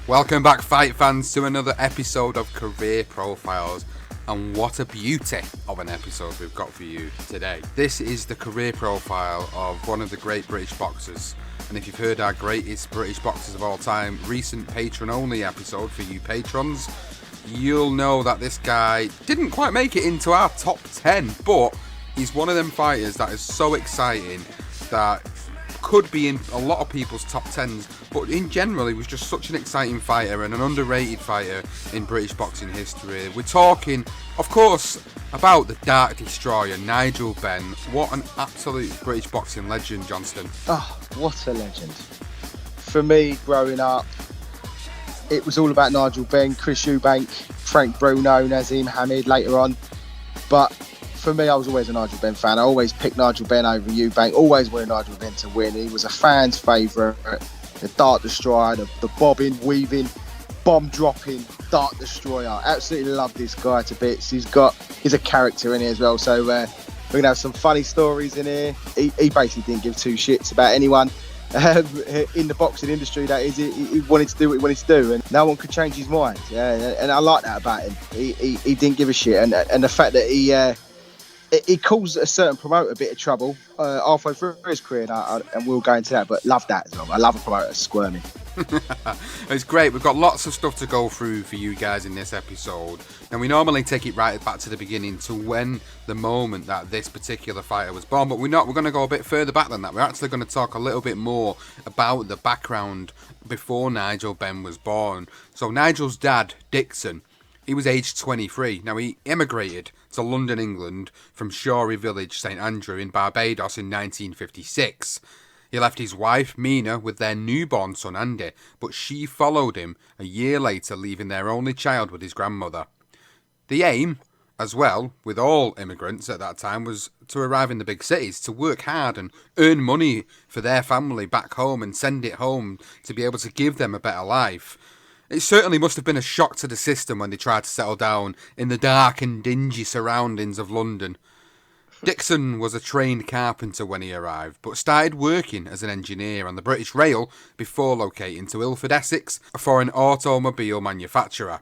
Welcome back, fight fans, to another episode of Career Profiles. And what a beauty of an episode we've got for you today. This is the career profile of one of the great British boxers. And if you've heard our greatest British boxers of all time recent patron-only episode for you patrons, you'll know that this guy didn't quite make it into our top 10, but he's one of them fighters that is so exciting that could be in a lot of people's top 10s, but in general he was just such an exciting fighter and an underrated fighter in British boxing history. We're talking, of course, about the Dark Destroyer, Nigel Benn. What an absolute British boxing legend, Johnston. Oh, what a legend. For me, growing up, it was all about Nigel Benn, Chris Eubank, Frank Bruno, Nazim Hamid later on. But for me, I was always a Nigel Benn fan. I always picked Nigel Benn over Eubank, always wanted Nigel Benn to win. He was a fan's favourite. The Dark Destroyer, the bobbing, weaving, bomb dropping Dark Destroyer. Absolutely love this guy to bits. He's a character in here as well. So we're going to have some funny stories in here. He basically didn't give two shits about anyone. In the boxing industry, that is, he wanted to do what he wanted to do, and no one could change his mind. Yeah, and I like that about him. He didn't give a shit, and the fact that he caused a certain promoter a bit of trouble halfway through his career, and we'll go into that. But love that as well. I love a promoter squirming. It's great. We've got lots of stuff to go through for you guys in this episode, and we normally take it right back to the beginning, to when the moment that this particular fighter was born, but we're not. We're going to go a bit further back than that. We're actually going to talk a little bit more about the background before Nigel Benn was born. So Nigel's dad, Dixon, he was aged 23. Now, he emigrated to London, England from Shorey Village, St Andrew in Barbados in 1956. He left his wife, Mina, with their newborn son, Andy, but she followed him a year later, leaving their only child with his grandmother. The aim, as well, with all immigrants at that time, was to arrive in the big cities, to work hard and earn money for their family back home and send it home to be able to give them a better life. It certainly must have been a shock to the system when they tried to settle down in the dark and dingy surroundings of London. Dixon was a trained carpenter when he arrived, but started working as an engineer on the British Rail before locating to Ilford, Essex, for an automobile manufacturer.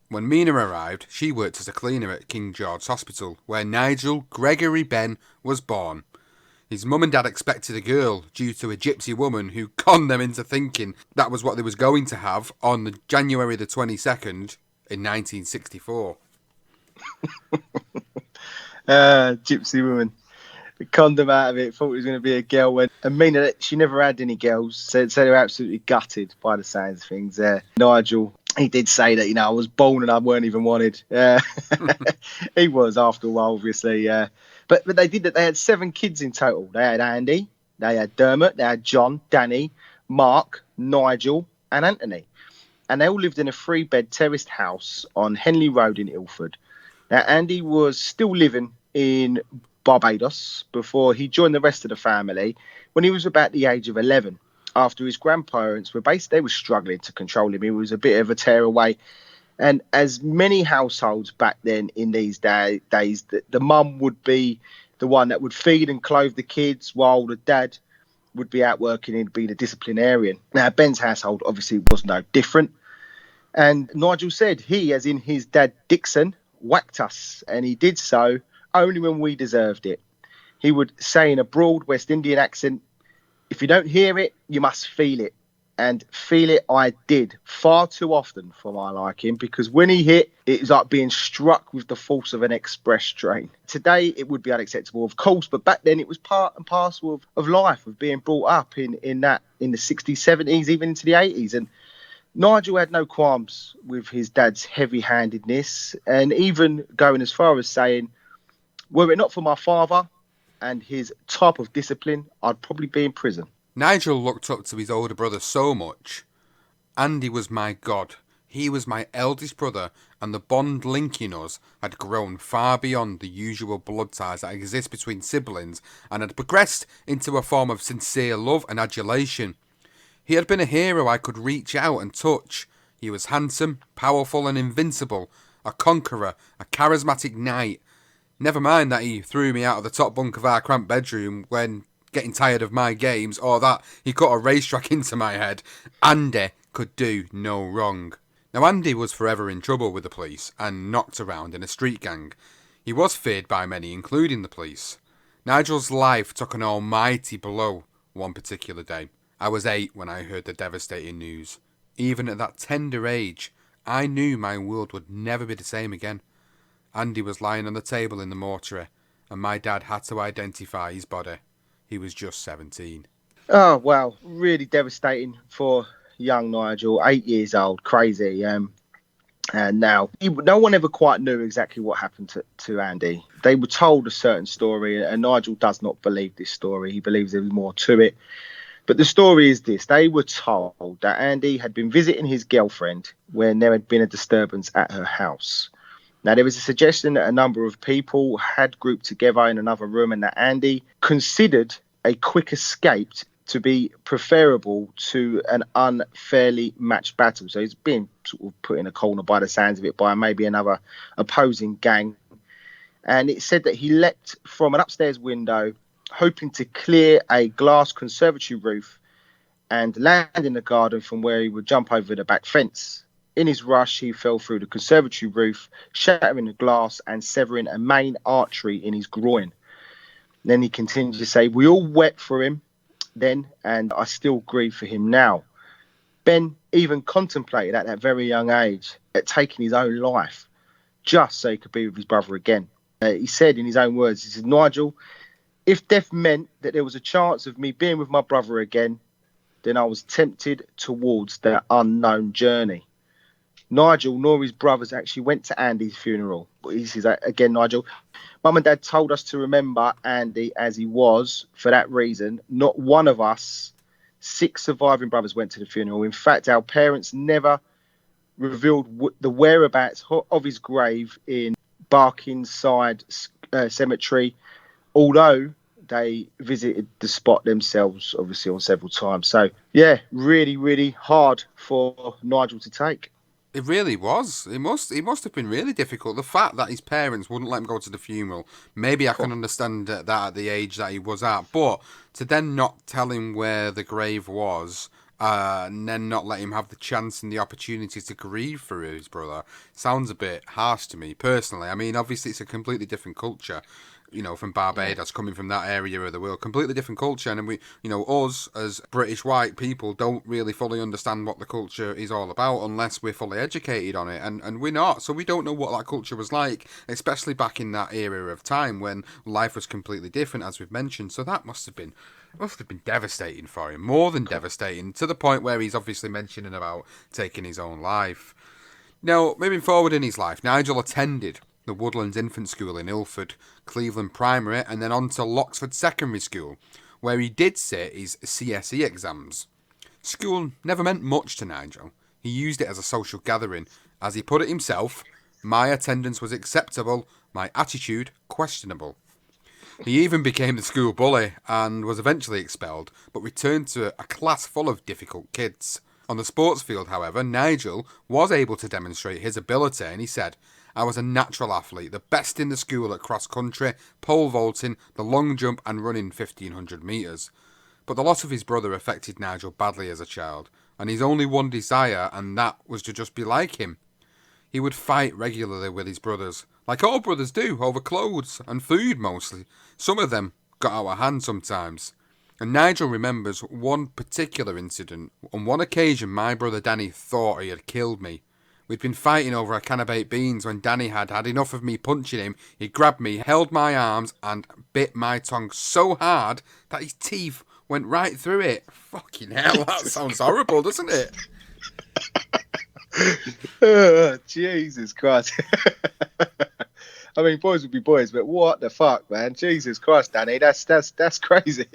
When Mina arrived, she worked as a cleaner at King George's Hospital, where Nigel Gregory Benn was born. His mum and dad expected a girl due to a gypsy woman who conned them into thinking that was what they was going to have on January the 22nd in 1964. Gypsy woman. We conned them out of it, thought it was going to be a girl. And Mina, she never had any girls, so they were absolutely gutted by the sounds of things. Nigel, he did say that, I was born and I weren't even wanted. He was, after a while, obviously. But they did that. They had 7 kids in total. They had Andy, they had Dermot, they had John, Danny, Mark, Nigel, and Anthony. And they all lived in a 3-bed terraced house on Henley Road in Ilford. Now, Andy was still living in Barbados before he joined the rest of the family when he was about the age of 11. After his grandparents were they were struggling to control him. He was a bit of a tearaway. And as many households back then in these days, the mum would be the one that would feed and clothe the kids while the dad would be out working and be the disciplinarian. Now, Ben's household obviously was no different. And Nigel said he, as in his dad Dixon, whacked us, and he did so only when we deserved it. He would say in a broad West Indian accent, "If you don't hear it, you must feel it." And feel it I did far too often for my liking, because when he hit, it was like being struck with the force of an express train. Today, it would be unacceptable, of course, but back then it was part and parcel of life, of being brought up in the 60s, 70s, even into the 80s. And Nigel had no qualms with his dad's heavy-handedness, and even going as far as saying, were it not for my father and his type of discipline, I'd probably be in prison. Nigel looked up to his older brother so much. Andy was my god. He was my eldest brother, and the bond linking us had grown far beyond the usual blood ties that exist between siblings, and had progressed into a form of sincere love and adulation. He had been a hero I could reach out and touch. He was handsome, powerful and invincible, a conqueror, a charismatic knight. Never mind that he threw me out of the top bunk of our cramped bedroom when getting tired of my games, or that he cut a racetrack into my head. Andy could do no wrong. Now Andy was forever in trouble with the police and knocked around in a street gang. He was feared by many, including the police. Nigel's life took an almighty blow one particular day. I was 8 when I heard the devastating news. Even at that tender age, I knew my world would never be the same again. Andy was lying on the table in the mortuary, and my dad had to identify his body. He was just 17. Oh, wow. Really devastating for young Nigel, 8 years old, crazy. And now, no one ever quite knew exactly what happened to Andy. They were told a certain story, and Nigel does not believe this story. He believes there was more to it. But the story is this. They were told that Andy had been visiting his girlfriend when there had been a disturbance at her house. Now, there was a suggestion that a number of people had grouped together in another room and that Andy considered a quick escape to be preferable to an unfairly matched battle. So he's being sort of put in a corner by the sounds of it by maybe another opposing gang. And it said that he leapt from an upstairs window, hoping to clear a glass conservatory roof and land in the garden from where he would jump over the back fence. In his rush, he fell through the conservatory roof, shattering the glass and severing a main artery in his groin. Then he continued to say, "We all wept for him then, and I still grieve for him now." Ben even contemplated at that very young age at taking his own life just so he could be with his brother again. He said in his own words, he said, "Nigel, if death meant that there was a chance of me being with my brother again, then I was tempted towards that unknown journey." Nigel nor his brothers actually went to Andy's funeral. He says, again, Nigel, Mum and Dad told us to remember Andy as he was. For that reason, not one of us 6 surviving brothers went to the funeral. In fact, our parents never revealed the whereabouts of his grave in Barkingside Cemetery, although they visited the spot themselves, obviously, on several times. So, yeah, really, really hard for Nigel to take. It really was. It must have been really difficult. The fact that his parents wouldn't let him go to the funeral, maybe I can understand that at the age that he was at, but to then not tell him where the grave was, and then not let him have the chance and the opportunity to grieve for his brother, sounds a bit harsh to me, personally. I mean, obviously it's a completely different culture, from Barbados, coming from that area of the world, completely different culture, and we, us as British white people don't really fully understand what the culture is all about unless we're fully educated on it, and we're not, so we don't know what that culture was like, especially back in that era of time when life was completely different, as we've mentioned. So that must have been devastating for him, more than devastating, to the point where he's obviously mentioning about taking his own life. Now, moving forward in his life, Nigel attended the Woodlands Infant School in Ilford, Cleveland Primary, and then on to Loxford Secondary School, where he did sit his CSE exams. School never meant much to Nigel. He used it as a social gathering. As he put it himself, "My attendance was acceptable, my attitude questionable." He even became the school bully and was eventually expelled, but returned to a class full of difficult kids. On the sports field, however, Nigel was able to demonstrate his ability, and he said, "I was a natural athlete, the best in the school at cross-country, pole vaulting, the long jump and running 1,500 metres. But the loss of his brother affected Nigel badly as a child, and his only one desire, and that was to just be like him. He would fight regularly with his brothers, like all brothers do, over clothes and food mostly. Some of them got out of hand sometimes. And Nigel remembers one particular incident. On one occasion, my brother Danny thought he had killed me. We'd been fighting over a can of baked beans when Danny had had enough of me punching him. He grabbed me, held my arms, and bit my tongue so hard that his teeth went right through it." Fucking hell, that sounds horrible, doesn't it? Oh, Jesus Christ. I mean, boys would be boys, but what the fuck, man? Jesus Christ, Danny, that's crazy.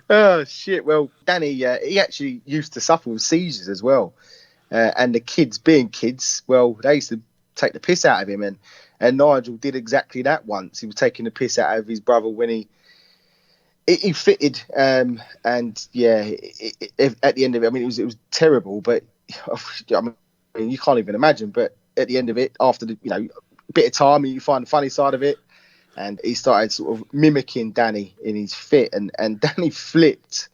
Oh, shit. Well, Danny, he actually used to suffer with seizures as well. And the kids, being kids, well, they used to take the piss out of him. And Nigel did exactly that once. He was taking the piss out of his brother when he fitted. And, yeah, at the end of it, I mean, it was terrible. But, I mean, you can't even imagine. But at the end of it, after the, bit of time, you find the funny side of it. And he started sort of mimicking Danny in his fit. And Danny flipped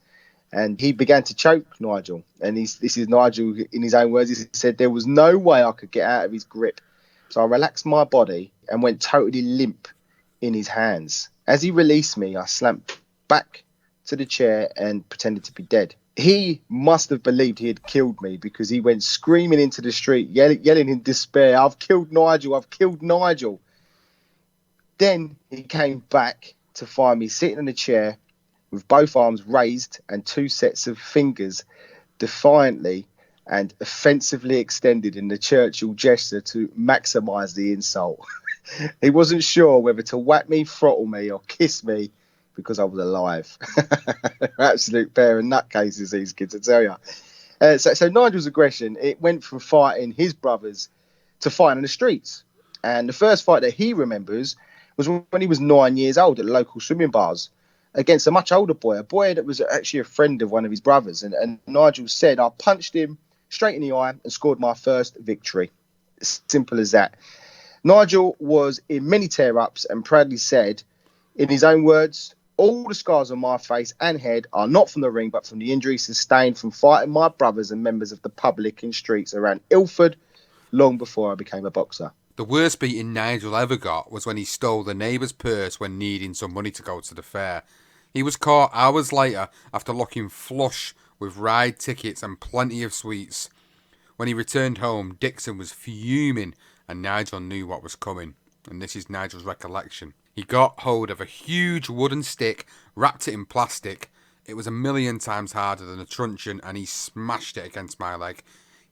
And he began to choke Nigel. And this is Nigel in his own words. He said there was no way I could get out of his grip. So I relaxed my body and went totally limp in his hands. As he released me, I slumped back to the chair and pretended to be dead. He must have believed he had killed me, because he went screaming into the street, yelling in despair, "I've killed Nigel, I've killed Nigel." Then he came back to find me sitting in a chair with both arms raised and two sets of fingers defiantly and offensively extended in the Churchill gesture to maximise the insult. He wasn't sure whether to whack me, throttle me, or kiss me because I was alive. Absolute pair of nutcases, these kids, I tell you. So Nigel's aggression, it went from fighting his brothers to fighting in the streets. And the first fight that he remembers was when he was 9 years old at local swimming bars against a much older boy, a boy that was actually a friend of one of his brothers. And Nigel said, I punched him straight in the eye and scored my first victory. Simple as that. Nigel was in many tear-ups and proudly said, in his own words, all the scars on my face and head are not from the ring, but from the injuries sustained from fighting my brothers and members of the public in streets around Ilford long before I became a boxer. The worst beating Nigel ever got was when he stole the neighbour's purse when needing some money to go to the fair. He was caught hours later after looking flush with ride tickets and plenty of sweets. When he returned home, Dixon was fuming and Nigel knew what was coming. And this is Nigel's recollection. He got hold of a huge wooden stick, wrapped it in plastic. It was 1,000,000 times harder than a truncheon and he smashed it against my leg.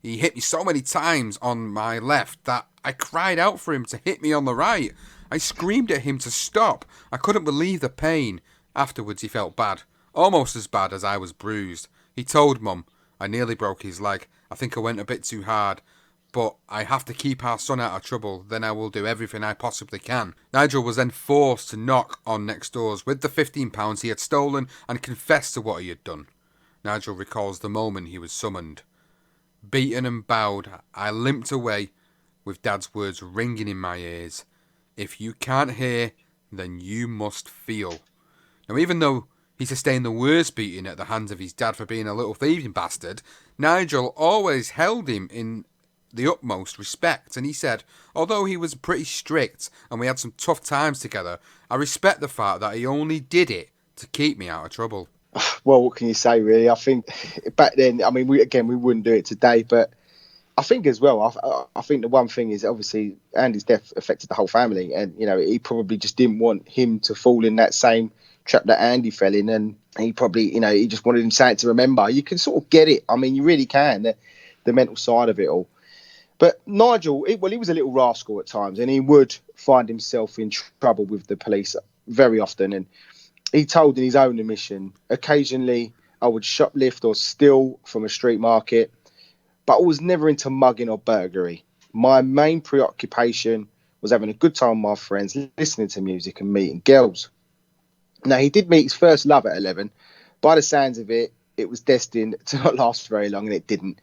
He hit me so many times on my left that I cried out for him to hit me on the right. I screamed at him to stop. I couldn't believe the pain. Afterwards he felt bad, almost as bad as I was bruised. He told Mum, I nearly broke his leg. I think I went a bit too hard. But I have to keep our son out of trouble, then I will do everything I possibly can. Nigel was then forced to knock on next doors with the £15 he had stolen and confessed to what he had done. Nigel recalls the moment he was summoned. Beaten and bowed, I limped away with Dad's words ringing in my ears. If you can't hear, then you must feel. Now, even though he sustained the worst beating at the hands of his dad for being a little thieving bastard, Nigel always held him in the utmost respect, and he said, although he was pretty strict and we had some tough times together, I respect the fact that he only did it to keep me out of trouble. Well, what can you say, really? I think back then, I mean, we wouldn't do it today, but I think as well, I think the one thing is, obviously, Andy's death affected the whole family, and, you know, he probably just didn't want him to fall in that same trap that Andy fell in, and he probably, you know, he just wanted him something to remember. You can sort of get it. I mean, you really can, the mental side of it all. But Nigel, he was a little rascal at times, and he would find himself in trouble with the police very often. And he told in his own admission, occasionally I would shoplift or steal from a street market, but I was never into mugging or burglary. My main preoccupation was having a good time with my friends, listening to music and meeting girls. Now, he did meet his first love at 11. By the sounds of it, it was destined to not last very long, and it didn't.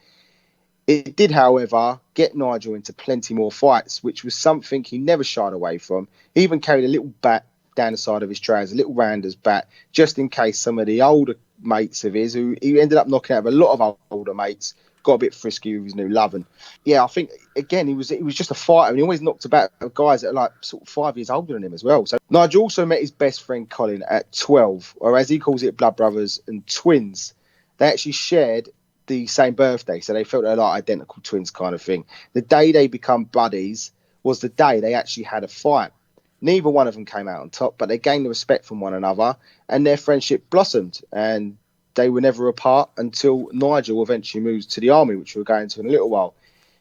It did, however, get Nigel into plenty more fights, which was something he never shied away from. He even carried a little bat down the side of his trousers, a little rounder's bat, just in case some of the older mates of his, who he ended up knocking out a lot of older mates, got a bit frisky with his new love. And yeah, I think, again, he was just a fighter, and he always knocked about guys that are like sort of 5 years older than him as well. So Nigel also met his best friend Colin at 12, or as he calls it, blood brothers and twins. They actually shared the same birthday, so they felt they're like identical twins kind of thing. The day they become buddies was the day they actually had a fight. Neither one of them came out on top, but they gained the respect from one another, and their friendship blossomed, and they were never apart until Nigel eventually moved to the army, which we'll go into in a little while.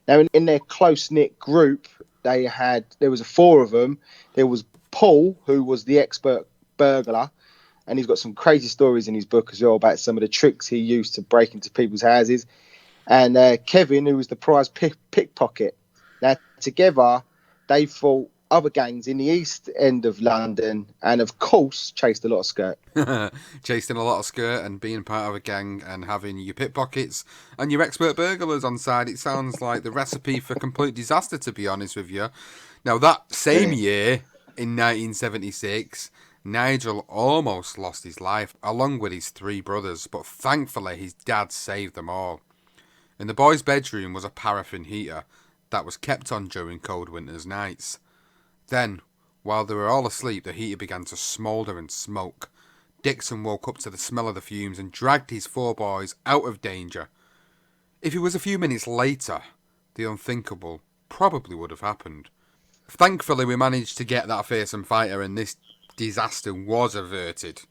Now, in their close-knit group, there was 4 of them. There was Paul, who was the expert burglar, and he's got some crazy stories in his book as well about some of the tricks he used to break into people's houses. And Kevin, who was the prize pickpocket. Now, together, they fought other gangs in the east end of London and, of course, chased a lot of skirt. Chasing a lot of skirt and being part of a gang and having your pickpockets and your expert burglars on side. It sounds like the recipe for complete disaster, to be honest with you. Now, that same year, in 1976... Nigel almost lost his life, along with his 3 brothers, but thankfully his dad saved them all. In the boys' bedroom was a paraffin heater that was kept on during cold winter's nights. Then, while they were all asleep, the heater began to smoulder and smoke. Dixon woke up to the smell of the fumes and dragged his 4 boys out of danger. If it was a few minutes later, the unthinkable probably would have happened. Thankfully, we managed to get that fearsome fighter and this disaster was averted.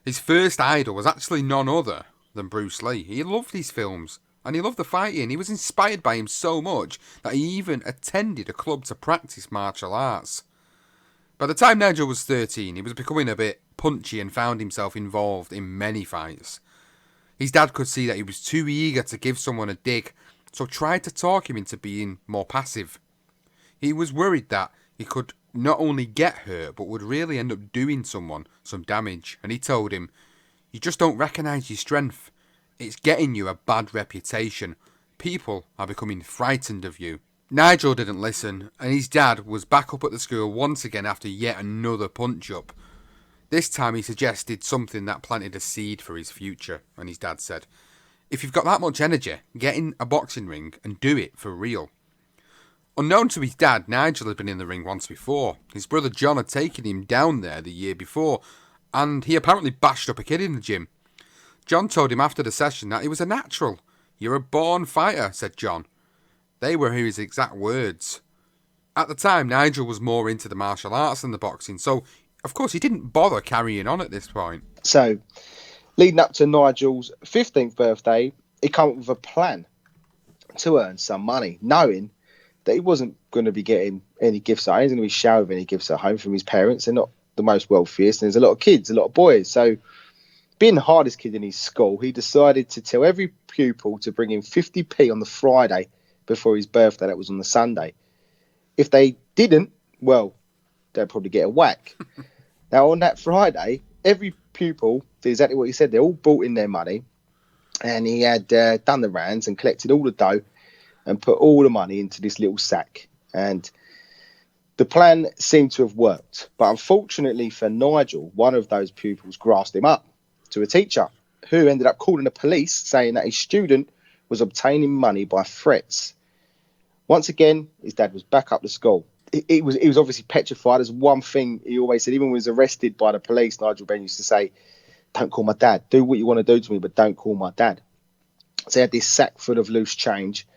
His first idol was actually none other than Bruce Lee. He loved his films and he loved the fighting. He was inspired by him so much that he even attended a club to practice martial arts. By the time Nigel was 13, he was becoming a bit punchy and found himself involved in many fights. His dad could see that he was too eager to give someone a dig, so tried to talk him into being more passive. He was worried that he could not only get hurt, but would really end up doing someone some damage, and he told him, "You just don't recognise your strength. It's getting you a bad reputation. People are becoming frightened of you." Nigel didn't listen, and his dad was back up at the school once again after yet another punch-up. This time he suggested something that planted a seed for his future, and his dad said, "If you've got that much energy, get in a boxing ring and do it for real." Unknown to his dad, Nigel had been in the ring once before. His brother John had taken him down there the year before, and he apparently bashed up a kid in the gym. John told him after the session that he was a natural. "You're a born fighter," said John. They were his exact words. At the time, Nigel was more into the martial arts than the boxing, so of course he didn't bother carrying on at this point. So, leading up to Nigel's 15th birthday, he came up with a plan to earn some money, knowing that he wasn't going to be getting any gifts at home. He wasn't going to be showered with any gifts at home from his parents. They're not the most wealthiest, and there's a lot of kids, a lot of boys. So, being the hardest kid in his school, he decided to tell every pupil to bring in 50p on the Friday before his birthday. That was on the Sunday. If they didn't, well, they'd probably get a whack. Now, on that Friday, every pupil did exactly what he said. They all brought in their money, and he had done the rounds and collected all the dough and put all the money into this little sack. And the plan seemed to have worked. But unfortunately for Nigel, one of those pupils grassed him up to a teacher who ended up calling the police, saying that his student was obtaining money by threats. Once again, his dad was back up to school. He was obviously petrified. There's one thing he always said, even when he was arrested by the police, Nigel Benn used to say, "Don't call my dad. Do what you want to do to me, but don't call my dad." So he had this sack full of loose change,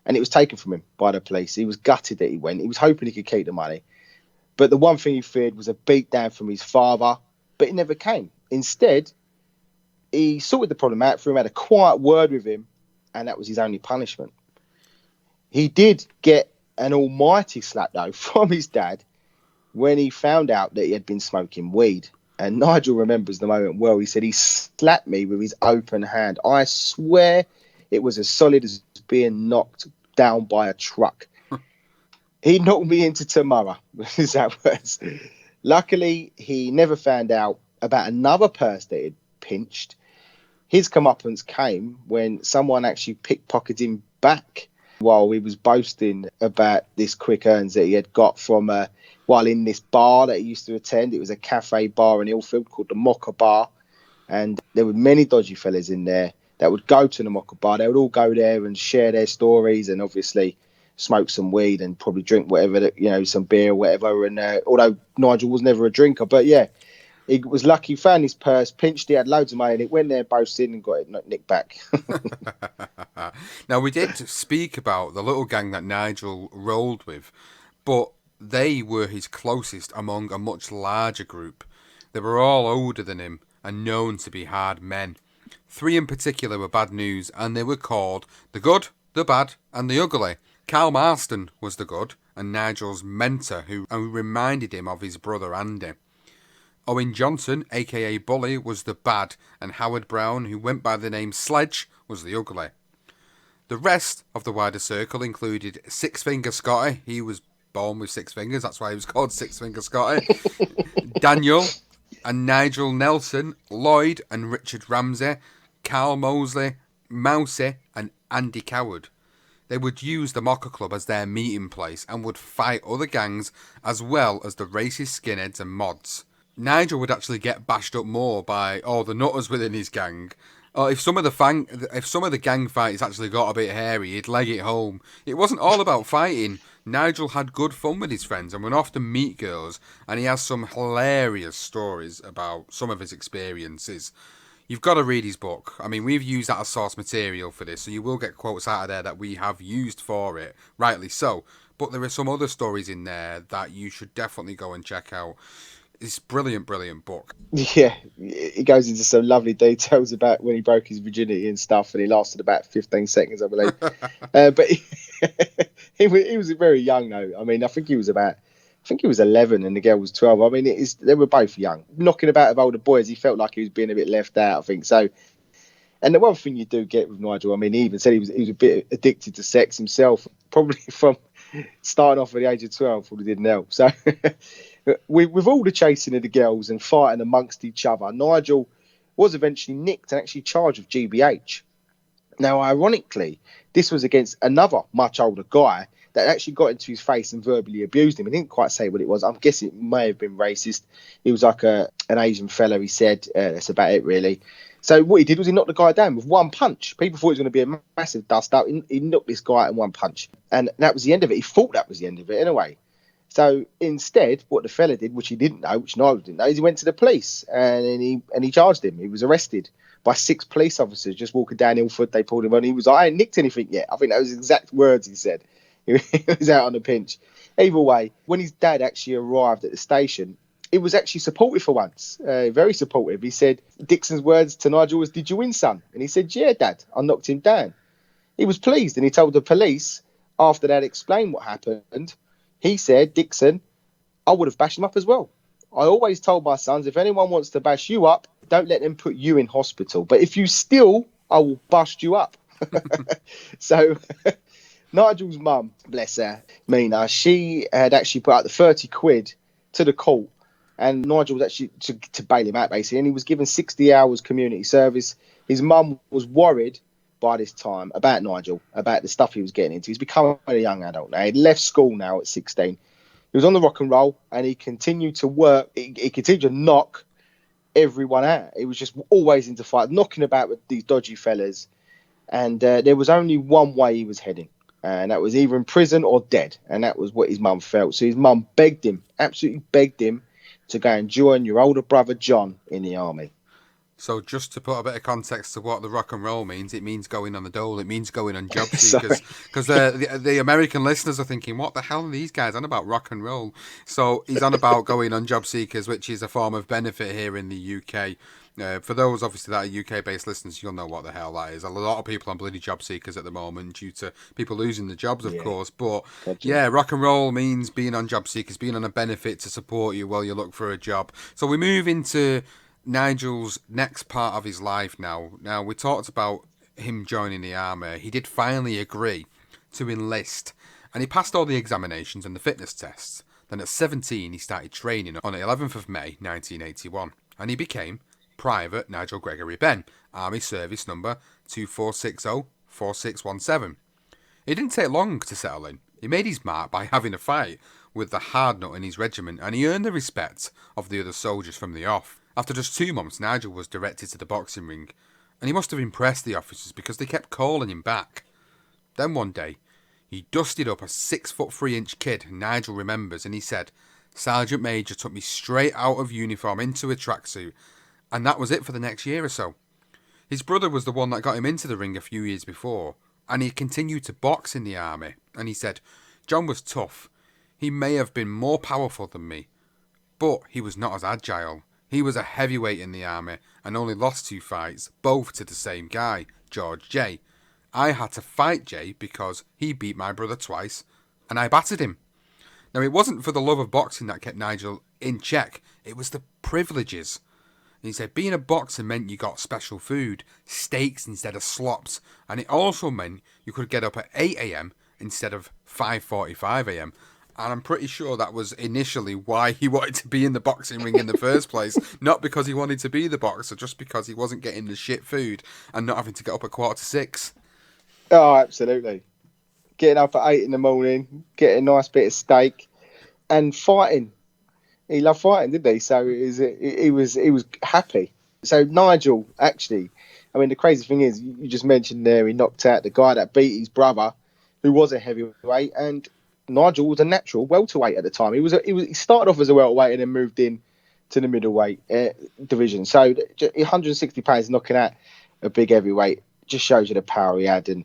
and it was taken from him by the police. He was gutted that he went. He was hoping he could keep the money. But the one thing he feared was a beatdown from his father, but it never came. Instead, he sorted the problem out for him, had a quiet word with him, and that was his only punishment. He did get an almighty slap, though, from his dad when he found out that he had been smoking weed. And Nigel remembers the moment well. He said, "He slapped me with his open hand. I swear it was as solid as being knocked down by a truck." He knocked me into tomorrow, is that words. Luckily, he never found out about another purse that he'd pinched. His comeuppance came when someone actually pickpocketed him back while he was boasting about this quick earns that he had got from while in this bar that he used to attend. It was a cafe bar in Ilford called the Mocha Bar, and there were many dodgy fellas in there that would go to the Mocha Bar. They would all go there and share their stories and obviously smoke some weed and probably drink whatever, some beer or whatever. And although Nigel was never a drinker, but yeah, he was lucky. He found his purse, pinched it, had loads of money, and it went there boasting and got it nicked back. Now, we did speak about the little gang that Nigel rolled with, but they were his closest among a much larger group. They were all older than him and known to be hard men. 3 in particular were bad news, and they were called the Good, the Bad, and the Ugly. Carl Marston was the Good, and Nigel's mentor, who reminded him of his brother Andy. Owen Johnson, aka Bully, was the Bad, and Howard Brown, who went by the name Sledge, was the Ugly. The rest of the wider circle included Six Finger Scotty. He was born with 6 fingers, that's why he was called Six Finger Scotty. Daniel and Nigel Nelson, Lloyd and Richard Ramsey, Carl Mosley, Mousy and Andy Coward. They would use the Mocha Club as their meeting place and would fight other gangs as well as the racist skinheads and mods. Nigel would actually get bashed up more by all the nutters within his gang. Or if some of the gang fights actually got a bit hairy, he'd leg it home. It wasn't all about fighting. Nigel had good fun with his friends and would often meet girls, and he has some hilarious stories about some of his experiences. You've got to read his book. I mean, we've used that as source material for this, so you will get quotes out of there that we have used for it, rightly so. But there are some other stories in there that you should definitely go and check out. It's brilliant, brilliant book. Yeah, he goes into some lovely details about when he broke his virginity and stuff, and he lasted about 15 seconds, I believe. But he was very young, though. I mean, I think he was 11 and the girl was 12. I mean, they were both young. Knocking about with older boys, he felt like he was being a bit left out, I think. So, and the one thing you do get with Nigel, I mean, he even said he was a bit addicted to sex himself, probably from starting off at the age of 12, probably didn't help. So, with all the chasing of the girls and fighting amongst each other, Nigel was eventually nicked and actually charged with GBH. Now, ironically, this was against another much older guy that actually got into his face and verbally abused him. He didn't quite say what it was. I'm guessing it may have been racist. He was like an Asian fella, he said. That's about it, really. So what he did was he knocked the guy down with one punch. People thought it was going to be a massive dust-up. He knocked this guy out in one punch. And that was the end of it. He thought that was the end of it anyway. So instead, what the fella did, which he didn't know, which Nigel didn't know, is he went to the police and he charged him. He was arrested by 6 police officers just walking down Ilford. They pulled him on. He was like, I ain't nicked anything yet. I think that was the exact words he said. He was out on the pinch. Either way, when his dad actually arrived at the station, he was actually supportive for once, very supportive. He said, Dixon's words to Nigel was, did you win, son? And he said, yeah, Dad, I knocked him down. He was pleased and he told the police, after they'd explained what happened, he said, Dixon, I would have bashed him up as well. I always told my sons, if anyone wants to bash you up, don't let them put you in hospital. But if you steal, I will bust you up. So Nigel's mum, bless her, Mina, she had actually put out the 30 quid to the court. And Nigel was actually to bail him out, basically. And he was given 60 hours community service. His mum was worried by this time about Nigel, about the stuff he was getting into. He's become a young adult now. He'd left school now at 16. He was on the rock and roll and he continued to work. He continued to knock everyone out. He was just always into fight, knocking about with these dodgy fellas. And there was only one way he was heading. And that was either in prison or dead. And that was what his mum felt. So his mum begged him, absolutely begged him, to go and join your older brother John in the army. So just to put a bit of context to what the rock and roll means, it means going on the dole. It means going on job seekers. Because the American listeners are thinking, what the hell are these guys on about rock and roll? So he's on about going on job seekers, which is a form of benefit here in the UK. For those, obviously, that are UK-based listeners, you'll know what the hell that is. A lot of people on bloody job seekers at the moment due to people losing the jobs, of course. But, yeah, rock and roll means being on job seekers, being on a benefit to support you while you look for a job. So we move into Nigel's next part of his life now. Now, we talked about him joining the army. He did finally agree to enlist, and he passed all the examinations and the fitness tests. Then at 17, he started training on the 11th of May, 1981, and he became Private Nigel Gregory Benn, Army Service Number 24604617. It didn't take long to settle in. He made his mark by having a fight with the hard nut in his regiment, and he earned the respect of the other soldiers from the off. After just 2 months, Nigel was directed to the boxing ring, and he must have impressed the officers because they kept calling him back. Then one day, he dusted up a 6'3" kid Nigel remembers, and he said, Sergeant Major took me straight out of uniform into a tracksuit, and that was it for the next year or so. His brother was the one that got him into the ring a few years before, and he continued to box in the army, and he said, John was tough. He may have been more powerful than me, but he was not as agile. He was a heavyweight in the army and only lost 2 fights, both to the same guy, George J. I had to fight Jay because he beat my brother twice, and I battered him. Now, it wasn't for the love of boxing that kept Nigel in check, it was the privileges. And he said being a boxer meant you got special food, steaks instead of slops, and it also meant you could get up at 8 a.m. instead of 5:45 a.m. And I'm pretty sure that was initially why he wanted to be in the boxing ring in the first place. Not because he wanted to be the boxer, just because he wasn't getting the shit food and not having to get up at 5:45. Oh, absolutely. Getting up at 8 in the morning, getting a nice bit of steak and fighting. He loved fighting, didn't he? So he was happy. So Nigel, actually, I mean, the crazy thing is, you just mentioned there, he knocked out the guy that beat his brother, who was a heavyweight, and Nigel was a natural welterweight at the time. He started off as a welterweight and then moved in to the middleweight division. So 160 pounds knocking out a big heavyweight just shows you the power he had. And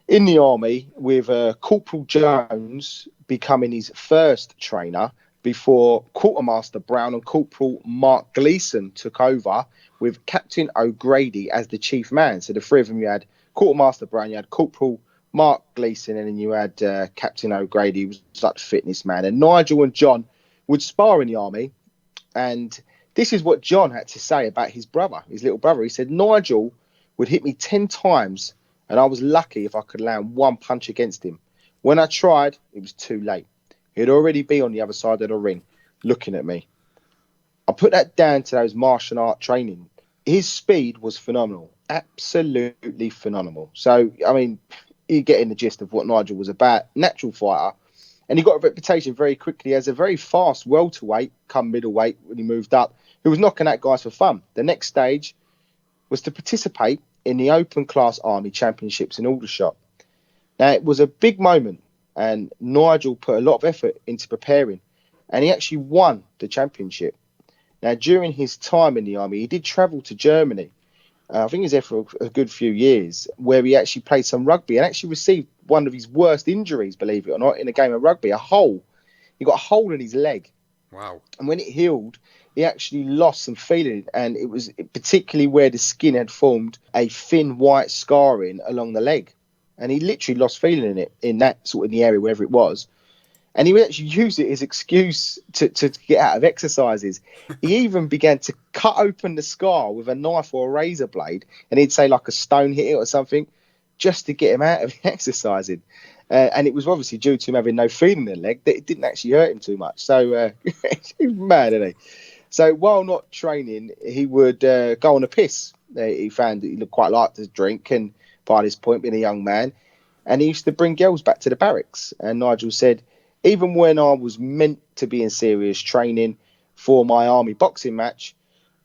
in the army, with Corporal Jones becoming his first trainer before Quartermaster Brown and Corporal Mark Gleeson took over, with Captain O'Grady as the chief man. So the three of them, you had Quartermaster Brown, you had Corporal Mark Gleeson, and then you had Captain O'Grady, who was like the fitness man. And Nigel and John would spar in the army. And this is what John had to say about his brother, his little brother. He said, Nigel would hit me 10 times, and I was lucky if I could land one punch against him. When I tried, it was too late. He'd already be on the other side of the ring, looking at me. I put that down to those martial art training. His speed was phenomenal, absolutely phenomenal. So, I mean, you're getting the gist of what Nigel was about. Natural fighter. And he got a reputation very quickly as a very fast welterweight, come middleweight when he moved up, who was knocking out guys for fun. The next stage was to participate in the Open Class Army Championships in Aldershot. Now, it was a big moment, and Nigel put a lot of effort into preparing, and he actually won the championship. Now, during his time in the army, he did travel to Germany. I think he was there for a good few years, where he actually played some rugby and actually received one of his worst injuries, believe it or not, in a game of rugby, a hole. He got a hole in his leg. Wow. And when it healed, he actually lost some feeling, and it was particularly where the skin had formed a thin white scarring along the leg. And he literally lost feeling in it, in that sort of the area, wherever it was. And he would actually use it as excuse to get out of exercises. He even began to cut open the scar with a knife or a razor blade, and he'd say like a stone hit it or something, just to get him out of exercising. And it was obviously due to him having no feeling in the leg that it didn't actually hurt him too much. So he's mad, isn't he? So while not training, he would go on a piss. He found that he quite liked to drink, and by this point, being a young man, and he used to bring girls back to the barracks. And Nigel said, even when I was meant to be in serious training for my army boxing match,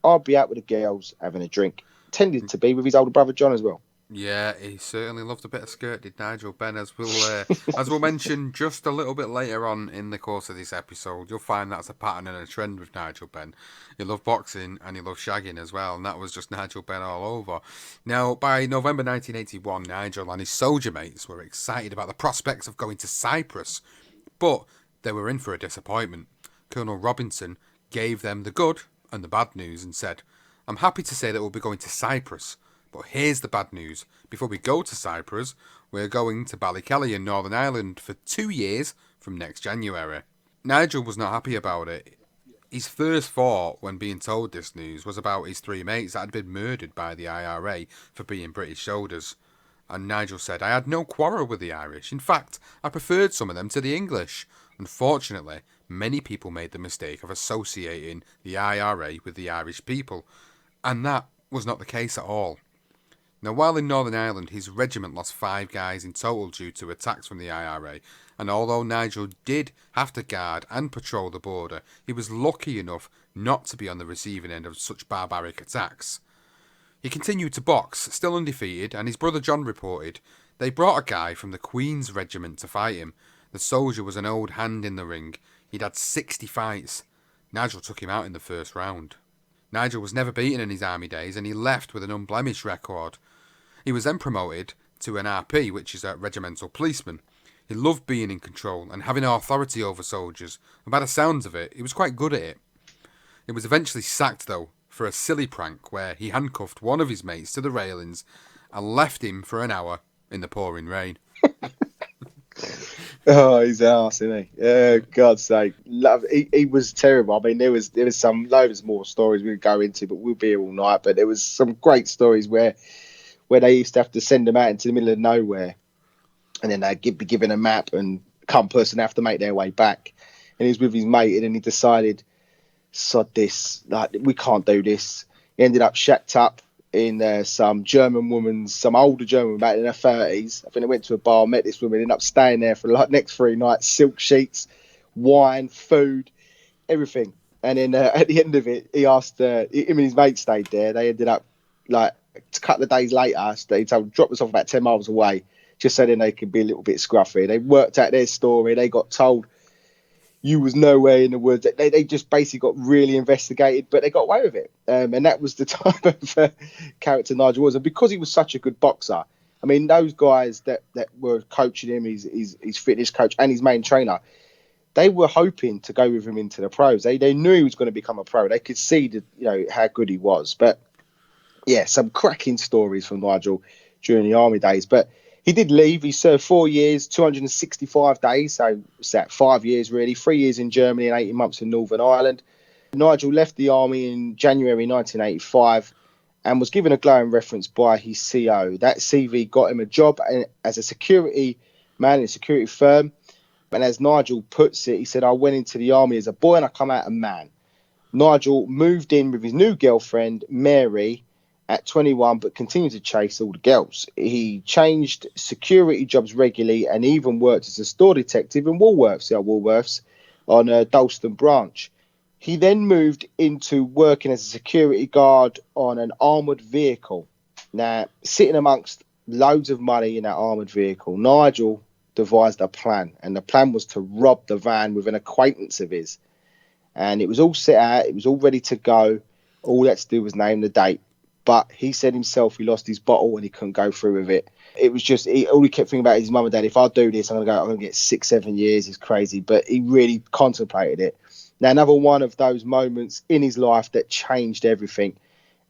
I'd be out with the girls having a drink. Tended to be with his older brother John as well. Yeah, he certainly loved a bit of skirt, did Nigel Benn, as we'll mention just a little bit later on in the course of this episode. You'll find that's a pattern and a trend with Nigel Benn. He loved boxing and he loved shagging as well, and that was just Nigel Benn all over. Now, by November 1981, Nigel and his soldier mates were excited about the prospects of going to Cyprus, but they were in for a disappointment. Colonel Robinson gave them the good and the bad news and said, I'm happy to say that we'll be going to Cyprus, but here's the bad news. Before we go to Cyprus, we're going to Ballykelly in Northern Ireland for 2 years from next January. Nigel was not happy about it. His first thought when being told this news was about his three mates that had been murdered by the IRA for being British soldiers. And Nigel said, I had no quarrel with the Irish. In fact, I preferred some of them to the English. Unfortunately, many people made the mistake of associating the IRA with the Irish people. And that was not the case at all. Now, while in Northern Ireland, his regiment lost 5 guys in total due to attacks from the IRA, and although Nigel did have to guard and patrol the border, he was lucky enough not to be on the receiving end of such barbaric attacks. He continued to box, still undefeated, and his brother John reported, they brought a guy from the Queen's regiment to fight him. The soldier was an old hand in the ring. He'd had 60 fights. Nigel took him out in the first round. Nigel was never beaten in his army days, and he left with an unblemished record. He was then promoted to an RP, which is a regimental policeman. He loved being in control and having authority over soldiers, and by the sounds of it, he was quite good at it. He was eventually sacked, though, for a silly prank where he handcuffed one of his mates to the railings and left him for an hour in the pouring rain. Oh, he's an arse, isn't he? God's sake. He was terrible. I mean, there was some loads more stories we could go into, but we'll be here all night. But there was some great stories where they used to have to send them out into the middle of nowhere, and then they'd be given a map, and compass and have to make their way back. And he was with his mate, and then he decided, sod this, like, we can't do this. He ended up shacked up in some older German woman back in her 30s. I think they went to a bar, met this woman, ended up staying there for like next 3 nights, silk sheets, wine, food. everything. And then at the end of it, he asked him and his mate stayed there. They ended up like a couple of days later. They told drop us off about 10 miles away, just so then they could be a little bit scruffy. They worked out their story. They got told you was nowhere in the woods. They just basically got really investigated, but they got away with it. And that was the type of character Nigel was. And because he was such a good boxer, I mean, those guys that were coaching him, his fitness coach and his main trainer, they were hoping to go with him into the pros. They knew he was going to become a pro. They could see how good he was. But yeah, some cracking stories from Nigel during the army days. But he did leave. He served 4 years, 265 days. So it's that 5 years, really. 3 years in Germany and 18 months in Northern Ireland. Nigel left the army in January 1985 and was given a glowing reference by his CO. That CV got him a job as a security man in a security firm. And as Nigel puts it, he said, I went into the army as a boy and I come out a man. Nigel moved in with his new girlfriend, Mary, at 21, but continued to chase all the girls. He changed security jobs regularly and even worked as a store detective in Woolworths, on Dalston branch. He then moved into working as a security guard on an armoured vehicle. Now, sitting amongst loads of money in that armoured vehicle, Nigel devised a plan, and the plan was to rob the van with an acquaintance of his. And it was all set out, it was all ready to go. All he had to do was name the date. But he said himself he lost his bottle and he couldn't go through with it. It was just, all he kept thinking about his mum and dad. If I do this, I'm going to get 6-7 years. It's crazy. But he really contemplated it. Now, another one of those moments in his life that changed everything.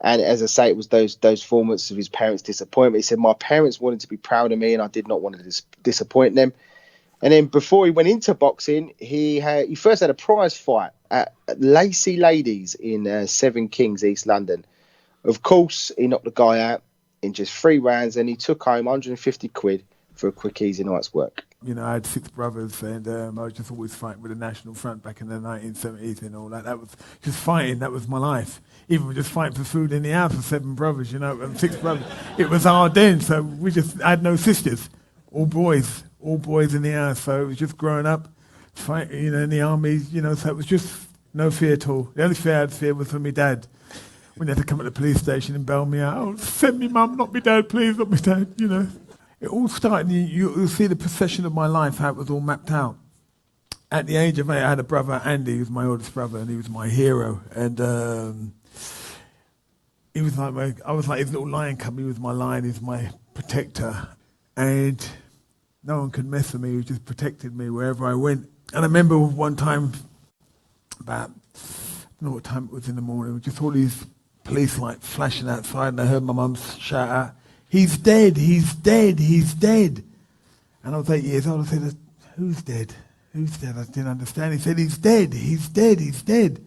And as I say, it was those moments of his parents' disappointment. He said, my parents wanted to be proud of me and I did not want to disappoint them. And then before he went into boxing, he first had a prize fight at Lacey Ladies in Seven Kings, East London. Of course, he knocked the guy out in just 3 rounds and he took home 150 quid for a quick, easy night's work. You know, I had 6 brothers and I was just always fighting with the National Front back in the 1970s and all that. That was just fighting. That was my life. Even just fighting for food in the house with 7 brothers, you know, and 6 brothers. It was hard then, so I had no sisters. All boys in the house. So it was just growing up, fighting, you know, in the army, you know, so it was just no fear at all. The only fear I had was for my dad. When they had to come at the police station and bail me out, oh, send me mum, not me dad, please, not me dad, you know. It all started, you'll see the procession of my life, how it was all mapped out. At the age of 8, I had a brother, Andy, he was my oldest brother, and he was my hero. And he was like I was like his little lion cub. He was my lion, he was my protector. And no one could mess with me, he just protected me wherever I went. And I remember one time, about, I don't know what time it was in the morning, just all these police lights flashing outside, and I heard my mum shout out, he's dead, he's dead, he's dead. And I was 8 years old. I said, who's dead? Who's dead? I didn't understand. He said, he's dead, he's dead, he's dead.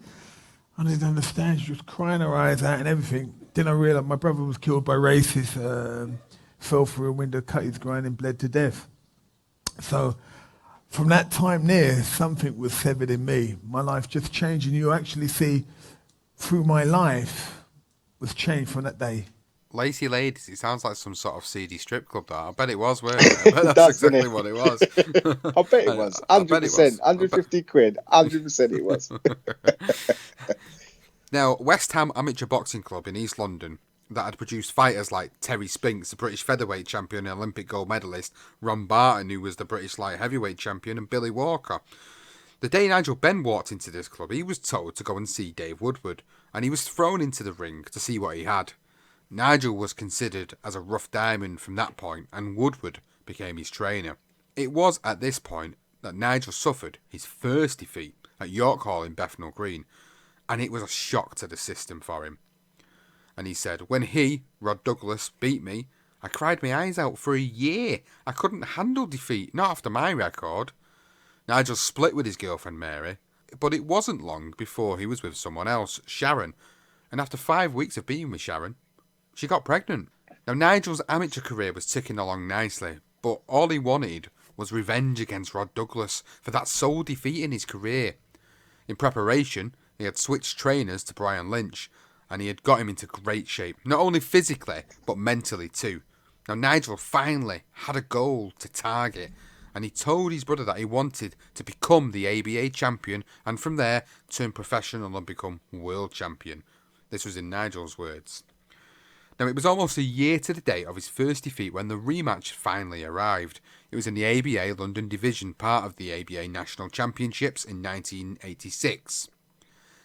I didn't understand. She was crying her eyes out and everything. Then I realised my brother was killed by racists, fell through a window, cut his groin and bled to death. So from that time there, something was severed in me. My life just changed, and you actually see through my life was changed from that day. Lacey Ladies, it sounds like some sort of seedy strip club, that. I bet it was, weren't it? I bet that's exactly what it was. I bet it was. 100%. 150 quid. 100% it was. Now, West Ham Amateur Boxing Club in East London, that had produced fighters like Terry Spinks, the British featherweight champion and Olympic gold medalist, Ron Barton, who was the British light heavyweight champion, and Billy Walker. The day Nigel Benn walked into this club, he was told to go and see Dave Woodward, and he was thrown into the ring to see what he had. Nigel was considered as a rough diamond from that point, and Woodward became his trainer. It was at this point that Nigel suffered his first defeat at York Hall in Bethnal Green, and it was a shock to the system for him. And he said, when he, Rod Douglas, beat me, I cried my eyes out for a year. I couldn't handle defeat, not after my record. Nigel split with his girlfriend Mary, but it wasn't long before he was with someone else, Sharon, and after 5 weeks of being with Sharon, she got pregnant. Now, Nigel's amateur career was ticking along nicely, but all he wanted was revenge against Rod Douglas for that sole defeat in his career. In preparation, he had switched trainers to Brian Lynch, and he had got him into great shape, not only physically, but mentally too. Now, Nigel finally had a goal to target, and he told his brother that he wanted to become the ABA champion and from there turn professional and become world champion. This was in Nigel's words. Now, it was almost a year to the date of his first defeat when the rematch finally arrived. It was in the ABA London Division, part of the ABA National Championships in 1986.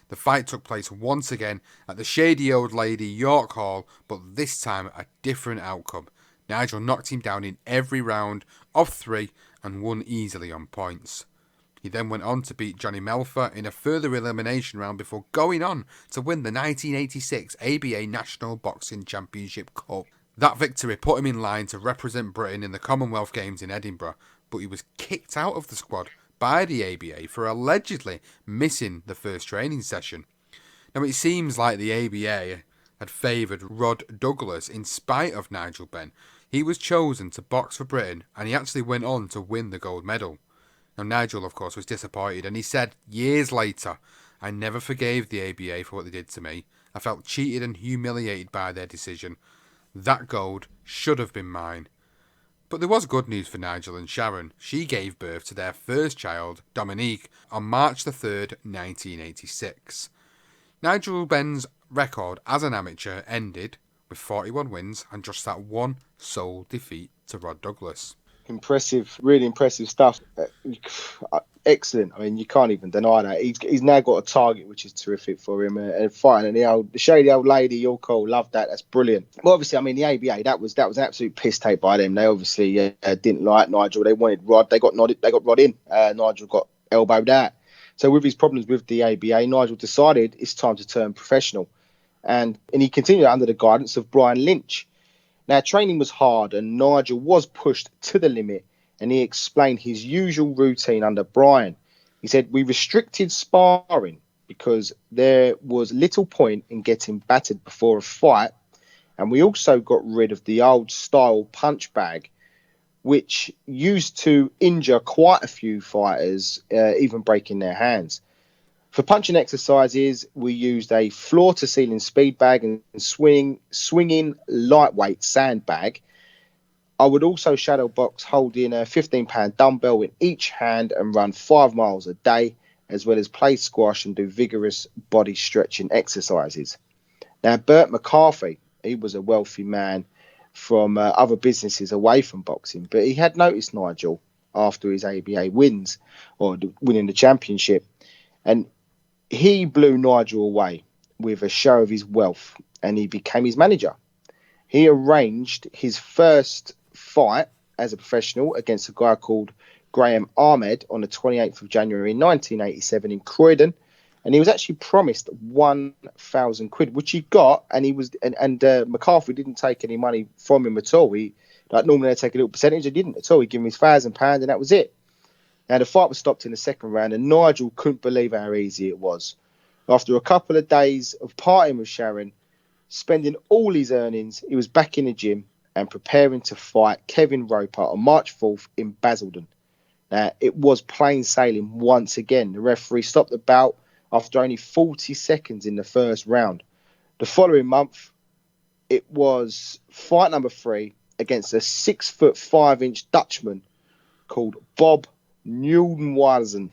The fight took place once again at the Shady Old Lady York Hall, but this time a different outcome. Nigel knocked him down in every round of 3 and won easily on points. He then went on to beat Johnny Melfer in a further elimination round before going on to win the 1986 ABA National Boxing Championship Cup. That victory put him in line to represent Britain in the Commonwealth Games in Edinburgh, but he was kicked out of the squad by the ABA for allegedly missing the first training session. Now, it seems like the ABA had favoured Rod Douglas in spite of Nigel Benn. He was chosen to box for Britain and he actually went on to win the gold medal. Now, Nigel, of course, was disappointed and he said years later, "I never forgave the ABA for what they did to me. I felt cheated and humiliated by their decision. That gold should have been mine." But there was good news for Nigel and Sharon. She gave birth to their first child, Dominique, on March the 3rd, 1986. Nigel Benn's record as an amateur ended with 41 wins and just that one sole defeat to Rod Douglas. Impressive, really impressive stuff. Excellent. I mean, you can't even deny that. He's now got a target, which is terrific for him. And fighting and the Shady Old Lady, you're cool. Love that. That's brilliant. Well, obviously, I mean, the ABA, that was an absolute piss take by them. They obviously didn't like Nigel. They wanted Rod. They got Rod in. Nigel got elbowed out. So with his problems with the ABA, Nigel decided it's time to turn professional. And he continued under the guidance of Brian Lynch. Now, training was hard and Nigel was pushed to the limit, and he explained his usual routine under Brian. He said, "We restricted sparring because there was little point in getting battered before a fight, and we also got rid of the old style punch bag, which used to injure quite a few fighters, even breaking their hands. For punching exercises, we used a floor-to-ceiling speed bag and swinging lightweight sandbag. I would also shadow box holding a 15-pound dumbbell in each hand and run 5 miles a day, as well as play squash and do vigorous body stretching exercises." Now, Bert McCarthy, he was a wealthy man from other businesses away from boxing, but he had noticed Nigel after his ABA wins, or winning the championship, and he blew Nigel away with a show of his wealth and he became his manager. He arranged his first fight as a professional against a guy called Graham Ahmed on the 28th of January 1987 in Croydon, and he was actually promised 1,000 quid, which he got, and McCarthy didn't take any money from him at all. Normally they take a little percentage, he didn't at all. He gave him his £1,000 and that was it. Now, the fight was stopped in the second round, and Nigel couldn't believe how easy it was. After a couple of days of partying with Sharon, spending all his earnings, he was back in the gym and preparing to fight Kevin Roper on March 4th in Basildon. Now, it was plain sailing once again. The referee stopped the bout after only 40 seconds in the first round. The following month, it was fight number 3 against a 6'5" Dutchman called Bob Nieuwenhuizen.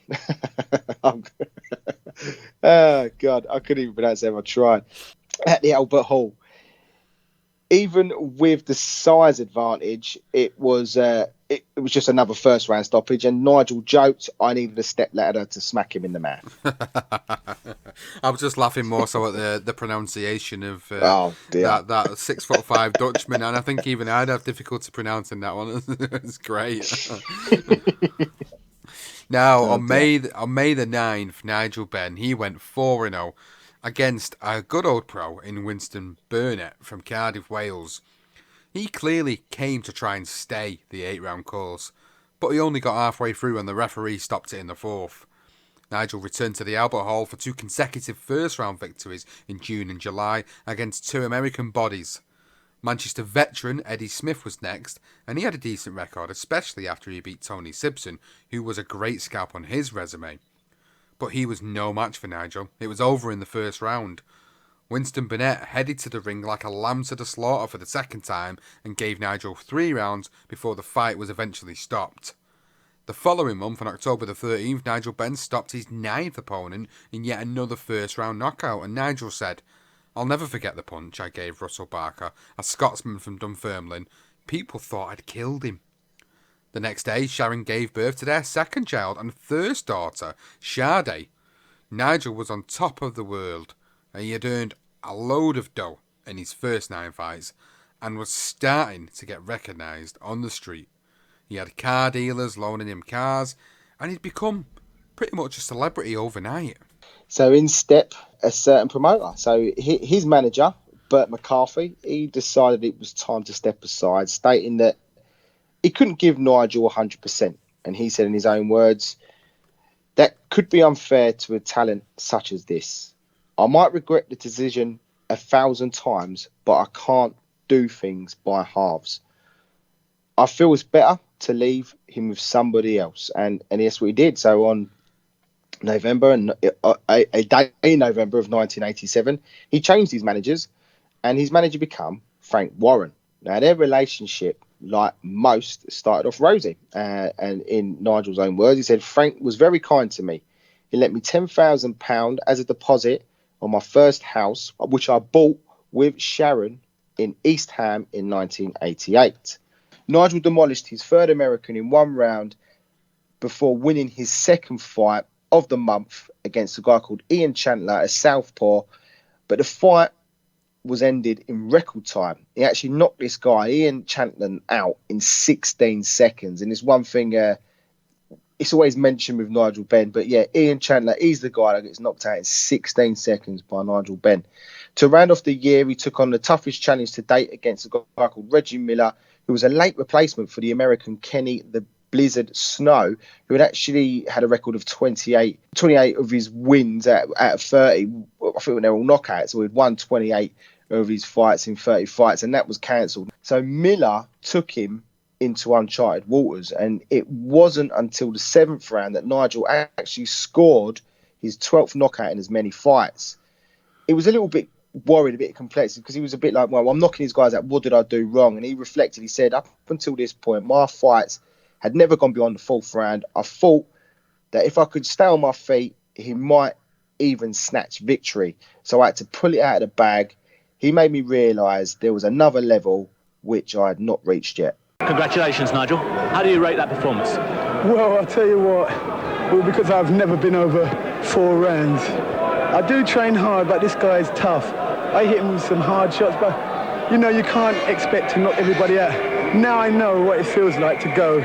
Oh God, I couldn't even pronounce that if I tried. At the Albert Hall. Even with the size advantage, it was just another first round stoppage, and Nigel joked, "I needed a step ladder to smack him in the mouth." I was just laughing more so at the pronunciation of that 6'5" Dutchman, and I think even I'd have difficulty pronouncing that one. It's great. Now, on May the 9th, Nigel Benn, he went 4-0 against a good old pro in Winston Burnett from Cardiff, Wales. He clearly came to try and stay the 8-round course, but he only got halfway through and the referee stopped it in the 4th. Nigel returned to the Albert Hall for 2 consecutive first-round victories in June and July against 2 American bodies. Manchester veteran Eddie Smith was next, and he had a decent record, especially after he beat Tony Simpson, who was a great scalp on his resume. But he was no match for Nigel. It was over in the first round. Winston Burnett headed to the ring like a lamb to the slaughter for the second time and gave Nigel 3 rounds before the fight was eventually stopped. The following month, on October the 13th, Nigel Benn stopped his 9th opponent in yet another first-round knockout, and Nigel said, "I'll never forget the punch I gave Russell Barker, a Scotsman from Dunfermline. People thought I'd killed him." The next day, Sharon gave birth to their second child and first daughter, Sade. Nigel was on top of the world, and he had earned a load of dough in his first 9 fights, and was starting to get recognised on the street. He had car dealers loaning him cars, and he'd become pretty much a celebrity overnight. So in stepped a certain promoter. So his manager, Bert McCarthy, he decided it was time to step aside, stating that he couldn't give Nigel 100%. And he said in his own words, "That could be unfair to a talent such as this. I might regret the decision 1,000 times, but I can't do things by halves. I feel it's better to leave him with somebody else." And that's what he did. So on November, and a day in November of 1987, he changed his managers, and his manager became Frank Warren. Now, their relationship, like most, started off rosy. And in Nigel's own words, he said, "Frank was very kind to me. He lent me £10,000 as a deposit on my first house, which I bought with Sharon in East Ham in 1988. Nigel demolished his third American in 1 round before winning his second fight of the month against a guy called Ian Chandler, a southpaw. But the fight was ended in record time. He actually knocked this guy, Ian Chandler, out in 16 seconds. And it's one thing, it's always mentioned with Nigel Benn, but yeah, Ian Chandler, he's the guy that gets knocked out in 16 seconds by Nigel Benn. To round off the year, he took on the toughest challenge to date against a guy called Reggie Miller, who was a late replacement for the American Kenny the Blizzard Snow, who had actually had a record of 28 of his wins out of 30. I think they're all knockouts, so he'd won 28 of his fights in 30 fights, and that was cancelled. So Miller took him into uncharted waters, and it wasn't until the 7th round that Nigel actually scored his 12th knockout in as many fights. It was a little bit worried, a bit complex, because he was a bit like, well, I'm knocking these guys out, what did I do wrong? And he reflected, he said, up until this point, my fights had never gone beyond the 4th round. I thought that if I could stay on my feet, he might even snatch victory. So I had to pull it out of the bag. He made me realise there was another level which I had not reached yet. Congratulations, Nigel. How do you rate that performance? Well, I'll tell you what, because I've never been over 4 rounds. I do train hard, but this guy is tough. I hit him with some hard shots, but, you can't expect to knock everybody out. Now I know what it feels like to go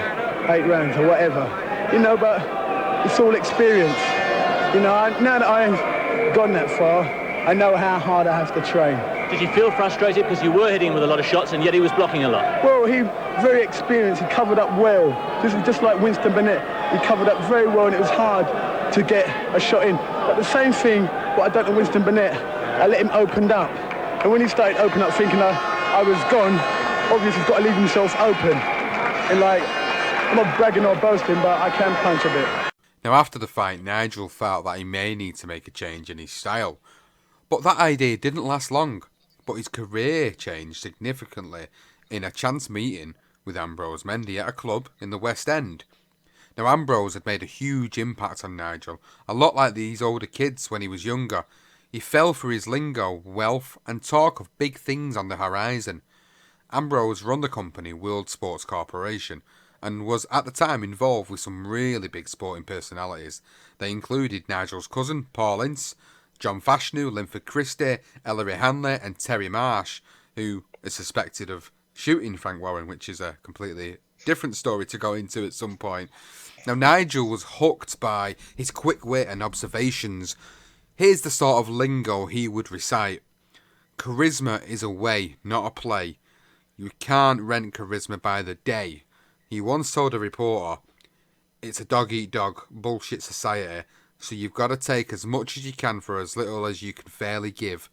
8 rounds or whatever, but it's all experience. Now that I've gone that far, I know how hard I have to train. Did you feel frustrated because you were hitting with a lot of shots and yet he was blocking a lot? Well, he very experienced. He covered up well. Just like Winston Bennett, he covered up very well, and it was hard to get a shot in. But the same thing, what I done to Winston Bennett, I let him open up. And when he started opening up, thinking I was gone, obviously he's got to leave himself open. And I'm not bragging or boasting, but I can punch a bit. Now, after the fight, Nigel felt that he may need to make a change in his style. But that idea didn't last long. But his career changed significantly in a chance meeting with Ambrose Mendy at a club in the West End. Now, Ambrose had made a huge impact on Nigel, a lot like these older kids when he was younger. He fell for his lingo, wealth, and talk of big things on the horizon. Ambrose run the company World Sports Corporation and was at the time involved with some really big sporting personalities. They included Nigel's cousin, Paul Ince, John Fashanu, Linford Christie, Ellery Hanley and Terry Marsh, who is suspected of shooting Frank Warren, which is a completely different story to go into at some point. Now, Nigel was hooked by his quick wit and observations. Here's the sort of lingo he would recite. Charisma is a way, not a play. You can't rent charisma by the day. He once told a reporter, "It's a dog-eat-dog bullshit society, so you've got to take as much as you can for as little as you can fairly give."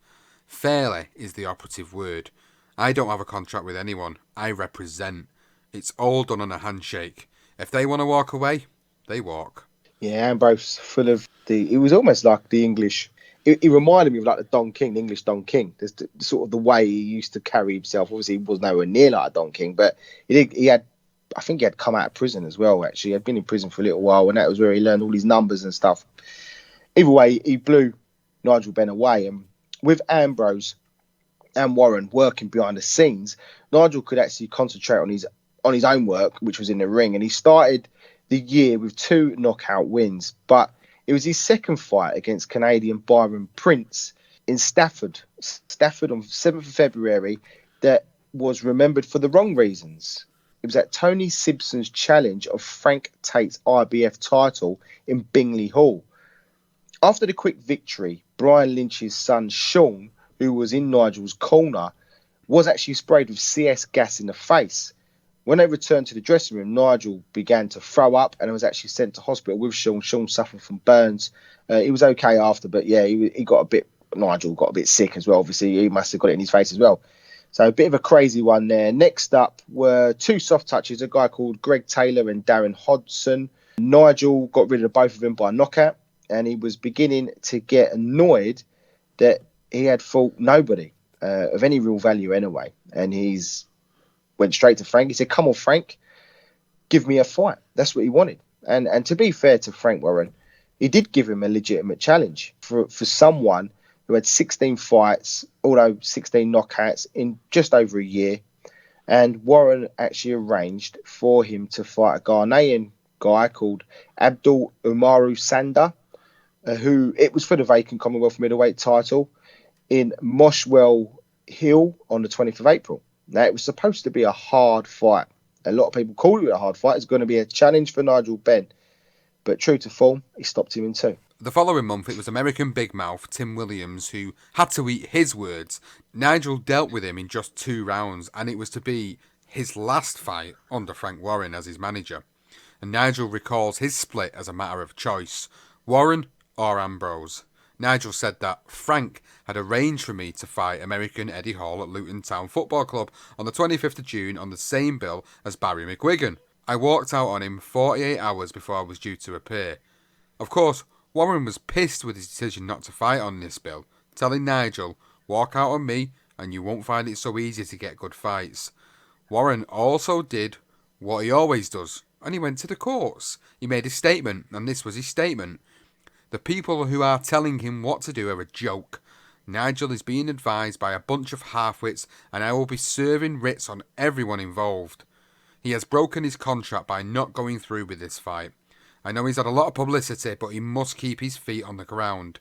Fairly is the operative word. I don't have a contract with anyone. I represent. It's all done on a handshake. If they want to walk away, they walk. Yeah, Ambrose, full of it was almost like the English. He reminded me of like the Don King, the English Don King. There's sort of the way he used to carry himself. Obviously, he was nowhere near like a Don King, but he had I think he had come out of prison as well, actually. He had been in prison for a little while, and that was where he learned all his numbers and stuff. Either way, he blew Nigel Benn away. And with Ambrose and Warren working behind the scenes, Nigel could actually concentrate on his own work, which was in the ring. And he started the year with 2 knockout wins. But it was his second fight against Canadian Byron Prince in Stafford on 7th of February that was remembered for the wrong reasons. It was at Tony Simpson's challenge of Frank Tate's IBF title in Bingley Hall. After the quick victory, Brian Lynch's son Sean, who was in Nigel's corner, was actually sprayed with CS gas in the face. When they returned to the dressing room, Nigel began to throw up and was actually sent to hospital with Sean. Sean suffered from burns. He was okay after, but yeah, Nigel got a bit sick as well. Obviously, he must have got it in his face as well. So a bit of a crazy one there. Next up were 2 soft touches, a guy called Greg Taylor and Darren Hodgson. Nigel got rid of both of them by knockout, and he was beginning to get annoyed that he had fought nobody of any real value anyway. And he's went straight to Frank. He said, "Come on, Frank, give me a fight." That's what he wanted. And to be fair to Frank Warren, he did give him a legitimate challenge for someone who had 16 fights, although 16 knockouts in just over a year. And Warren actually arranged for him to fight a Ghanaian guy called Abdul Umaru Sanda, who it was for the vacant Commonwealth middleweight title in Moshwell Hill on the 20th of April. Now, it was supposed to be a hard fight. A lot of people called it a hard fight. It's going to be a challenge for Nigel Benn. But true to form, he stopped him in 2. The following month, it was American big mouth Tim Williams who had to eat his words. Nigel dealt with him in just 2 rounds, and it was to be his last fight under Frank Warren as his manager. And Nigel recalls his split as a matter of choice: Warren or Ambrose. Nigel said that Frank had arranged for me to fight American Eddie Hall at Luton Town Football Club on the 25th of June on the same bill as Barry McGuigan. I walked out on him 48 hours before I was due to appear. Of course, Warren was pissed with his decision not to fight on this bill, telling Nigel, "Walk out on me and you won't find it so easy to get good fights." Warren also did what he always does, and he went to the courts. He made a statement, and this was his statement: "The people who are telling him what to do are a joke. Nigel is being advised by a bunch of half-wits, and I will be serving writs on everyone involved. He has broken his contract by not going through with this fight. I know he's had a lot of publicity, but he must keep his feet on the ground.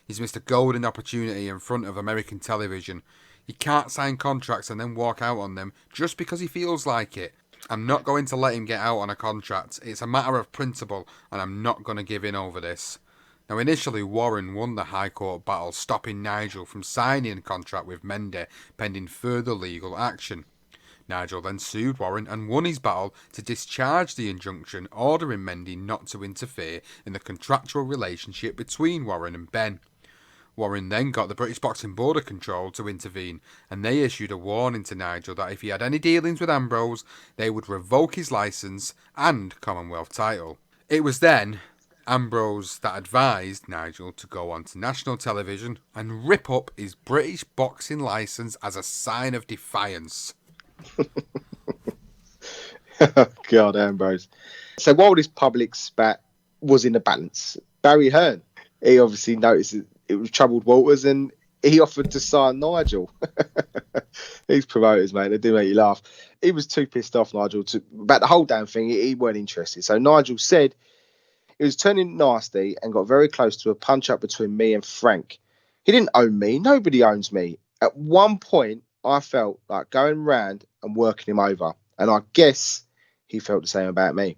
He's missed a golden opportunity in front of American television. He can't sign contracts and then walk out on them just because he feels like it. I'm not going to let him get out on a contract. It's a matter of principle, and I'm not going to give in over this." Now, initially, Warren won the High Court battle, stopping Nigel from signing a contract with Mendy, pending further legal action. Nigel then sued Warren and won his battle to discharge the injunction, ordering Mendy not to interfere in the contractual relationship between Warren and Benn. Warren then got the British Boxing Board of Control to intervene, and they issued a warning to Nigel that if he had any dealings with Ambrose, they would revoke his licence and Commonwealth title. It was then Ambrose that advised Nigel to go on to national television and rip up his British boxing licence as a sign of defiance. God, Ambrose. So while this public spat was in the balance, Barry Hearn, he obviously noticed it was troubled waters, and he offered to sign Nigel. These promoters, mate, they do make you laugh. He was too pissed off, Nigel, about the whole damn thing. He weren't interested. So Nigel said it was turning nasty and got very close to a punch-up between me and Frank. He didn't own me. Nobody owns me. At one point, I felt like going round and working him over, and I guess he felt the same about me.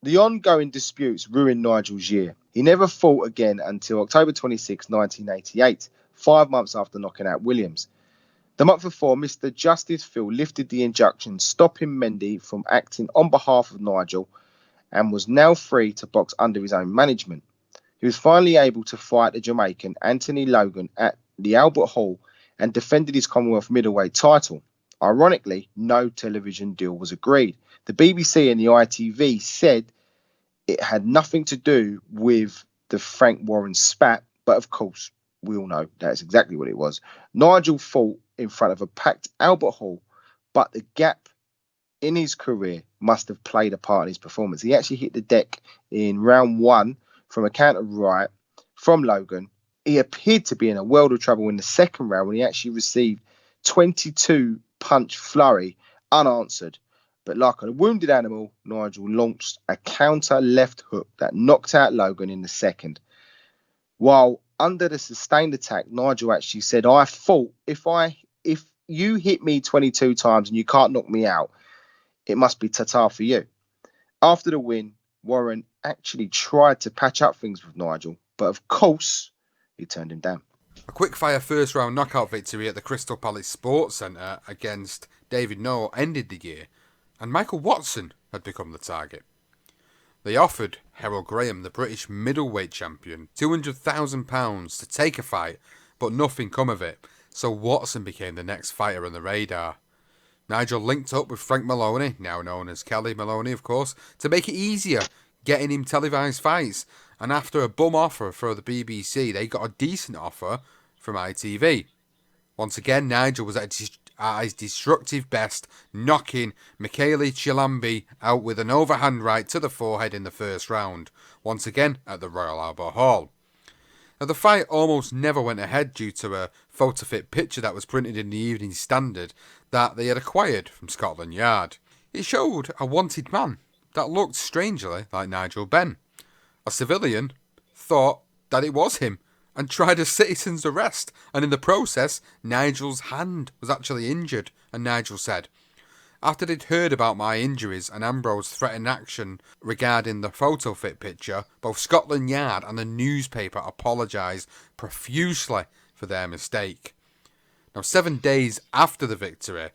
The ongoing disputes ruined Nigel's year. He never fought again until October 26, 1988, 5 months after knocking out Williams. The month before, Mr. Justice Phil lifted the injunction stopping Mendy from acting on behalf of Nigel and was now free to box under his own management. He was finally able to fight the Jamaican Anthony Logan at the Albert Hall and defended his Commonwealth middleweight title. Ironically, no television deal was agreed. The BBC and the ITV said it had nothing to do with the Frank Warren spat, but of course, we all know that's exactly what it was. Nigel fought in front of a packed Albert Hall, but the gap in his career must have played a part in his performance. He actually hit the deck in round 1 from a counter right from Logan. He appeared to be in a world of trouble in the second round when he actually received 22 punch flurry unanswered. But like a wounded animal, Nigel launched a counter left hook that knocked out Logan in the second. While under the sustained attack, Nigel actually said, I thought if you hit me 22 times and you can't knock me out, it must be ta-ta for you. After the win, Warren actually tried to patch up things with Nigel, but of course, he turned him down. A quick-fire first-round knockout victory at the Crystal Palace Sports Centre against David Noel ended the year, and Michael Watson had become the target. They offered Harold Graham, the British middleweight champion, £200,000 to take a fight, but nothing come of it, so Watson became the next fighter on the radar. Nigel linked up with Frank Maloney, now known as Kelly Maloney of course, to make it easier getting him televised fights, and after a bum offer for the BBC, they got a decent offer from ITV. Once again, Nigel was at his destructive best, knocking Michele Chilambi out with an overhand right to the forehead in the first round, once again at the Royal Albert Hall. Now, the fight almost never went ahead due to a photo-fit picture that was printed in the Evening Standard that they had acquired from Scotland Yard. It showed a wanted man that looked strangely like Nigel Benn. A civilian thought that it was him and tried a citizen's arrest, and in the process, Nigel's hand was actually injured, and Nigel said, after they'd heard about my injuries and Ambrose threatened action regarding the photo fit picture, both Scotland Yard and the newspaper apologised profusely for their mistake. Now, 7 days after the victory,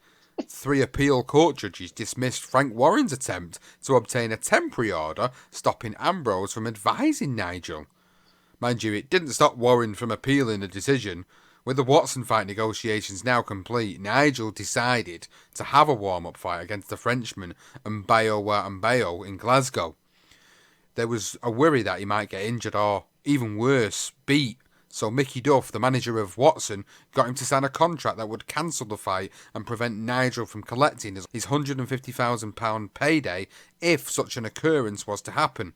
3 appeal court judges dismissed Frank Warren's attempt to obtain a temporary order stopping Ambrose from advising Nigel. Mind you, it didn't stop Warren from appealing the decision. With the Watson fight negotiations now complete, Nigel decided to have a warm-up fight against the Frenchman Mbayo in Glasgow. There was a worry that he might get injured or, even worse, beat. So Mickey Duff, the manager of Watson, got him to sign a contract that would cancel the fight and prevent Nigel from collecting his £150,000 payday if such an occurrence was to happen.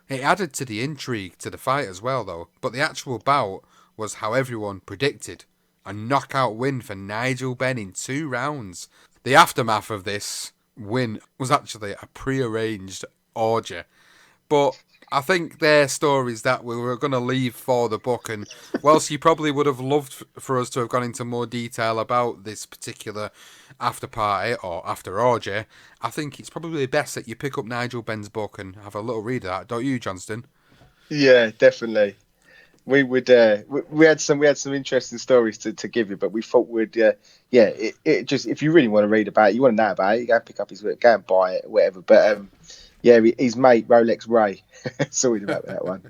It added to the intrigue to the fight as well, though, but the actual bout was how everyone predicted, a knockout win for Nigel Benn in 2 rounds. The aftermath of this win was actually a pre-arranged orgy, but I think they're stories that we were going to leave for the book, and whilst you probably would have loved for us to have gone into more detail about this particular after party or after orgy, I think it's probably best that you pick up Nigel Benn's book and have a little read of that, don't you, Johnston? Yeah, definitely. We would. We had some interesting stories to give you, but we thought we'd. It just, if you really want to read about it, you want to know about it, you go and pick up his book, go and buy it, whatever. But his mate Rolex Ray. Sorry about that one.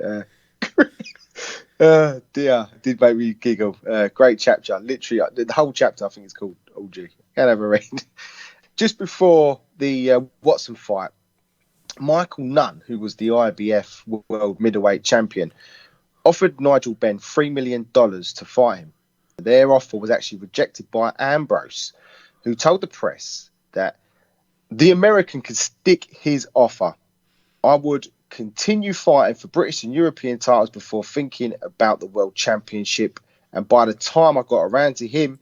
Dear, it did make me giggle. Great chapter. Literally, the whole chapter I think is called OG. Can't have a read. Just before the Watson fight, Michael Nunn, who was the IBF World Middleweight Champion, offered Nigel Benn $3 million to fight him. Their offer was actually rejected by Ambrose, who told the press that the American could stick his offer. I would continue fighting for British and European titles before thinking about the World Championship, and by the time I got around to him,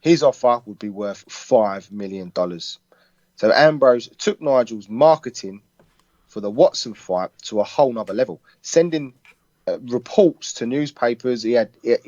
his offer would be worth $5 million. So Ambrose took Nigel's marketing for the Watson fight to a whole nother level, sending reports to newspapers. He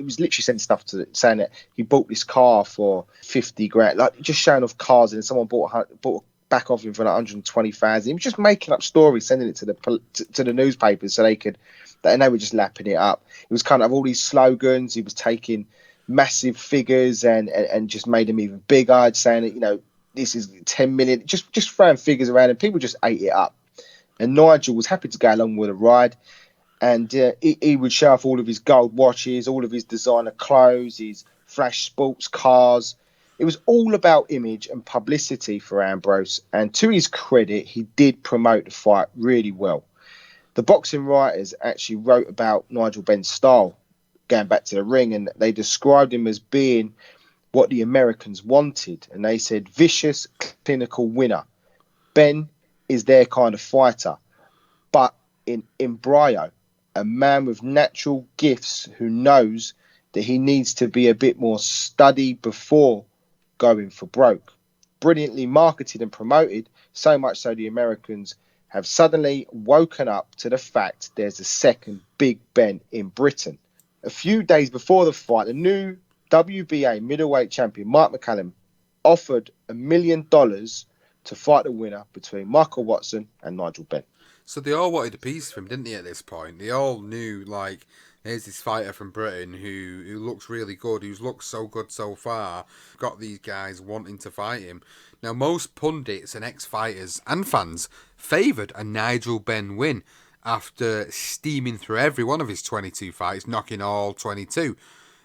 was literally sending stuff saying that he bought this car for 50 grand, like just showing off cars, and someone bought back off him for like 120,000. He was just making up stories, sending it to the newspapers so they were just lapping it up. It was kind of all these slogans. He was taking massive figures and just made them even bigger, saying that, this is 10 million, just throwing figures around, and people just ate it up. And Nigel was happy to go along with the ride. And he would show off all of his gold watches, all of his designer clothes, his flash sports cars. It was all about image and publicity for Ambrose. And to his credit, he did promote the fight really well. The boxing writers actually wrote about Nigel Benn's style, going back to the ring, and they described him as being what the Americans wanted. And they said, vicious, clinical winner. Ben is their kind of fighter. But in Bryo, a man with natural gifts who knows that he needs to be a bit more studied before going for broke. Brilliantly marketed and promoted, so much so the Americans have suddenly woken up to the fact there's a second Big Ben in Britain. A few days before the fight, the new WBA middleweight champion, Mike McClellan, offered $1 million to fight the winner between Michael Watson and Nigel Benn. So they all wanted a piece of him, didn't they, at this point? They all knew, like, here's this fighter from Britain who looks really good, who's looked so good so far. Got these guys wanting to fight him. Now, most pundits and ex-fighters and fans favoured a Nigel Benn win after steaming through every one of his 22 fights, knocking all 22.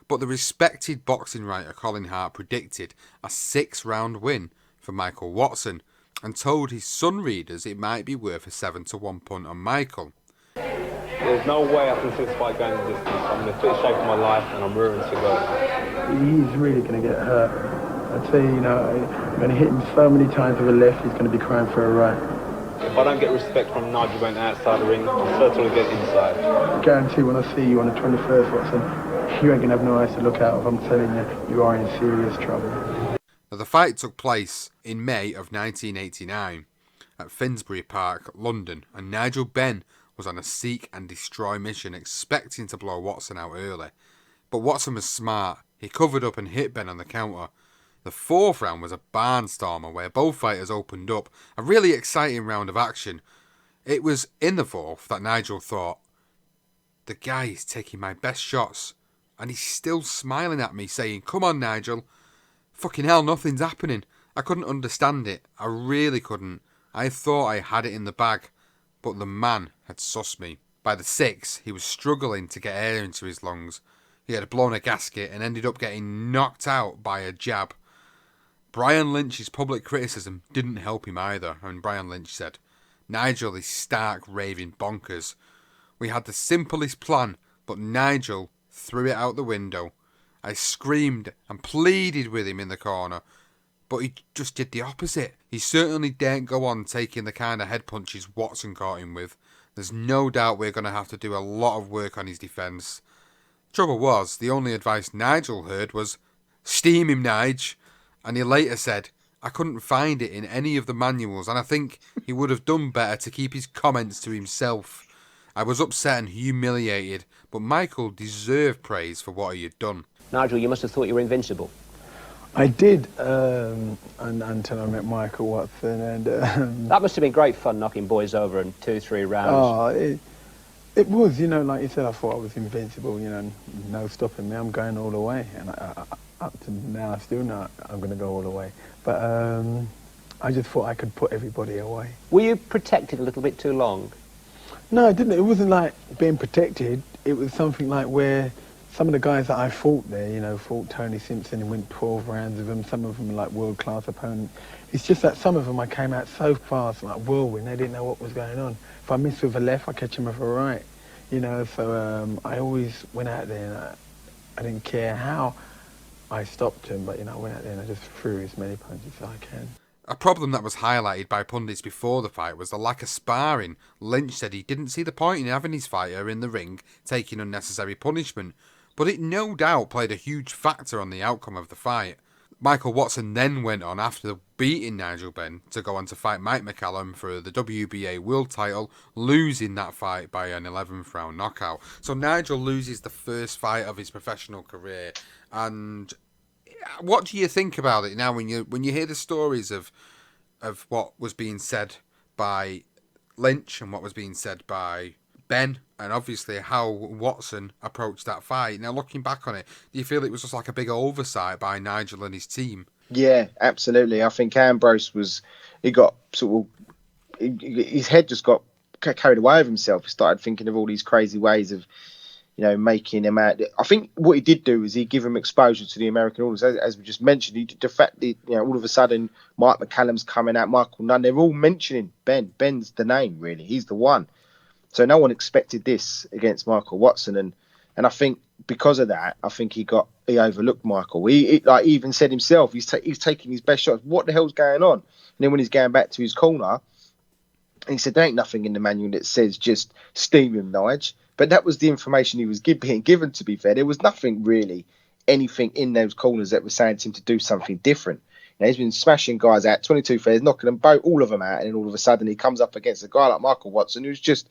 But the respected boxing writer Colin Hart predicted a 6-round win for Michael Watson and told his Sun readers it might be worth a 7-1 punt on Michael. There's no way I can see this fight going the distance. I'm in the fit shape of my life and I'm rearing to go. He's really going to get hurt. I'd say, I'm going to hit him so many times with a left, he's going to be crying for a right. If I don't get respect from Nigel Benn outside the ring, I'm certainly get inside. I guarantee when I see you on the 21st, Watson, you ain't going to have no eyes to look out of. I'm telling you, you are in serious trouble. Now, the fight took place in May of 1989 at Finsbury Park, London, and Nigel Benn was on a seek and destroy mission, expecting to blow Watson out early. But Watson was smart. He covered up and hit Benn on the counter. The 4th round was a barnstormer where both fighters opened up, a really exciting round of action. It was in the 4th that Nigel thought, the guy is taking my best shots, and he's still smiling at me saying, come on Nigel. Fucking hell, nothing's happening. I couldn't understand it. I really couldn't. I thought I had it in the bag, but the man had sussed me. By the 6th, he was struggling to get air into his lungs. He had blown a gasket and ended up getting knocked out by a jab. Brian Lynch's public criticism didn't help him either, and Brian Lynch said, Nigel is stark raving bonkers. We had the simplest plan, but Nigel threw it out the window. I screamed and pleaded with him in the corner, but he just did the opposite. He certainly daren't go on taking the kind of head punches Watson caught him with. There's no doubt we're going to have to do a lot of work on his defence. Trouble was, the only advice Nigel heard was, steam him, Nige. And he later said, I couldn't find it in any of the manuals, and I think he would have done better to keep his comments to himself. I was upset and humiliated, but Michael deserved praise for what he had done. Nigel, you must have thought you were invincible. I did, until I met Michael Watson. And That must have been great fun, knocking boys over in 2-3 rounds. It was, like you said, I thought I was invincible, no stopping me, I'm going all the way. And up to now, I still know I'm going to go all the way. But I just thought I could put everybody away. Were you protected a little bit too long? No, I didn't. It wasn't like being protected. It was something like where some of the guys that I fought there, fought Tony Simpson and went 12 rounds with them. Some of them were like world-class opponents. It's just that some of them I came out so fast, like whirlwind, they didn't know what was going on. If I missed with a left, I catch them with a right. So I always went out there and I didn't care how I stopped him, but, I went out there and I just threw as many punches as I can. A problem that was highlighted by pundits before the fight was the lack of sparring. Lynch said he didn't see the point in having his fighter in the ring taking unnecessary punishment, but it no doubt played a huge factor on the outcome of the fight. Michael Watson then went on, after beating Nigel Benn, to go on to fight Mike McCallum for the WBA world title, losing that fight by an 11th round knockout. So Nigel loses the first fight of his professional career. And what do you think about it now when you hear the stories of what was being said by Lynch and what was being said by Benn, and obviously how Watson approached that fight? Now, looking back on it, do you feel it was just like a big oversight by Nigel and his team? Yeah, absolutely. I think Ambrose got his head just got carried away with himself. He started thinking of all these crazy ways of, making him out. I think what he did do is he gave him exposure to the American audience. As we just mentioned, the fact that, all of a sudden Mike McCallum's coming out, Michael Nunn, they're all mentioning Ben. Ben's the name, really. He's the one. So no one expected this against Michael Watson, and I think because of that, I think he overlooked Michael. He even said himself, he's taking his best shots. What the hell's going on? then when he's going back to his corner, he said, there ain't nothing in the manual that says just steam him, Nige. But that was the information he was being given, to be fair. There was nothing really, anything in those corners that was saying to him to do something different. He's been smashing guys out, 22 fairs, knocking them all of them out, and then all of a sudden he comes up against a guy like Michael Watson, who's just,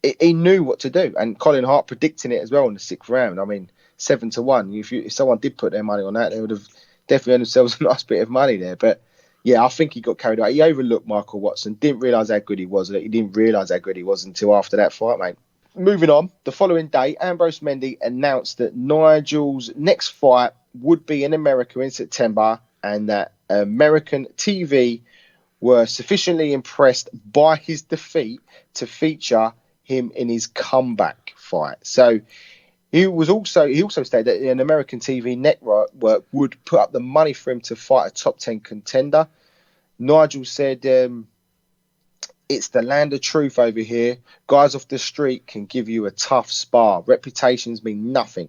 he knew what to do. And Colin Hart predicting it as well in the 6th round. I mean, 7-1. If someone did put their money on that, they would have definitely earned themselves a nice bit of money there. But yeah, I think he got carried away. He overlooked Michael Watson, didn't realise how good he was. He didn't realise how good he was until after that fight, mate. Moving on, the following day, Ambrose Mendy announced that Nigel's next fight would be in America in September, and that American TV were sufficiently impressed by his defeat to feature him in his comeback fight. So he also stated that an American TV network would put up the money for him to fight a top 10 contender. Nigel said, it's the land of truth over here. Guys off the street can give you a tough spar. Reputations mean nothing.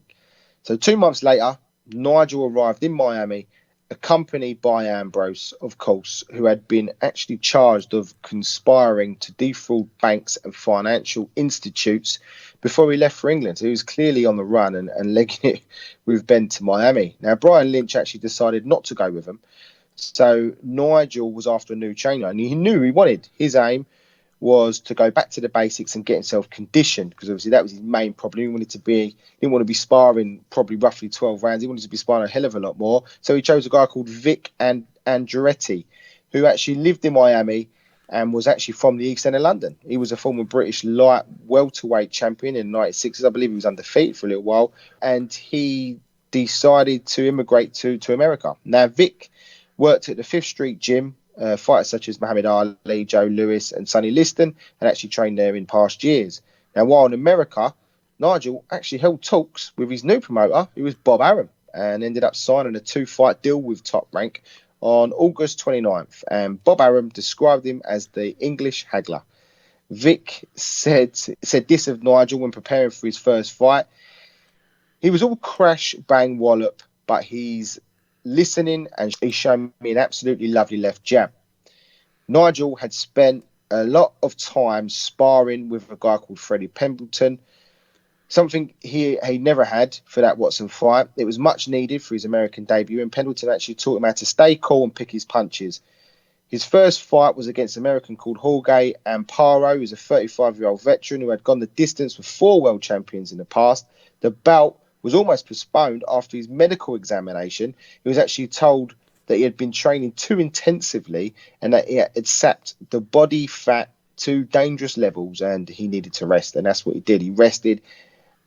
So 2 months later, Nigel arrived in Miami, accompanied by Ambrose, of course, who had been actually charged of conspiring to defraud banks and financial institutes before he left for England. So he was clearly on the run and legging it with Benn to Miami. Now, Brian Lynch actually decided not to go with him. So Nigel was after a new trainer, and he knew he wanted. His aim was to go back to the basics and get himself conditioned, because obviously that was his main problem. He didn't want to be sparring probably roughly 12 rounds. He wanted to be sparring a hell of a lot more. So he chose a guy called Vic Andretti, who actually lived in Miami and was actually from the East End of London. He was a former British light welterweight champion in the 96s. I believe he was undefeated for a little while, and he decided to immigrate to America. Now, Vic worked at the Fifth Street Gym. Fighters such as Muhammad Ali, Joe Lewis and Sonny Liston had actually trained there in past years. Now, while in America, Nigel actually held talks with his new promoter, who was Bob Arum, and ended up signing a 2-fight deal with Top Rank on August 29th. And Bob Arum described him as the English haggler. Vic said this of Nigel when preparing for his first fight. He was all crash, bang, wallop, but he's listening, and he's shown me an absolutely lovely left jab. Nigel had spent a lot of time sparring with a guy called Freddie Pendleton, something he never had for that Watson fight. It was much needed for his American debut, and Pendleton actually taught him how to stay cool and pick his punches. His first fight was against an American called Jorge Amparo, who's a 35-year-old veteran who had gone the distance with 4 world champions in the past. The bout was almost postponed after his medical examination. He was actually told that he had been training too intensively and that he had sapped the body fat to dangerous levels, and he needed to rest. And that's what he did. He rested,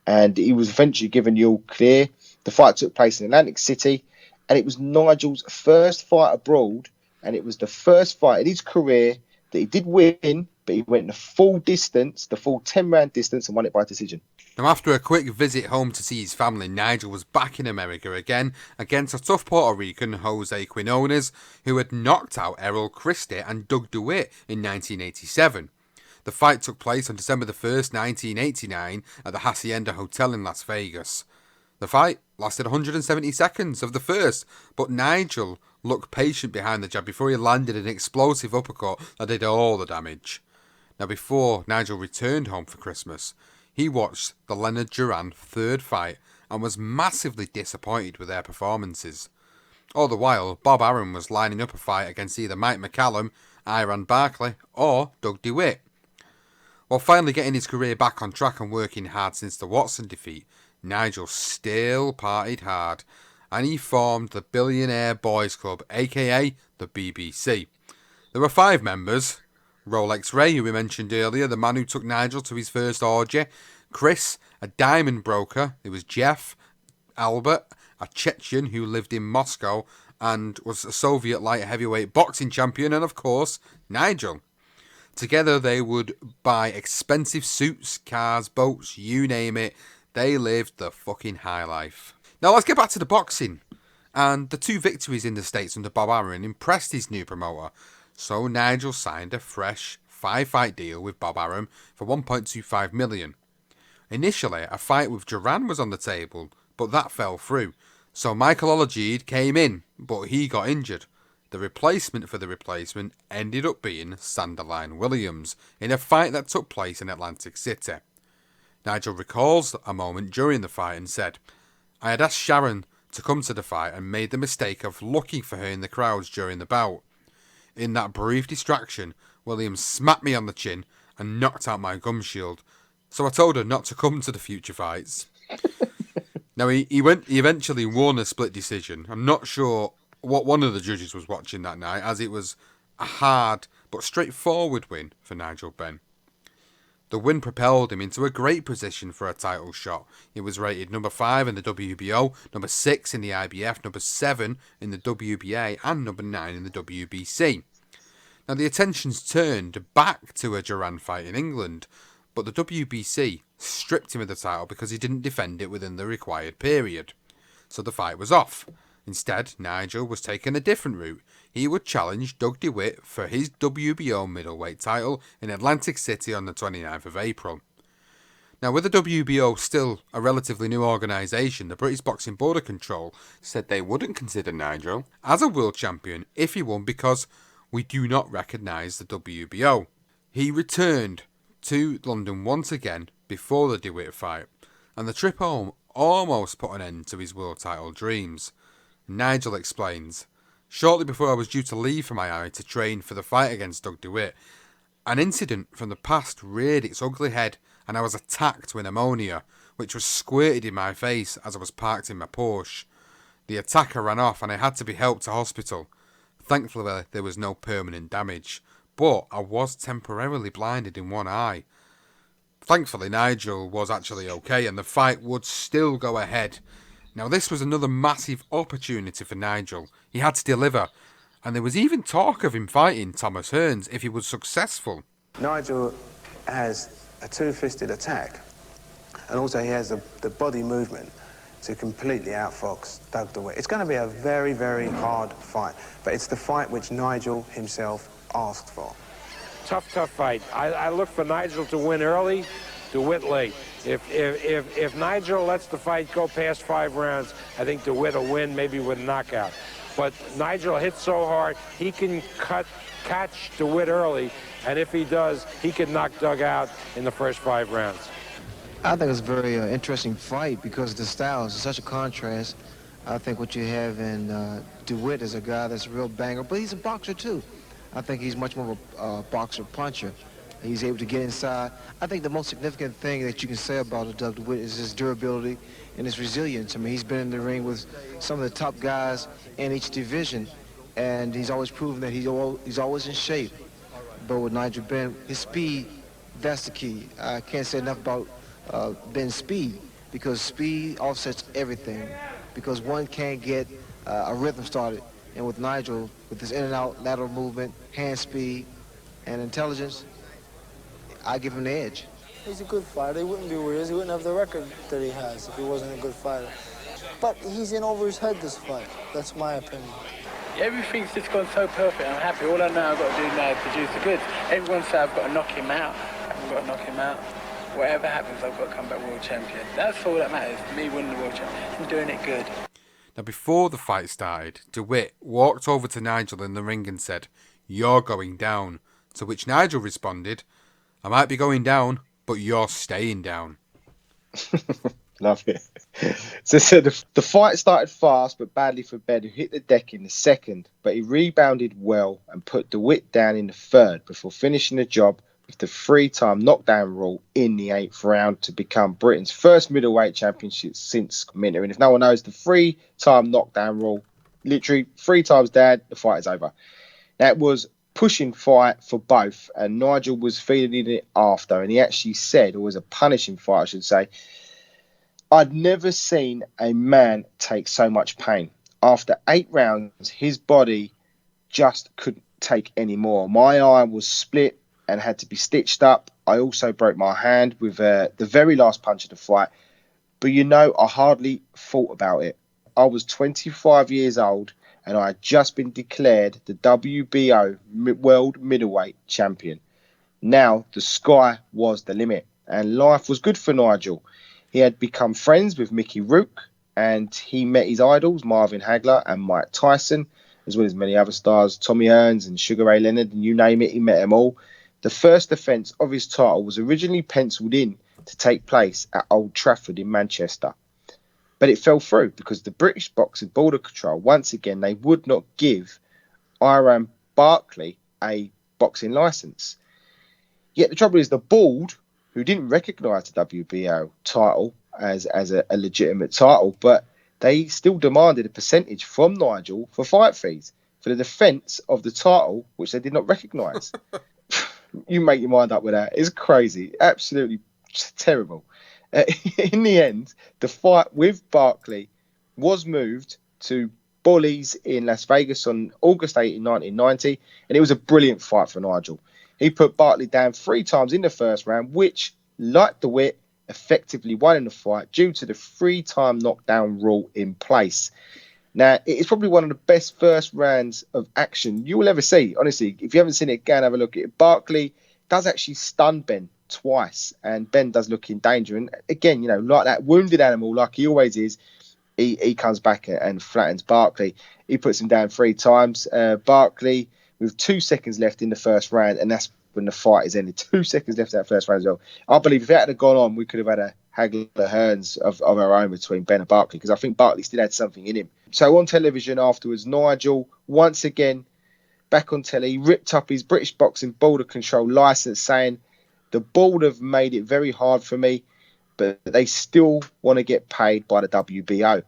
and he was eventually given the all clear. The fight took place in Atlantic City, and it was Nigel's first fight abroad, and it was the first fight in his career that he did win, but he went the full distance, the full 10-round distance, and won it by decision. Now, after a quick visit home to see his family, Nigel was back in America again against a tough Puerto Rican, Jose Quinones, who had knocked out Errol Christie and Doug DeWitt in 1987. The fight took place on December the 1st, 1989 at the Hacienda Hotel in Las Vegas. The fight lasted 170 seconds of the first, but Nigel looked patient behind the jab before he landed an explosive uppercut that did all the damage. Now, before Nigel returned home for Christmas, he watched the Leonard Duran 3rd fight and was massively disappointed with their performances. All the while, Bob Arum was lining up a fight against either Mike McCallum, Iran Barkley or Doug DeWitt. While finally getting his career back on track and working hard since the Watson defeat, Nigel still partied hard, and he formed the Billionaire Boys Club, aka the BBC. There were 5 members: Rolex Ray, who we mentioned earlier, the man who took Nigel to his first orgy; Chris, a diamond broker; there was Jeff; Albert, a Chechen who lived in Moscow and was a Soviet light heavyweight boxing champion; and of course, Nigel. Together they would buy expensive suits, cars, boats, you name it. They lived the fucking high life. Now let's get back to the boxing. And the 2 victories in the States under Bob Arum impressed his new promoter. So Nigel signed a fresh 5-fight deal with Bob Arum for $1.25 million. Initially, a fight with Duran was on the table, but that fell through. So Michael Olajide came in, but he got injured. The replacement for the replacement ended up being Sanderline Williams in a fight that took place in Atlantic City. Nigel recalls a moment during the fight and said, "I had asked Sharon to come to the fight and made the mistake of looking for her in the crowds during the bout. In that brief distraction, Williams smacked me on the chin and knocked out my gum shield. So I told her not to come to the future fights." Now, he eventually won a split decision. I'm not sure what one of the judges was watching that night, as it was a hard but straightforward win for Nigel Benn. The win propelled him into a great position for a title shot. He was rated number 5 in the WBO, number 6 in the IBF, number 7 in the WBA, and number 9 in the WBC. Now, the attention's turned back to a Duran fight in England, but the WBC stripped him of the title because he didn't defend it within the required period. So the fight was off. Instead, Nigel was taking a different route. He would challenge Doug DeWitt for his WBO middleweight title in Atlantic City on the 29th of April. Now, with the WBO still a relatively new organisation, the British Boxing Board of Control said they wouldn't consider Nigel as a world champion if he won because we do not recognise the WBO. He returned to London once again before the DeWitt fight, and the trip home almost put an end to his world title dreams. Nigel explains, "Shortly before I was due to leave for Miami to train for the fight against Doug DeWitt, an incident from the past reared its ugly head and I was attacked with ammonia, which was squirted in my face as I was parked in my Porsche. The attacker ran off and I had to be helped to hospital. Thankfully, there was no permanent damage, but I was temporarily blinded in one eye." Thankfully, Nigel was actually okay and the fight would still go ahead. Now, this was another massive opportunity for Nigel. He had to deliver, and there was even talk of him fighting Thomas Hearns if he was successful. Nigel has a two-fisted attack, and also he has the body movement to completely outfox Doug DeWitt. It's going to be a very, very hard fight, but it's the fight which Nigel himself asked for. Tough fight. I look for Nigel to win early, DeWitt late. If Nigel lets the fight go past 5 rounds, I think DeWitt will win, maybe with a knockout. But Nigel hits so hard, he can catch DeWitt early, and if he does, he can knock Doug out in the first 5 rounds. I think it's a very interesting fight because the styles is such a contrast. I think what you have in DeWitt is a guy that's a real banger, but he's a boxer too. I think he's much more of a boxer-puncher. He's able to get inside. I think the most significant thing that you can say about Doug DeWitt is his durability and his resilience. I mean, he's been in the ring with some of the top guys in each division, and he's always proven that he's always in shape. But with Nigel Benn, his speed, that's the key. I can't say enough about Benn's speed, because speed offsets everything, because one can't get a rhythm started. And with Nigel, with his in and out lateral movement, hand speed, and intelligence, I give him the edge. He's a good fighter. He wouldn't be where he is. He wouldn't have the record that he has if he wasn't a good fighter. But he's in over his head this fight. That's my opinion. Everything's just gone so perfect. I'm happy. All I know I've got to do now is produce the goods. Everyone says I've got to knock him out. I haven't got to knock him out. Whatever happens, I've got to come back world champion. That's all that matters. Me winning the world champion. I'm doing it good. Now, before the fight started, DeWitt walked over to Nigel in the ring and said, "You're going down." To which Nigel responded, "I might be going down, but you're staying down." Love it. So the fight started fast but badly for Benn, who hit the deck in the second, but he rebounded well and put DeWitt down in the third before finishing the job with the 3-time knockdown rule in the 8th round to become Britain's first middleweight championship since Minter. And if no one knows, the 3-time knockdown rule, literally 3 times down, the fight is over. That was pushing fight for both, and Nigel was feeling it after, and he actually said, or was a punishing fight, I should say, "I'd never seen a man take so much pain. After 8 rounds, his body just couldn't take any more. My eye was split and had to be stitched up. I also broke my hand with the very last punch of the fight. But I hardly thought about it. I was 25 years old and I had just been declared the WBO World Middleweight Champion. Now the sky was the limit and life was good for Nigel. He had become friends with Mickey Rourke and he met his idols Marvin Hagler and Mike Tyson, as well as many other stars, Tommy Hearns and Sugar Ray Leonard, and you name it, he met them all. The first defence of his title was originally penciled in to take place at Old Trafford in Manchester. But it fell through because the British Boxing Board of Control, once again, they would not give Iran Barkley a boxing licence. Yet the trouble is the board, who didn't recognise the WBO title as a legitimate title, but they still demanded a percentage from Nigel for fight fees for the defence of the title, which they did not recognise. You make your mind up with that. It's crazy. Absolutely terrible. In the end, the fight with Barkley was moved to Bally's in Las Vegas on August 8, 1990, and it was a brilliant fight for Nigel. He put Barkley down 3 times in the first round, which, like DeWitt, effectively won in the fight due to the 3-time knockdown rule in place. Now, it is probably one of the best first rounds of action you will ever see. Honestly, if you haven't seen it, go and have a look at it. Barkley does actually stun Ben twice, and Ben does look in danger. And again, you know, like that wounded animal, like he always is, he comes back and flattens Barkley. He puts him down 3 times. Barkley, with 2 seconds left in the first round, and that's when the fight is ended. 2 seconds left in that first round as well. I believe if that had gone on, we could have had a haggle the Hearns of our own between Ben and Barkley, because I think Barkley still had something in him. So on television afterwards, Nigel, once again, back on telly, ripped up his British Boxing Board of Control licence, saying, the board have made it very hard for me, but they still want to get paid by the WBO.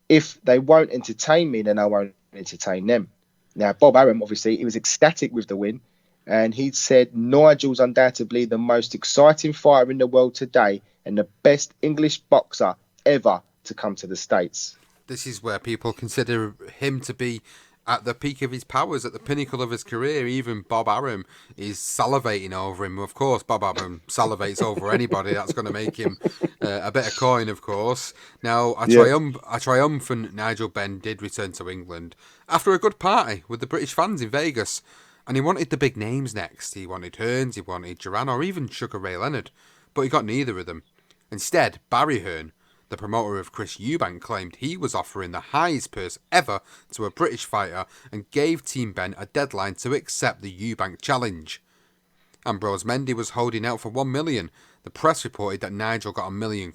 If they won't entertain me, then I won't entertain them. Now, Bob Arum, obviously, he was ecstatic with the win, and he said Nigel's undoubtedly the most exciting fighter in the world today and the best English boxer ever to come to the States. This is where people consider him to be at the peak of his powers, at the pinnacle of his career. Even Bob Arum is salivating over him. Of course, Bob Arum salivates over anybody. That's going to make him a bit of coin, of course. Now, a triumphant Nigel Benn did return to England after a good party with the British fans in Vegas. And he wanted the big names next. He wanted Hearns, he wanted Duran, or even Sugar Ray Leonard. But he got neither of them. Instead, Barry Hearn, the promoter of Chris Eubank, claimed he was offering the highest purse ever to a British fighter and gave Team Benn a deadline to accept the Eubank challenge. Ambrose Mendy was holding out for $1 million. The press reported that Nigel got £1 million,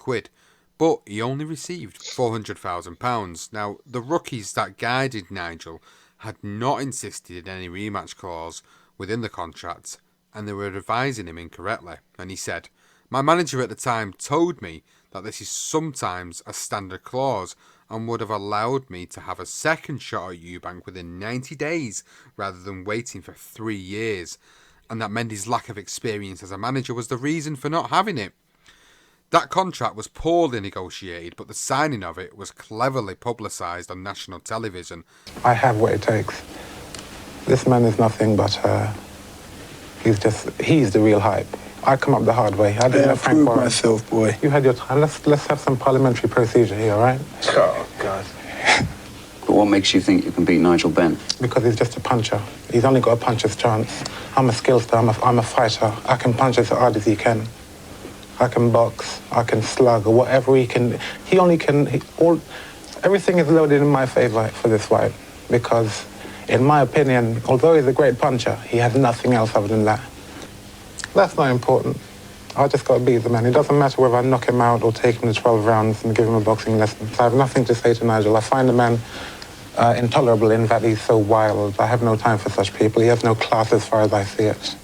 but he only received £400,000. Now, the rookies that guided Nigel had not insisted in any rematch clause within the contract, and they were advising him incorrectly. And he said, "My manager at the time told me that this is sometimes a standard clause and would have allowed me to have a second shot at Eubank within 90 days rather than waiting for 3 years, and that Mendy's lack of experience as a manager was the reason for not having it." That contract was poorly negotiated, but the signing of it was cleverly publicised on national television. I have what it takes. This man is nothing but, he's the real hype. I come up the hard way. I didn't prove myself, boy. You had your time. Let's have some parliamentary procedure here, all right? Oh, God. But what makes you think you can beat Nigel Benn? Because he's just a puncher. He's only got a puncher's chance. I'm a skillster. I'm a fighter. I can punch as hard as he can. I can box. I can slug, or whatever he can. He only can. Everything is loaded in my favour for this fight, because, in my opinion, although he's a great puncher, he has nothing else other than that. That's not important. I just got to beat the man. It doesn't matter whether I knock him out or take him to 12 rounds and give him a boxing lesson. I have nothing to say to Nigel. I find the man intolerable in that he's so wild. I have no time for such people. He has no class as far as I see it.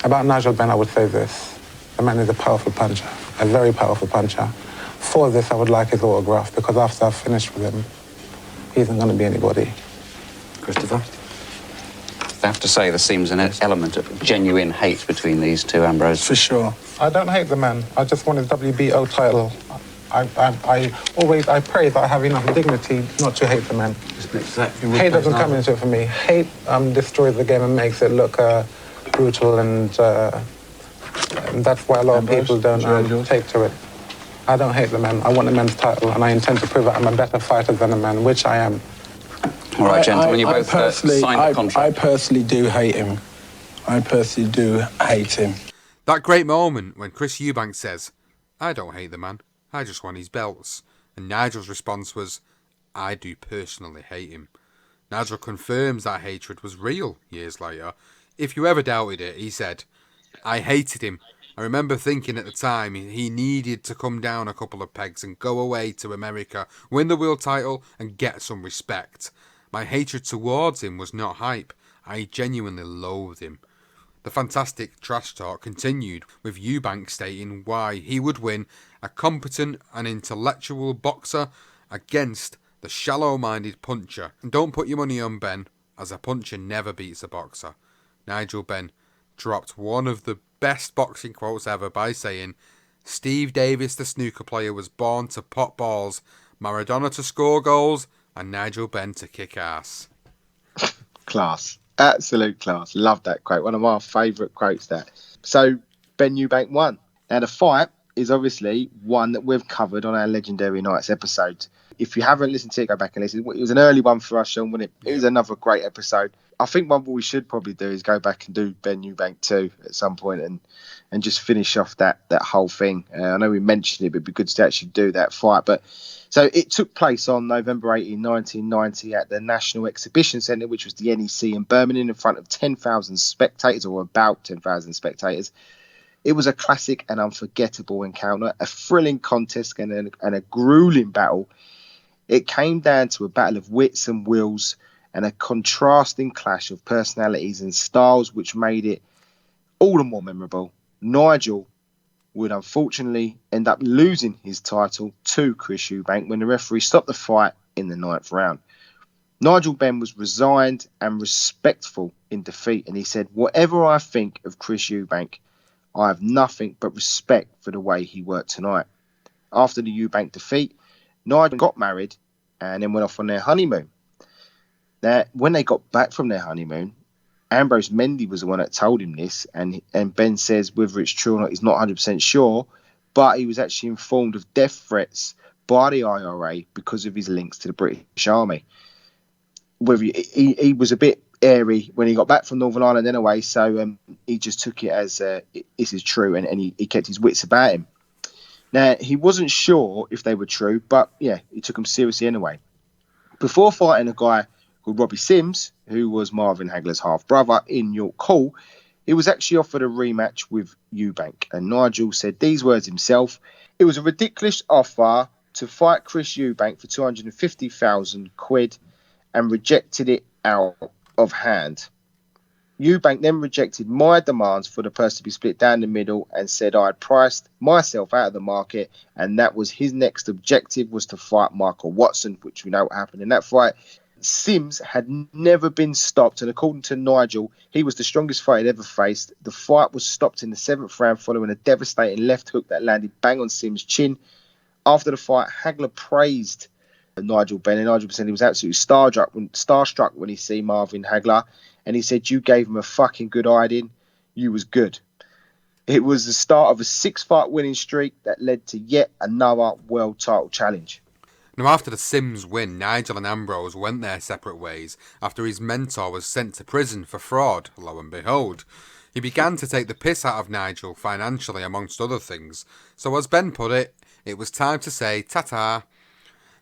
About Nigel Benn, I would say this. The man is a powerful puncher, a very powerful puncher. For this, I would like his autograph, because after I've finished with him, he isn't going to be anybody. Christopher? I have to say, there seems an element of genuine hate between these two, Ambrose. For sure. I don't hate the man. I just want his WBO title. I pray that I have enough dignity not to hate the man. Exactly. Hate doesn't come into it for me. Hate destroys the game and makes it look brutal, and that's why a lot of people don't take to it. I don't hate the man. I want the man's title, and I intend to prove that I'm a better fighter than the man, which I am. All right, gentlemen, you both signed the contract. I personally do hate him. That great moment when Chris Eubank says, "I don't hate the man, I just want his belts." And Nigel's response was, "I do personally hate him." Nigel confirms that hatred was real years later. If you ever doubted it, he said, I hated him. I remember thinking at the time he needed to come down a couple of pegs and go away to America, win the world title and get some respect. My hatred towards him was not hype. I genuinely loathed him. The fantastic trash talk continued, with Eubank stating why he would win a competent and intellectual boxer against the shallow-minded puncher. And don't put your money on Benn, as a puncher never beats a boxer. Nigel Benn dropped one of the best boxing quotes ever by saying, Steve Davis, the snooker player, was born to pop balls, Maradona to score goals, and Nigel Benn to kick ass. Class. Absolute class. Love that quote. One of my favourite quotes, that. So, Ben Eubank won. Now, the fight is obviously one that we've covered on our Legendary Nights episode. If you haven't listened to it, go back and listen. It was an early one for us, Sean, wasn't it? It was another great episode. I think what we should probably do is go back and do Ben Eubank 2 at some point and just finish off that whole thing. I know we mentioned it, but it'd be good to actually do that fight. But so it took place on November 18, 1990 at the National Exhibition Centre, which was the NEC in Birmingham, in front of 10,000 spectators, or about 10,000 spectators. It was a classic and unforgettable encounter, a thrilling contest and a grueling battle. It came down to a battle of wits and wills and a contrasting clash of personalities and styles, which made it all the more memorable. Nigel would unfortunately end up losing his title to Chris Eubank when the referee stopped the fight in the 9th round. Nigel Benn was resigned and respectful in defeat, and he said, whatever I think of Chris Eubank, I have nothing but respect for the way he worked tonight. After the Eubank defeat, Nigel got married and then went off on their honeymoon. Now, when they got back from their honeymoon, Ambrose Mendy was the one that told him this, and Ben says whether it's true or not, he's not 100% sure, but he was actually informed of death threats by the IRA because of his links to the British Army. Whether he was a bit airy when he got back from Northern Ireland anyway, so he just took it as this is true, and he kept his wits about him. Now, he wasn't sure if they were true, but yeah, he took them seriously anyway. Before fighting a guy called Robbie Sims, who was Marvin Hagler's half-brother, in York Hall, he was actually offered a rematch with Eubank, and Nigel said these words himself: it was a ridiculous offer to fight Chris Eubank for 250,000 quid and rejected it out of hand. Eubank then rejected my demands for the purse to be split down the middle and said I had priced myself out of the market, and that was his next objective, was to fight Michael Watson, which we know what happened in that fight. Sims had never been stopped, and according to Nigel, he was the strongest fight he'd ever faced. The fight was stopped in the 7th round following a devastating left hook that landed bang on Sims' chin. After the fight, Hagler praised Nigel Benn, and Nigel said he was absolutely starstruck when he see Marvin Hagler, and he said, you gave him a fucking good hiding. You was good. It was the start of a 6-fight winning streak that led to yet another world title challenge. Now, after the Sims win, Nigel and Ambrose went their separate ways after his mentor was sent to prison for fraud, lo and behold. He began to take the piss out of Nigel financially, amongst other things. So as Ben put it, it was time to say ta-ta.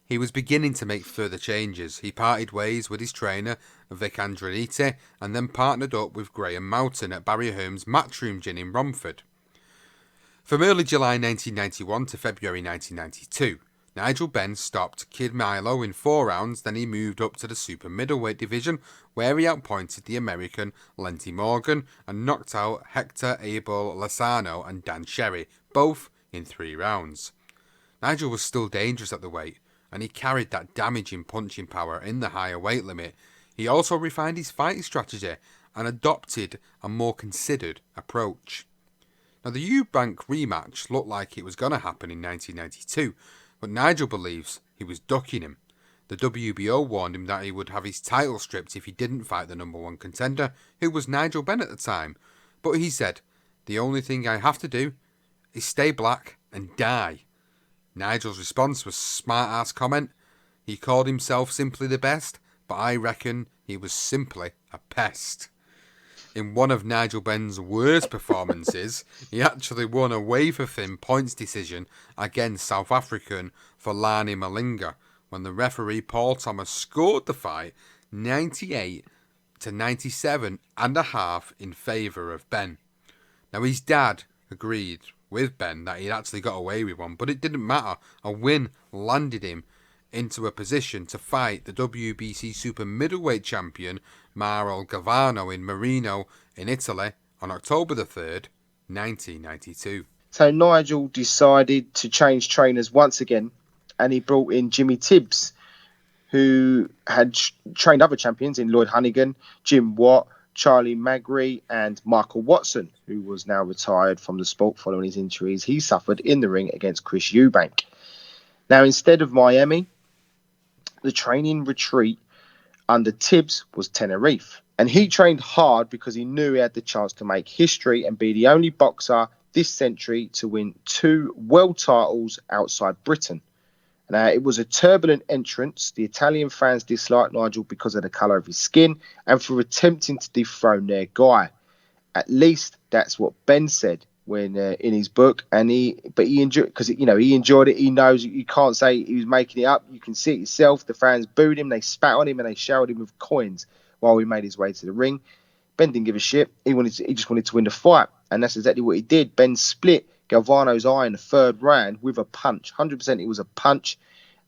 He was beginning to make further changes. He parted ways with his trainer, Vic Andretti, and then partnered up with Graham Mountain at Barry Holmes' Matchroom Gin in Romford. From early July 1991 to February 1992, Nigel Benn stopped Kid Milo in 4 rounds, then he moved up to the super-middleweight division, where he outpointed the American Lenty Morgan and knocked out Hector Abel Lozano and Dan Sherry, both in 3 rounds. Nigel was still dangerous at the weight, and he carried that damaging punching power in the higher weight limit. He also refined his fighting strategy and adopted a more considered approach. Now, the Eubank rematch looked like it was going to happen in 1992, but Nigel believes he was ducking him. The WBO warned him that he would have his title stripped if he didn't fight the number 1 contender, who was Nigel Benn at the time. But he said, the only thing I have to do is stay black and die. Nigel's response was smart-ass comment. He called himself simply the best, but I reckon he was simply a pest. In one of Nigel Benn's worst performances, he actually won a wafer-thin points decision against South African Volani Malinga when the referee Paul Thomas scored the fight, 98-97.5 in favour of Benn. Now, his dad agreed with Benn that he'd actually got away with one, but it didn't matter. A win landed him into a position to fight the WBC super-middleweight champion Mauro Galvano in Marino in Italy on October the 3rd, 1992. So Nigel decided to change trainers once again, and he brought in Jimmy Tibbs, who had trained other champions in Lloyd Honeyghan, Jim Watt, Charlie Magri, and Michael Watson, who was now retired from the sport following his injuries he suffered in the ring against Chris Eubank. Now, instead of Miami, the training retreat under Tibbs was Tenerife. And he trained hard because he knew he had the chance to make history and be the only boxer this century to win 2 world titles outside Britain. Now, it was a turbulent entrance. The Italian fans disliked Nigel because of the colour of his skin and for attempting to dethrone their guy. At least that's what Benn said when in his book. And he enjoyed, because he enjoyed it. He knows you can't say he was making it up. You can see it yourself. The fans booed him, they spat on him, and they showered him with coins while he made his way to the ring. Benn didn't give a shit. He just wanted to win the fight, and that's exactly what he did. Benn split Galvano's eye in the 3rd round with a punch. 100% it was a punch,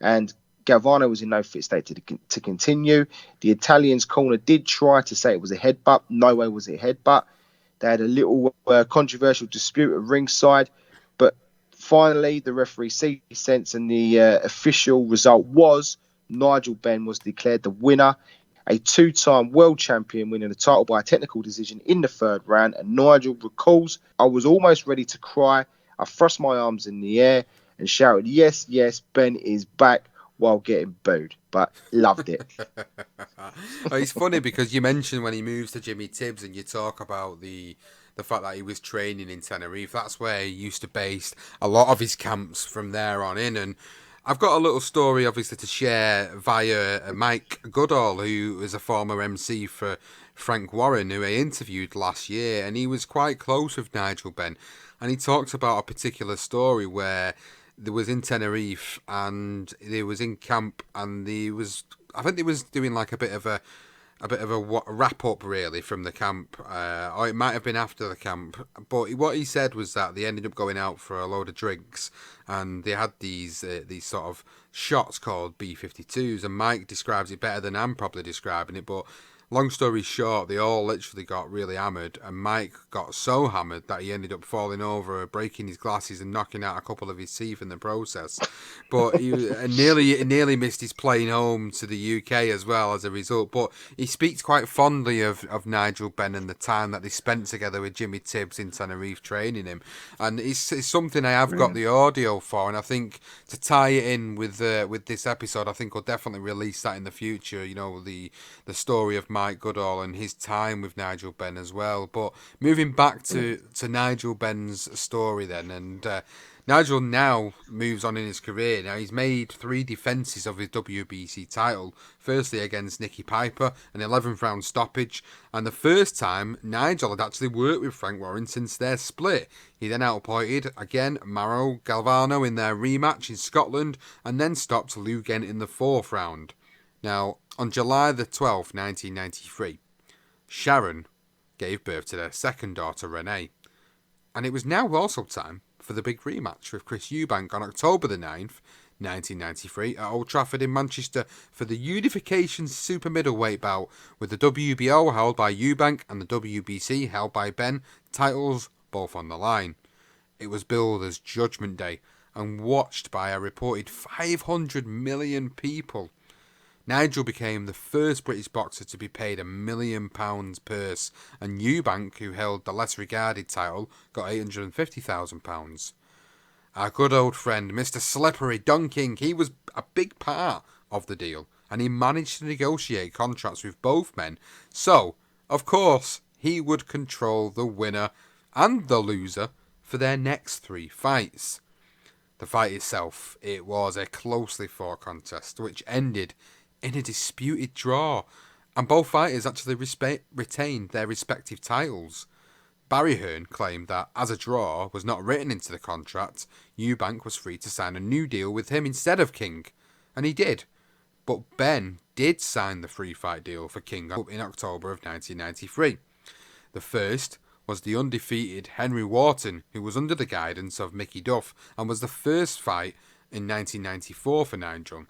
and Galvano was in no fit state to continue. The Italians' corner did try to say it was a headbutt. No way was it a headbutt. They had a little controversial dispute at ringside, but finally the referee sees sense, and the official result was Nigel Benn was declared the winner, a 2-time world champion, winning the title by a technical decision in the 3rd round. And Nigel recalls, "I was almost ready to cry. I thrust my arms in the air and shouted, 'Yes, yes, Benn is back,' while getting booed, but loved it." It's funny because you mentioned when he moves to Jimmy Tibbs, and you talk about the fact that he was training in Tenerife. That's where he used to base a lot of his camps from there on in. And I've got a little story, obviously, to share via Mike Goodall, who is a former MC for Frank Warren, who I interviewed last year, and he was quite close with Nigel Benn. And he talked about a particular story where there was in Tenerife, and he was in camp, and I think he was doing like a bit of a wrap up really from the camp, or it might have been after the camp. But what he said was that they ended up going out for a load of drinks, and they had these sort of shots called B-52s, and Mike describes it better than I'm probably describing it, but long story short, they all literally got really hammered, and Mike got so hammered that he ended up falling over, breaking his glasses and knocking out a couple of his teeth in the process. But he nearly missed his plane home to the UK as well as a result. But he speaks quite fondly of Nigel Benn and the time that they spent together with Jimmy Tibbs in Tenerife training him. And it's something I have got the audio for, and I think to tie it in with this episode, I think we'll definitely release that in the future, the story of Mike Goodall and his time with Nigel Benn as well. But moving back to Nigel Benn's story then, and Nigel now moves on in his career. Now he's made 3 defences of his WBC title. Firstly against Nicky Piper, an 11th round stoppage, and the first time Nigel had actually worked with Frank Warren since their split. He then outpointed again Mauro Galvano in their rematch in Scotland, and then stopped Lou Gent in the 4th round. Now, on July the 12th, 1993, Sharon gave birth to their second daughter, Renee. And it was now also time for the big rematch with Chris Eubank on October the 9th, 1993, at Old Trafford in Manchester for the unification super middleweight bout, with the WBO held by Eubank and the WBC held by Benn, titles both on the line. It was billed as Judgment Day and watched by a reported 500 million people. Nigel became the first British boxer to be paid £1 million purse, and Eubank, who held the less regarded title, got £850,000. Our good old friend, Mr. Slippery Don King, he was a big part of the deal, and he managed to negotiate contracts with both men, so, of course, he would control the winner and the loser for their next 3 fights. The fight itself, it was a closely fought contest, which ended in a disputed draw, and both fighters actually retained their respective titles. Barry Hearn claimed that, as a draw was not written into the contract, Eubank was free to sign a new deal with him instead of King, and he did. but Benn did sign the free-fight deal for King in October of 1993. The first was the undefeated Henry Wharton, who was under the guidance of Mickey Duff, and was the first fight in 1994 for Nigel.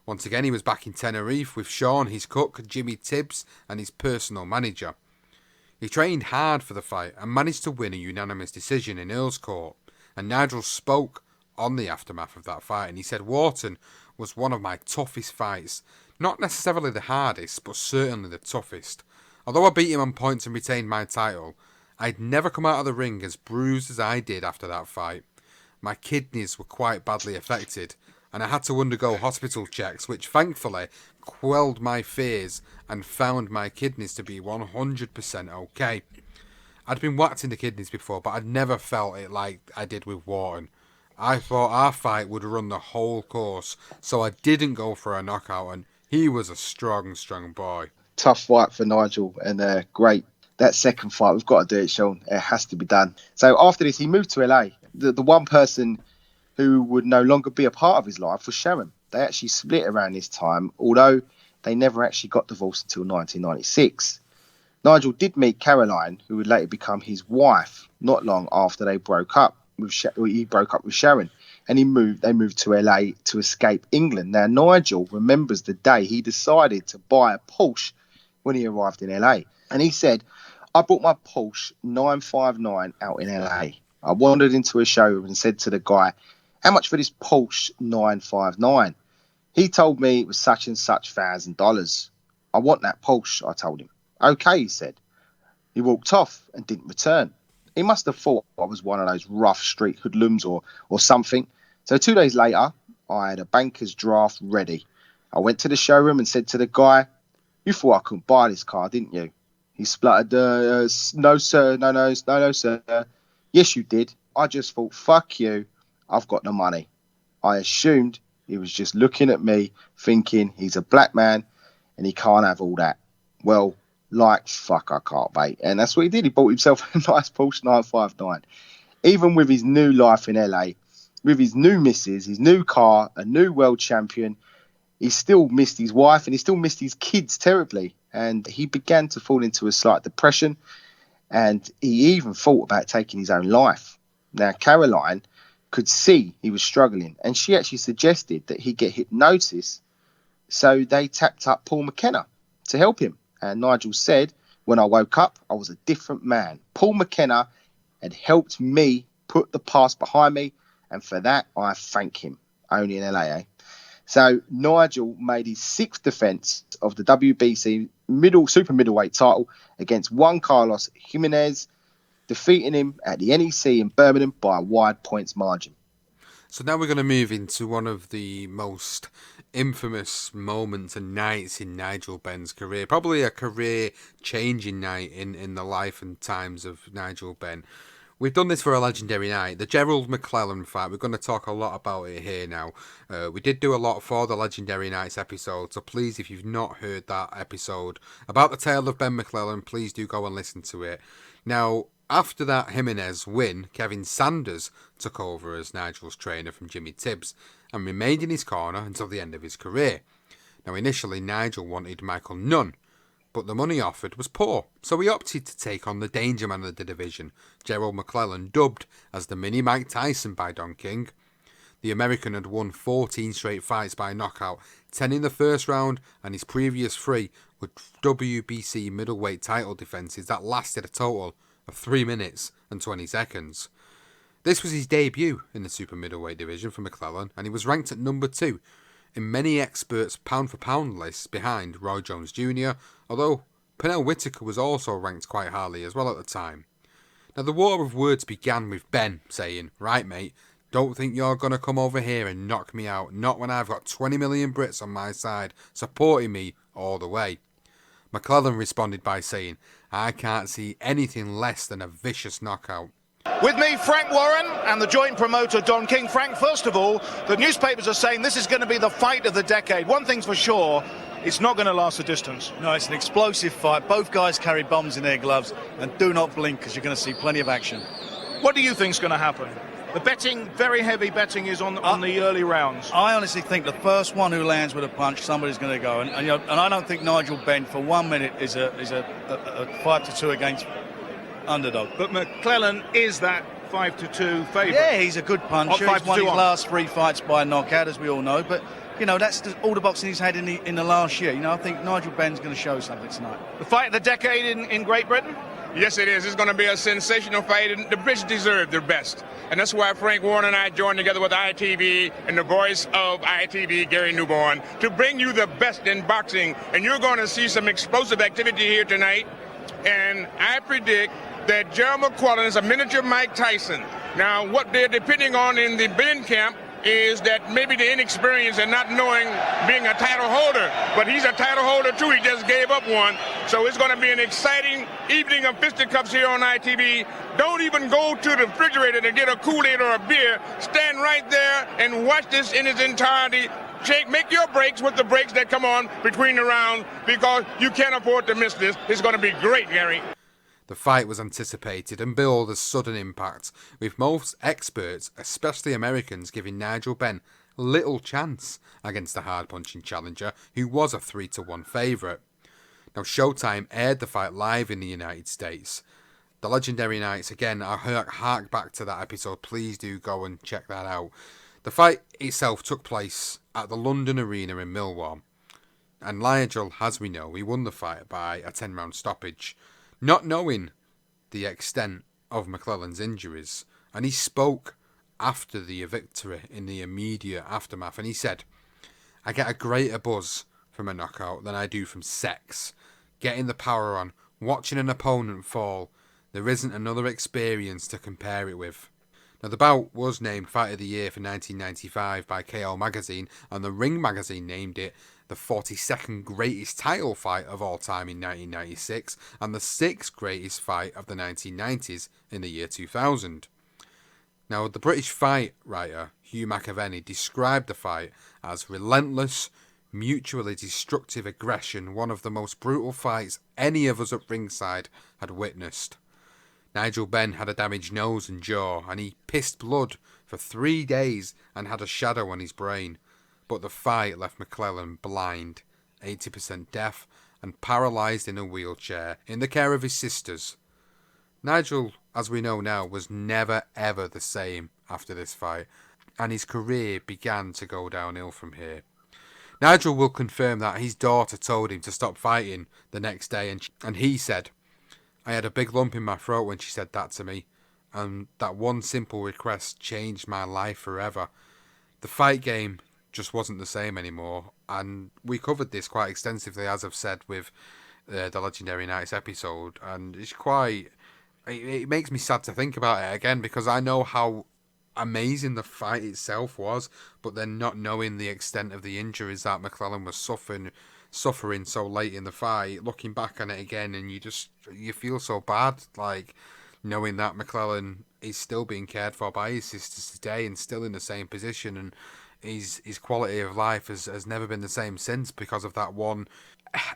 Once again, he was back in Tenerife with Sean, his cook, Jimmy Tibbs, and his personal manager. He trained hard for the fight and managed to win a unanimous decision in Earl's Court, and Nigel spoke on the aftermath of that fight, and he said Wharton was one of my toughest fights. Not necessarily the hardest, but certainly the toughest. Although I beat him on points and retained my title, I'd never come out of the ring as bruised as I did after that fight. My kidneys were quite badly affected, and I had to undergo hospital checks, which thankfully quelled my fears and found my kidneys to be 100% okay. I'd been whacked in the kidneys before, but I'd never felt it like I did with Wharton. I thought our fight would run the whole course, so I didn't go for a knockout, and he was a strong, strong boy. Tough fight for Nigel, and great. That second fight, we've got to do it, Sean. It has to be done. So after this, he moved to LA. The one person who would no longer be a part of his life was Sharon. They actually split around this time, although they never actually got divorced until 1996. Nigel did meet Caroline, who would later become his wife, not long after they broke up. He broke up with Sharon, and they moved to LA to escape England. Now, Nigel remembers the day he decided to buy a Porsche when he arrived in LA. And he said, I bought my Porsche 959 out in LA. I wandered into a showroom and said to the guy, how much for this Porsche 959? He told me it was such and such $1,000. I want that Porsche, I told him. Okay, he said. He walked off and didn't return. He must have thought I was one of those rough street hoodlums or something. So 2 days later, I had a banker's draft ready. I went to the showroom and said to the guy, you thought I couldn't buy this car, didn't you? He spluttered, no, sir, no, sir. Yes, you did. I just thought, fuck you, I've got the money. I assumed he was just looking at me, thinking he's a black man and he can't have all that. Well, like fuck, I can't, mate. And that's what he did. He bought himself a nice Porsche 959. Even with his new life in LA, with his new missus, his new car, a new world champion, he still missed his wife and he still missed his kids terribly. And he began to fall into a slight depression, and he even thought about taking his own life. Now, Caroline could see he was struggling, and she actually suggested that he get hypnosis. So they tapped up Paul McKenna to help him. And Nigel said, when I woke up, I was a different man. Paul McKenna had helped me put the past behind me, and for that, I thank him. Only in LA, So Nigel made his sixth defence of the WBC super middleweight title against Juan Carlos Jimenez, defeating him at the NEC in Birmingham by a wide points margin. So now we're going to move into one of the most infamous moments and nights in Nigel Benn's career. Probably a career-changing night in the life and times of Nigel Benn. We've done this for a legendary night, the Gerald McClellan fight. We're going to talk a lot about it here now. We did do a lot for the Legendary Nights episode, so please, if you've not heard that episode about the tale of Ben McClellan, please do go and listen to it. Now, after that Jimenez win, Kevin Sanders took over as Nigel's trainer from Jimmy Tibbs and remained in his corner until the end of his career. Now, initially, Nigel wanted Michael Nunn, but the money offered was poor, so he opted to take on the danger man of the division, Gerald McClellan, dubbed as the mini Mike Tyson by Don King. The American had won 14 straight fights by knockout, 10 in the first round, and his previous 3 were WBC middleweight title defences that lasted a total of 3 minutes and 20 seconds. This was his debut in the super middleweight division for McClellan, and he was ranked at number 2 in many experts' pound-for-pound lists behind Roy Jones Jr., although Pernell Whitaker was also ranked quite highly as well at the time. Now, the war of words began with Ben saying, right mate, don't think you're going to come over here and knock me out, not when I've got 20 million Brits on my side supporting me all the way. McClellan responded by saying, I can't see anything less than a vicious knockout. With me, Frank Warren, and the joint promoter, Don King. Frank, first of all, the newspapers are saying this is going to be the fight of the decade. One thing's for sure, it's not going to last the distance. No, it's an explosive fight. Both guys carry bombs in their gloves, and do not blink, because you're going to see plenty of action. What do you think's going to happen? The betting, very heavy betting, is on the early rounds. I honestly think the first one who lands with a punch, somebody's going to go. And I don't think Nigel Benn for 1 minute is a 5-2 against underdog. But McClellan is that 5-2 favourite. Yeah, he's a good puncher. He's won his last 3 fights by knockout, as we all know. But that's all the boxing he's had in the last year. I think Nigel Benn's going to show something tonight. The fight of the decade in Great Britain? Yes, it is. It's going to be a sensational fight, and the Brits deserve their best. And that's why Frank Warren and I joined together with ITV and the voice of ITV, Gary Newborn, to bring you the best in boxing. And you're going to see some explosive activity here tonight. And I predict that Gerald McClellan is a miniature Mike Tyson. Now, what they're depending on in the Benn camp is that maybe the inexperience and not knowing being a title holder. But he's a title holder, too. He just gave up one. So it's going to be an exciting evening of fisticuffs here on ITV. Don't even go to the refrigerator to get a Kool-Aid or a beer. Stand right there and watch this in its entirety. Make your breaks with the breaks that come on between the rounds, because you can't afford to miss this. It's going to be great, Gary. The fight was anticipated and billed as sudden impact, with most experts, especially Americans, giving Nigel Benn little chance against the hard-punching challenger, who was a 3-1 favourite. Now, Showtime aired the fight live in the United States. The legendary nights, again, I hark back to that episode. Please do go and check that out. The fight itself took place at the London Arena in Millwall. And Nigel, as we know, he won the fight by a 10-round stoppage, not knowing the extent of McClellan's injuries. And he spoke after the victory in the immediate aftermath, and he said, "I get a greater buzz from a knockout than I do from sex. Getting the power on, watching an opponent fall, there isn't another experience to compare it with." Now, the bout was named Fight of the Year for 1995 by KO Magazine, and the Ring Magazine named it the 42nd greatest title fight of all time in 1996, and the 6th greatest fight of the 1990s in the year 2000. Now, the British fight writer Hugh McAvenny described the fight as relentless, mutually destructive aggression, one of the most brutal fights any of us at ringside had witnessed. Nigel Benn had a damaged nose and jaw, and he pissed blood for 3 days and had a shadow on his brain. But the fight left McClellan blind, 80% deaf, and paralysed in a wheelchair in the care of his sisters. Nigel, as we know now, was never ever the same after this fight, and his career began to go downhill from here. Nigel will confirm that his daughter told him to stop fighting the next day, and he said, "I had a big lump in my throat when she said that to me, and that one simple request changed my life forever." The fight game just wasn't the same anymore, and we covered this quite extensively, as I've said, with the Legendary Nights episode, and it makes me sad to think about it again, because I know how amazing the fight itself was, but then not knowing the extent of the injuries that McClellan was suffering so late in the fight, looking back on it again, and you feel so bad, like knowing that McClellan is still being cared for by his sisters today and still in the same position, and his quality of life has never been the same since, because of that one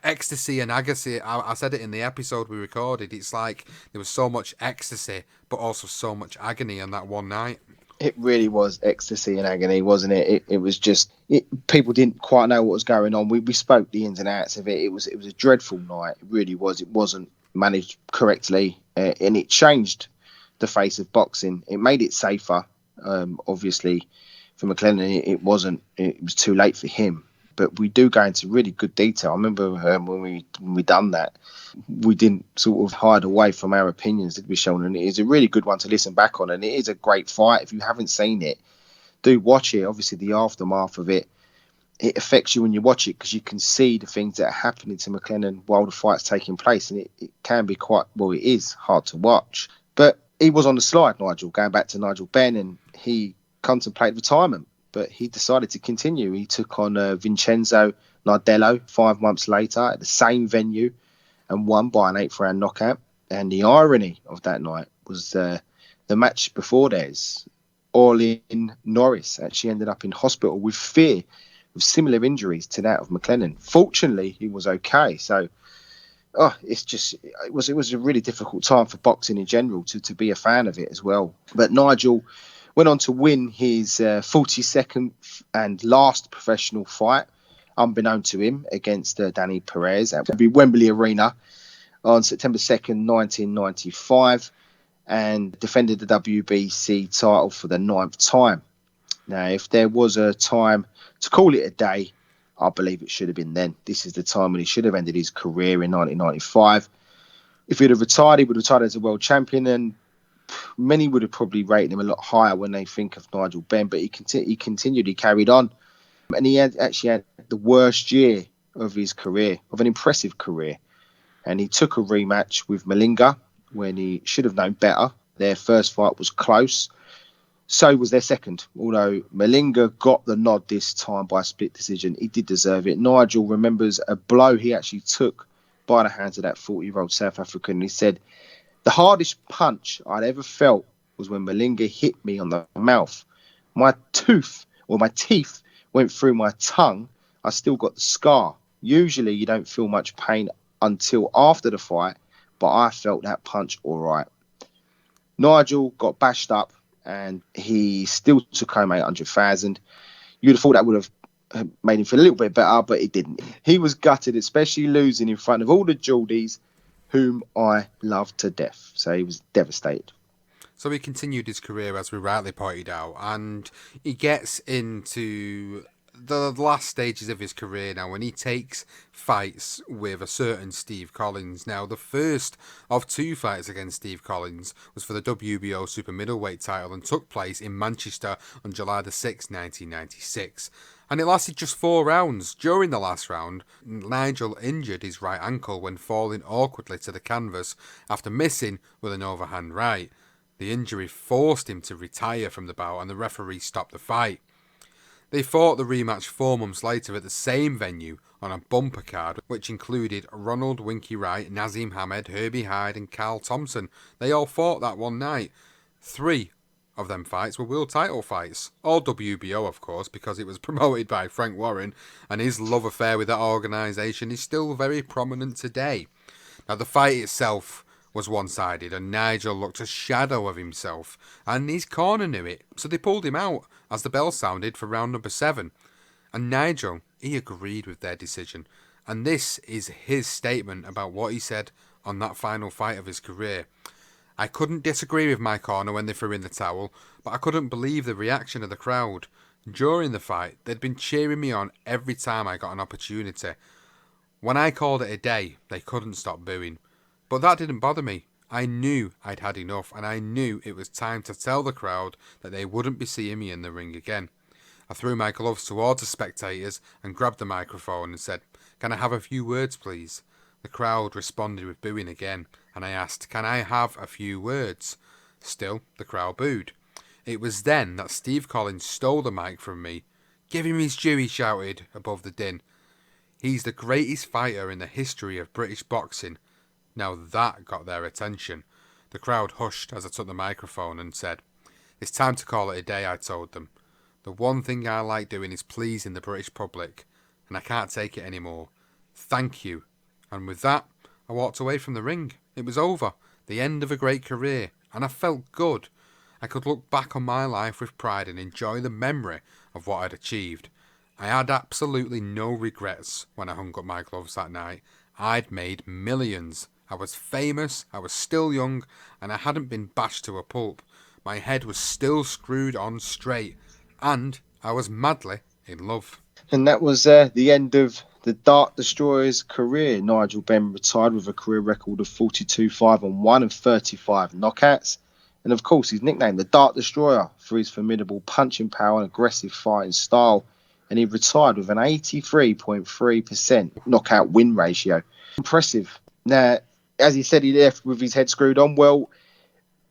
ecstasy and agony. I said it in the episode we recorded. It's like there was so much ecstasy, but also so much agony on that one night. It really was ecstasy and agony, wasn't it? It was just people didn't quite know what was going on. We spoke the ins and outs of it. It was a dreadful night. It really was. It wasn't managed correctly, and it changed the face of boxing. It made it safer, obviously. For McClellan, it wasn't. It was too late for him. But we do go into really good detail. I remember when we done that, we didn't sort of hide away from our opinions, did we, Sean? And it is a really good one to listen back on, and it is a great fight. If you haven't seen it, do watch it. Obviously, the aftermath of it affects you when you watch it, because you can see the things that are happening to McClellan while the fight's taking place, and it can be it is hard to watch. But he was on the slide, Nigel, going back to Nigel Benn, and he contemplated retirement, but he decided to continue. He took on Vincenzo Nardello 5 months later at the same venue and won by an 8th round knockout. And the irony of that night was the match before theirs, Orlin Norris actually ended up in hospital with similar injuries to that of McClellan. Fortunately, he was okay. So it was a really difficult time for boxing in general to be a fan of it as well. But Nigel Went on to win his 42nd and last professional fight, unbeknown to him, against Danny Perez at the Wembley Arena on September 2nd, 1995, and defended the WBC title for the 9th time. Now, if there was a time to call it a day, I believe it should have been then. This is the time when he should have ended his career in 1995. If he'd have retired, he would have retired as a world champion, and many would have probably rated him a lot higher when they think of Nigel Benn, but he continued, he carried on. And he actually had the worst year of his career, of an impressive career. And he took a rematch with Malinga when he should have known better. Their first fight was close. So was their second. Although Malinga got the nod this time by a split decision, he did deserve it. Nigel remembers a blow he actually took by the hands of that 40-year-old South African. And he said, "The hardest punch I'd ever felt was when Malinga hit me on the mouth. My teeth went through my tongue. I still got the scar. Usually you don't feel much pain until after the fight, but I felt that punch all right." Nigel got bashed up and he still took home 800,000. You'd have thought that would have made him feel a little bit better, but it didn't. He was gutted, especially losing in front of all the Geordies whom I loved to death. So he was devastated. So he continued his career, as we rightly pointed out, and he gets into the last stages of his career now when he takes fights with a certain Steve Collins. Now, the first of 2 fights against Steve Collins was for the WBO super-middleweight title and took place in Manchester on July the 6th, 1996. And it lasted just 4 rounds. During the last round, Nigel injured his right ankle when falling awkwardly to the canvas after missing with an overhand right. The injury forced him to retire from the bout and the referee stopped the fight. They fought the rematch 4 months later at the same venue on a bumper card, which included Ronald Winky Wright, Nazim Hamed, Herbie Hyde and Carl Thompson. They all fought that one night. 3 of them fights were world title fights. All WBO, of course, because it was promoted by Frank Warren, and his love affair with that organisation is still very prominent today. Now, the fight itself was one-sided, and Nigel looked a shadow of himself, and his corner knew it, so they pulled him out as the bell sounded for round number 7. And Nigel, he agreed with their decision, and this is his statement about what he said on that final fight of his career. "I couldn't disagree with my corner when they threw in the towel, but I couldn't believe the reaction of the crowd. During the fight, they'd been cheering me on every time I got an opportunity. When I called it a day, they couldn't stop booing. But that didn't bother me. I knew I'd had enough, and I knew it was time to tell the crowd that they wouldn't be seeing me in the ring again. I threw my gloves towards the spectators and grabbed the microphone and said, 'Can I have a few words, please?' The crowd responded with booing again, and I asked, 'Can I have a few words?' Still, the crowd booed. It was then that Steve Collins stole the mic from me. 'Give him his due,' he shouted above the din. 'He's the greatest fighter in the history of British boxing.' Now that got their attention. The crowd hushed as I took the microphone and said, 'It's time to call it a day,' I told them. 'The one thing I like doing is pleasing the British public, and I can't take it anymore. Thank you.' And with that, I walked away from the ring. It was over, the end of a great career, and I felt good. I could look back on my life with pride and enjoy the memory of what I'd achieved. I had absolutely no regrets when I hung up my gloves that night. I'd made millions. I was famous, I was still young, and I hadn't been bashed to a pulp. My head was still screwed on straight, and I was madly in love." And that was the end of the Dart Destroyer's career. Nigel Benn retired with a career record of 42-5-1 and 35 knockouts. And of course, he's nicknamed the Dart Destroyer for his formidable punching power and aggressive fighting style. And he retired with an 83.3% knockout win ratio. Impressive. Now, as he said, he left with his head screwed on. Well,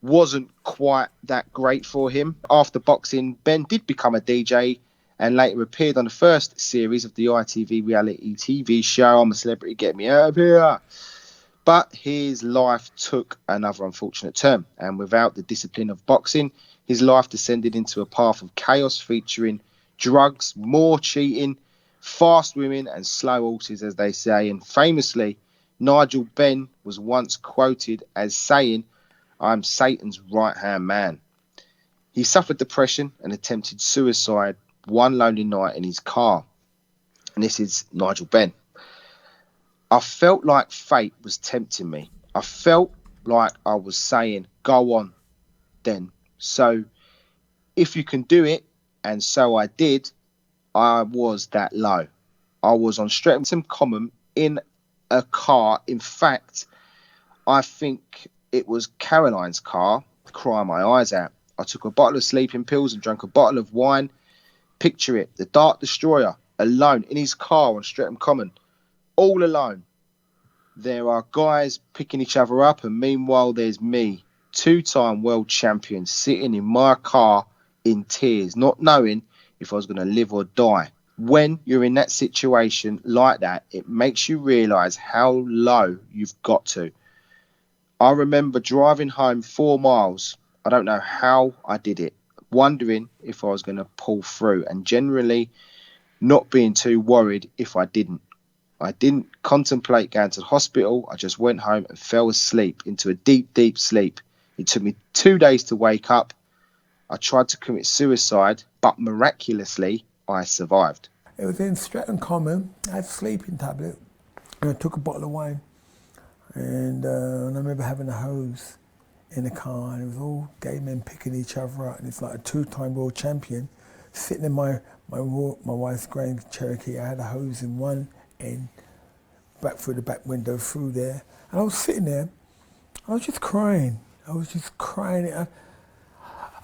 wasn't quite that great for him. After boxing, Benn did become a DJ and later appeared on the first series of the ITV reality TV show, I'm a Celebrity, Get Me Out of Here. But his life took another unfortunate turn, and without the discipline of boxing, his life descended into a path of chaos featuring drugs, more cheating, fast women and slow horses, as they say. And famously, Nigel Benn was once quoted as saying, "I'm Satan's right-hand man." He suffered depression and attempted suicide one lonely night in his car. And this is Nigel Benn. I felt like fate was tempting me. I felt like I was saying, go on then. So if you can do it, and so I did, I was that low. I was on Streatham Common in a car. In fact, I think it was Caroline's car, crying my eyes out. I took a bottle of sleeping pills and drank a bottle of wine. Picture it, the Dark Destroyer, alone in his car on Streatham Common, all alone. There are guys picking each other up, and meanwhile there's me, 2-time world champion, sitting in my car in tears, not knowing if I was going to live or die. When you're in that situation like that, it makes you realise how low you've got to. I remember driving home 4 miles. I don't know how I did it, wondering if I was going to pull through, and generally not being too worried if I didn't. I didn't contemplate going to the hospital. I just went home and fell asleep into a deep, deep sleep. It took me 2 days to wake up. I tried to commit suicide, but miraculously, I survived. It was in Streatham Common. I had a sleeping tablet, and I took a bottle of wine. And I remember having a hose in the car, and it was all gay men picking each other up. And it's like a 2-time world champion sitting in my wife's Grand Cherokee. I had a hose in one end, back through the back window, through there. And I was sitting there. I was just crying. I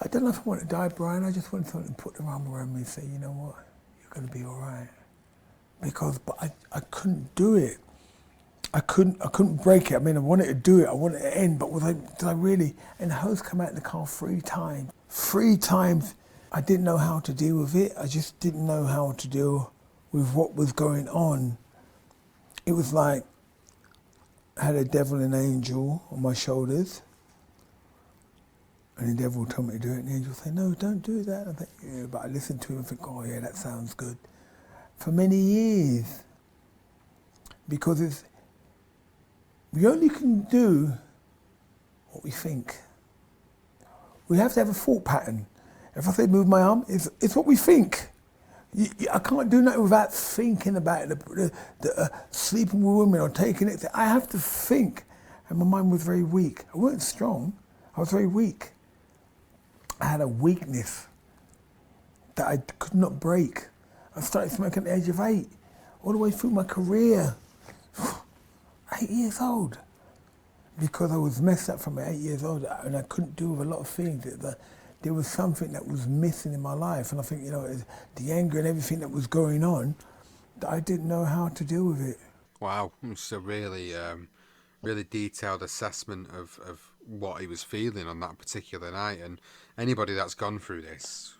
don't know if I want to die, Brian. I just wanted someone to put their arm around me and say, you know what, you're going to be all right. But I couldn't do it. I couldn't break it. I mean, I wanted to do it. I wanted it to end, but did I really? And the hose came out in the car 3 times. 3 times. I didn't know how to deal with it. I just didn't know how to deal with what was going on. It was like I had a devil and an angel on my shoulders. And the devil told me to do it, and the angel said, no, don't do that. I think, yeah, but I listened to him and think, oh yeah, that sounds good. For many years. Because we only can do what we think. We have to have a thought pattern. If I say move my arm, it's what we think. I can't do nothing without thinking about it, sleeping with women or taking it. I have to think. And my mind was very weak. I wasn't strong. I was very weak. I had a weakness that I could not break. I started smoking at the age of 8, all the way through my career. 8 years old. Because I was messed up from 8 years old, and I couldn't do with a lot of things. There was something that was missing in my life, and I think, the anger and everything that was going on, that I didn't know how to deal with it. Wow, it's a really detailed assessment of what he was feeling on that particular night. And anybody that's gone through this,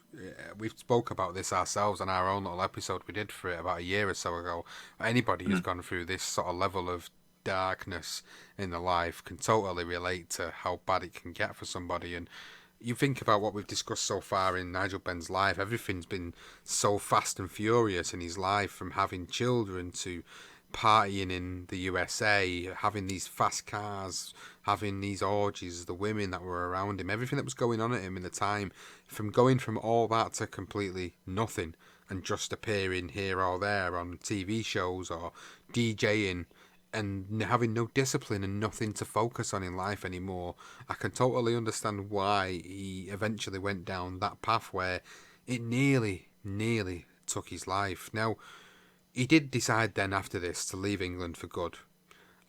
we've spoke about this ourselves on our own little episode we did for it about a year or so ago. Anybody who's gone through this sort of level of darkness in their life can totally relate to how bad it can get for somebody. And you think about what we've discussed so far in Nigel Benn's life, everything's been so fast and furious in his life, from having children to partying in the USA, having these fast cars, having these orgies, the women that were around him, everything that was going on at him in the time, from going from all that to completely nothing and just appearing here or there on TV shows or DJing and having no discipline and nothing to focus on in life anymore. I can totally understand why he eventually went down that path where it nearly took his life. Now, he did decide then after this to leave England for good,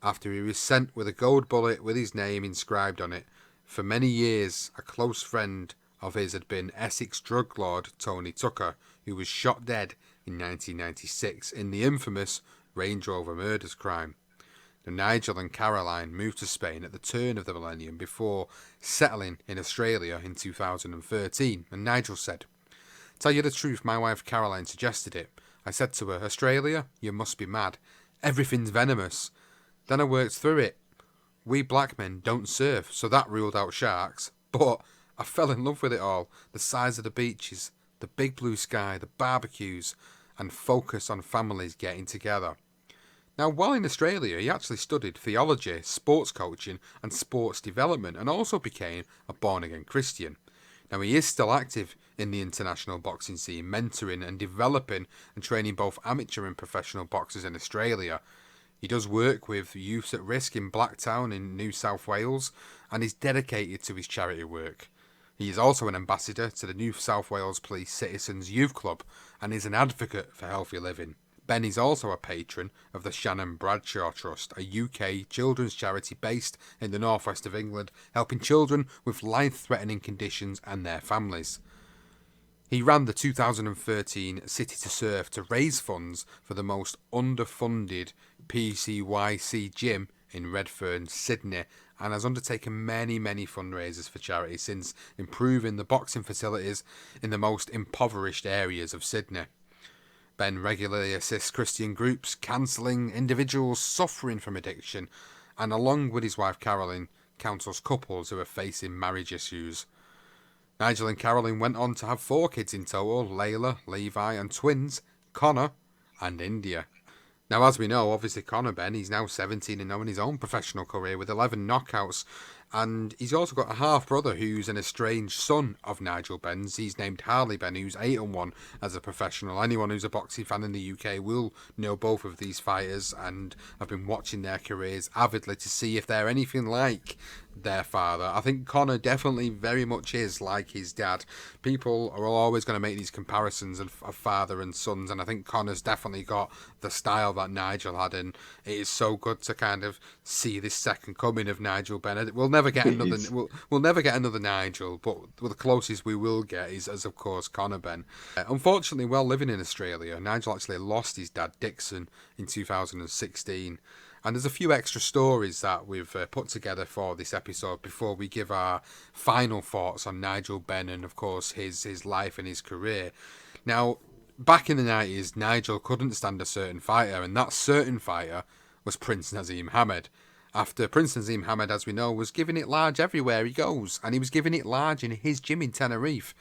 after he was sent with a gold bullet with his name inscribed on it. For many years, a close friend of his had been Essex drug lord Tony Tucker, who was shot dead in 1996 in the infamous Range Rover murders crime. Now, Nigel and Caroline moved to Spain at the turn of the millennium before settling in Australia in 2013, and Nigel said, "Tell you the truth, my wife Caroline suggested it. I said to her, Australia, you must be mad. Everything's venomous. Then I worked through it. We black men don't surf, so that ruled out sharks. But I fell in love with it all. The size of the beaches, the big blue sky, the barbecues, and focus on families getting together." Now, while in Australia, he actually studied theology, sports coaching, and sports development, and also became a born-again Christian. Now, he is still active in the international boxing scene, mentoring and developing and training both amateur and professional boxers in Australia. He does work with Youths at Risk in Blacktown in New South Wales, and is dedicated to his charity work. He is also an ambassador to the New South Wales Police Citizens Youth Club and is an advocate for healthy living. Ben is also a patron of the Shannon Bradshaw Trust, a UK children's charity based in the northwest of England, helping children with life-threatening conditions and their families. He ran the 2013 City to Surf to raise funds for the most underfunded PCYC gym in Redfern, Sydney, and has undertaken many fundraisers for charity since, improving the boxing facilities in the most impoverished areas of Sydney. Ben regularly assists Christian groups, counselling individuals suffering from addiction, and along with his wife Carolyn, counsels couples who are facing marriage issues. Nigel and Carolyn went on to have 4 kids in total: Layla, Levi, and twins, Connor and India. Now, as we know, obviously Conor Benn, he's now 17 and now in his own professional career with 11 knockouts. And he's also got a half-brother who's an estranged son of Nigel Benn's. He's named Harley Benn, who's 8-1 as a professional. Anyone who's a boxing fan in the UK will know both of these fighters and have been watching their careers avidly to see if they're anything like their father. I think Conor definitely very much is like his dad. People are always going to make these comparisons of father and sons, and I think Conor's definitely got the style that Nigel had, and it is so good to kind of see this second coming of Nigel Benn. We'll never get another. We'll never get another Nigel, but the closest we will get is, as of course, Conor Benn. Unfortunately, while living in Australia, Nigel actually lost his dad Dixon in 2016. And there's a few extra stories that we've put together for this episode before we give our final thoughts on Nigel Benn and, of course, his life and his career. Now, back in the 90s, Nigel couldn't stand a certain fighter, and that certain fighter was Prince Naseem Hamed. After Prince Naseem Hamed, as we know, was giving it large everywhere he goes, and he was giving it large in his gym in Tenerife.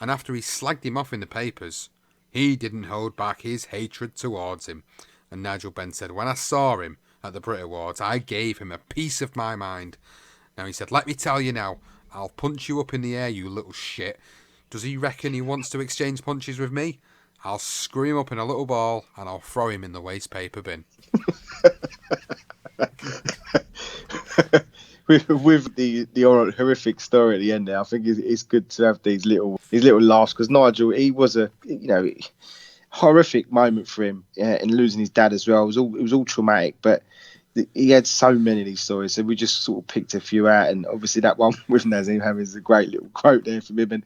And after he slagged him off in the papers, he didn't hold back his hatred towards him. And Nigel Benn said, "When I saw him at the Brit Awards, I gave him a piece of my mind." Now, he said, "Let me tell you now, I'll punch you up in the air, you little shit. Does he reckon he wants to exchange punches with me? I'll screw him up in a little ball and I'll throw him in the waste paper bin." with the horrific story at the end there, I think it's good to have these little laughs, because Nigel, he was a horrific moment for him, and losing his dad as well. It was all traumatic, but he had so many of these stories, so we just sort of picked a few out, and obviously that one with Naseem Hamed is a great little quote there from him. And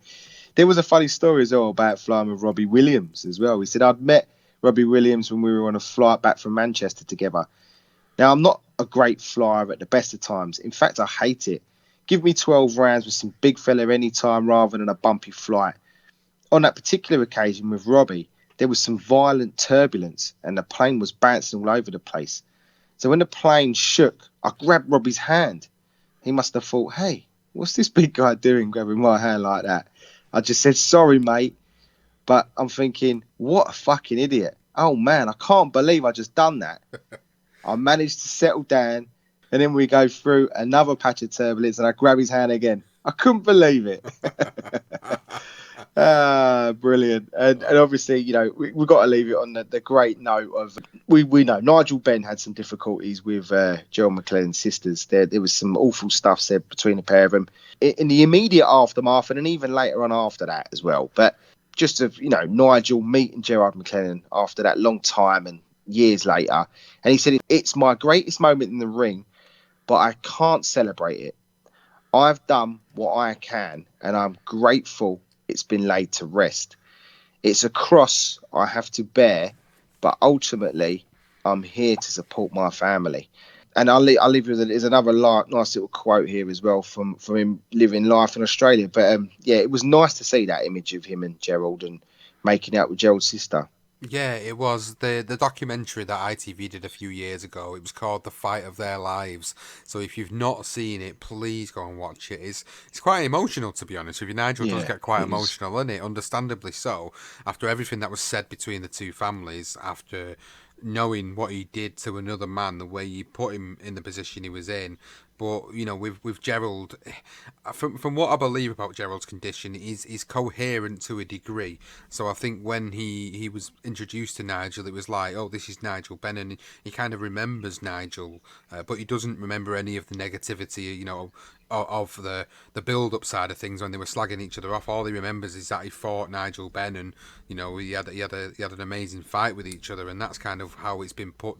there was a funny story as well about flying with Robbie Williams as well. He said, "I'd met Robbie Williams when we were on a flight back from Manchester together. Now, I'm not a great flyer at the best of times. In fact, I hate it. Give me 12 rounds with some big fella any time rather than a bumpy flight. On that particular occasion with Robbie, there was some violent turbulence and the plane was bouncing all over the place. So when the plane shook, I grabbed Robbie's hand. He must have thought, hey, what's this big guy doing grabbing my hand like that? I just said, sorry, mate. But I'm thinking, what a fucking idiot. Oh, man, I can't believe I just done that. I managed to settle down, and then we go through another patch of turbulence and I grab his hand again. I couldn't believe it." Brilliant. And obviously, we've got to leave it on the great note of, we know Nigel Benn had some difficulties with Gerald McClellan's sisters. There was some awful stuff said between the pair of them in the immediate aftermath, and then even later on after that as well. But just of, Nigel meeting Gerald McClellan after that long time and years later, and he said, "It's my greatest moment in the ring, but I can't celebrate it. I've done what I can, and I'm grateful it's been laid to rest. It's a cross I have to bear, but ultimately I'm here to support my family." And I'll leave you with there's another nice little quote here as well from him living life in Australia. But it was nice to see that image of him and Gerald and making out with Gerald's sister. Yeah, it was the documentary that ITV did a few years ago. It was called The Fight of Their Lives. So if you've not seen it, please go and watch it. It's quite emotional, to be honest with you. Nigel does get quite emotional, isn't it? Understandably so. After everything that was said between the two families, after knowing what he did to another man, the way he put him in the position he was in. But with Gerald, from what I believe about Gerald's condition, he's coherent to a degree. So I think when he was introduced to Nigel, it was like, oh, this is Nigel Benn, and he kind of remembers Nigel, but he doesn't remember any of the negativity, of the build-up side of things when they were slagging each other off. All he remembers is that he fought Nigel Benn, and he had an amazing fight with each other, and that's kind of how it's been put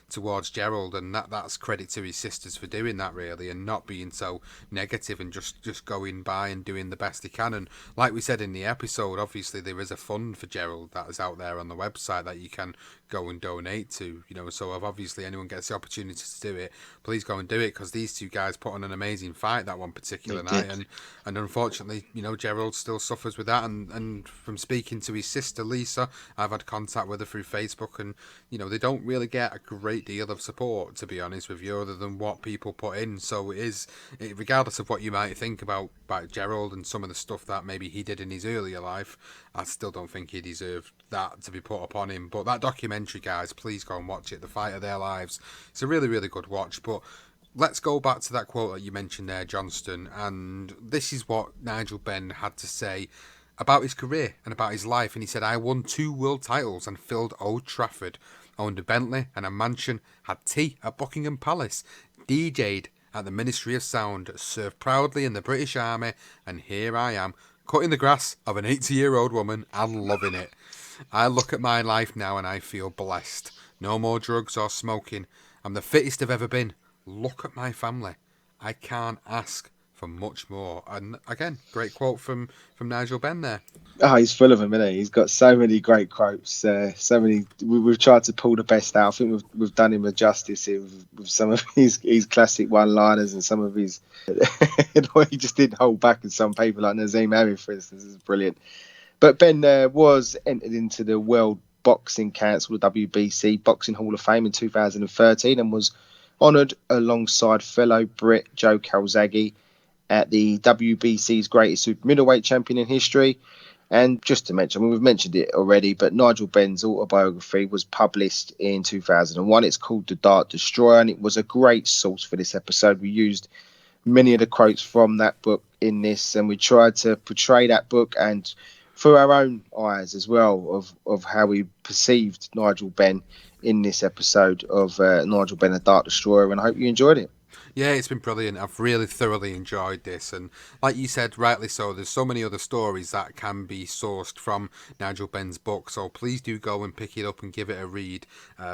towards Gerald, and that's credit to his sisters for doing that, really, and not being so negative and just going by and doing the best he can. And like we said in the episode, obviously there is a fund for Gerald that is out there on the website that you can go and donate to, so if obviously anyone gets the opportunity to do it, please go and do it, because these two guys put on an amazing fight that one particular night, and unfortunately, Gerald still suffers with that, and from speaking to his sister Lisa, I've had contact with her through Facebook, and they don't really get a great deal of support, to be honest with you, other than what people put in. So regardless of what you might think about Gerald and some of the stuff that maybe he did in his earlier life, I still don't think he deserved that to be put upon him. But that documentary, guys, please go and watch it, The Fight of Their Lives. It's a really, really good watch. But let's go back to that quote that you mentioned there, Johnston, and this is what Nigel Benn had to say about his career and about his life. And he said, I won 2 world titles and filled Old Trafford, owned a Bentley and a mansion, had tea at Buckingham Palace, DJ'd at the Ministry of Sound, served proudly in the British Army, and here I am, cutting the grass of an 80-year-old woman and loving it. I look at my life now and I feel blessed. No more drugs or smoking. I'm the fittest I've ever been. Look at my family. I can't ask for much more. And again, great quote from Nigel Benn there. Oh, he's full of them, isn't he? He's got so many great quotes. So many. We've tried to pull the best out. I think we've done him a justice here with some of his classic one-liners and some of his. He just didn't hold back. And some people like Nazim Hamid, for instance, is brilliant. But Ben was entered into the World Boxing Council, the WBC Boxing Hall of Fame in 2013, and was honoured alongside fellow Brit Joe Calzaghe at the WBC's greatest super middleweight champion in history. And just to mention, we've mentioned it already, but Nigel Benn's autobiography was published in 2001. It's called The Dart Destroyer, and it was a great source for this episode. We used many of the quotes from that book in this, and we tried to portray that book and through our own eyes as well of how we perceived Nigel Benn in this episode of Nigel Benn, The Dart Destroyer, and I hope you enjoyed it. Yeah, it's been brilliant. I've really thoroughly enjoyed this. And like you said, rightly so, there's so many other stories that can be sourced from Nigel Benn's book. So please do go and pick it up and give it a read,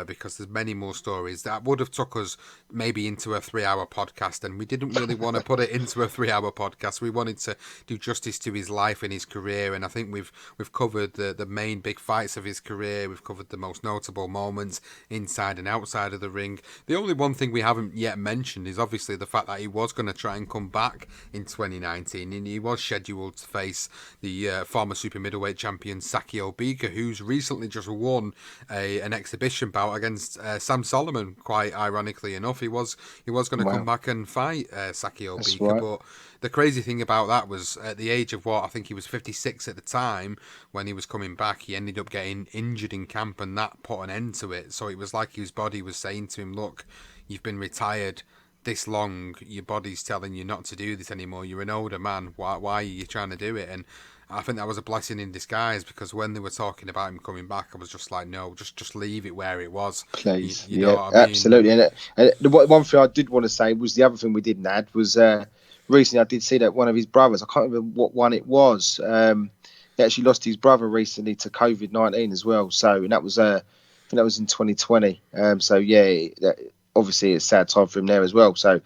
because there's many more stories that would have took us maybe into a 3-hour podcast. And we didn't really want to put it into a 3-hour podcast. We wanted to do justice to his life and his career. And I think we've covered the main big fights of his career. We've covered the most notable moments inside and outside of the ring. The only one thing we haven't yet mentioned is obviously the fact that he was going to try and come back in 2019, and he was scheduled to face the former super middleweight champion Saki Obika, who's recently just won an exhibition bout against Sam Solomon. Quite ironically enough, he was going to come back and fight Saki Obika, right. But the crazy thing about that was at the age of I think he was 56 at the time when he was coming back, he ended up getting injured in camp, and that put an end to it. So it was like his body was saying to him, look, you've been retired this long, your body's telling you not to do this anymore. You're an older man. Why are you trying to do it? And I think that was a blessing in disguise, because when they were talking about him coming back, I was just like, no, just leave it where it was. Please, you know what I mean? Absolutely. And the one thing I did want to say was the other thing we didn't add was recently I did see that one of his brothers, I can't remember what one it was, he actually lost his brother recently to COVID-19 as well. So and that was I think that was in 2020. So yeah. Obviously, it's a sad time for him there as well. So,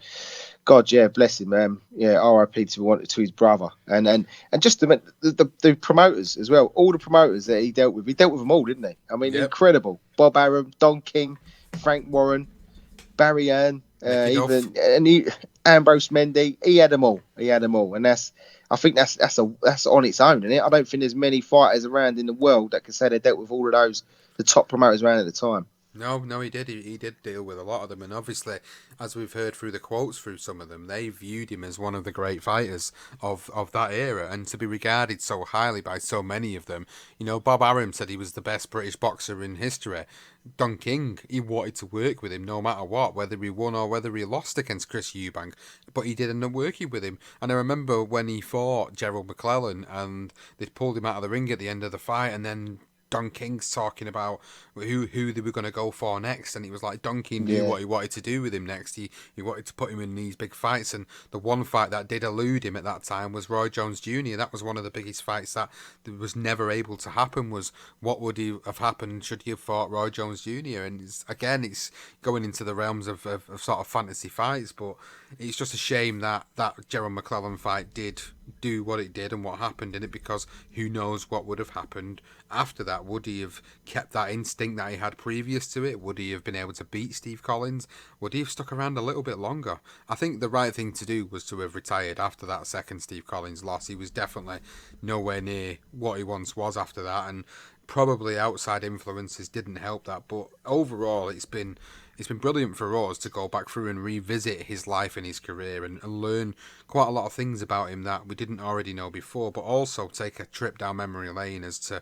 God, yeah, bless him. Yeah, RIP to his brother, and just the promoters as well. All the promoters that he dealt with them all, didn't he? I mean, Incredible. Bob Arum, Don King, Frank Warren, Barry Ann, Ambrose Mendy. He had them all. And I think that's on its own, isn't it? I don't think there's many fighters around in the world that can say they dealt with all of those, the top promoters around at the time. No, he did. He did deal with a lot of them, and obviously, as we've heard through the quotes through some of them, they viewed him as one of the great fighters of that era, and to be regarded so highly by so many of them. You know, Bob Arum said he was the best British boxer in history. Don King, he wanted to work with him no matter what, whether he won or whether he lost against Chris Eubank, but he did end up working with him. And I remember when he fought Gerald McClellan, and they pulled him out of the ring at the end of the fight, and then Don King's talking about who they were going to go for next, and it was like Don King knew what he wanted to do with him next. He wanted to put him in these big fights, and the one fight that did elude him at that time was Roy Jones Jr. That was one of the biggest fights that was never able to happen. Was what would have happened should he have fought Roy Jones Jr. And it's going into the realms of sort of fantasy fights, but it's just a shame that Gerald McClellan fight did do what it did and what happened in it, because who knows what would have happened after that. Would he have kept that instinct that he had previous to it? Would he have been able to beat Steve Collins? Would he have stuck around a little bit longer? I think the right thing to do was to have retired after that second Steve Collins loss. He was definitely nowhere near what he once was after that, and probably outside influences didn't help that. But overall, it's been brilliant for us to go back through and revisit his life and his career and learn quite a lot of things about him that we didn't already know before, but also take a trip down memory lane as to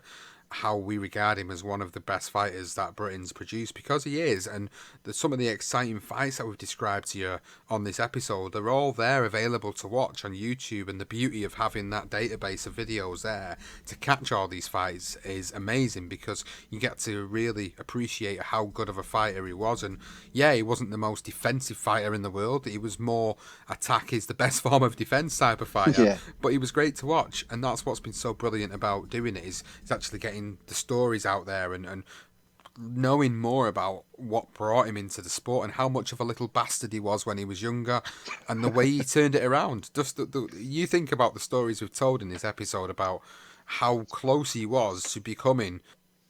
how we regard him as one of the best fighters that Britain's produced, because he is. And some of the exciting fights that we've described to you on this episode, they're all there available to watch on YouTube, and the beauty of having that database of videos there to catch all these fights is amazing, because you get to really appreciate how good of a fighter he was. And yeah, he wasn't the most defensive fighter in the world, he was more attack is the best form of defense type of fighter, but he was great to watch. And that's what's been so brilliant about doing it, is actually getting the stories out there and knowing more about what brought him into the sport and how much of a little bastard he was when he was younger, and the way he turned it around. Just you think about the stories we've told in this episode about how close he was to becoming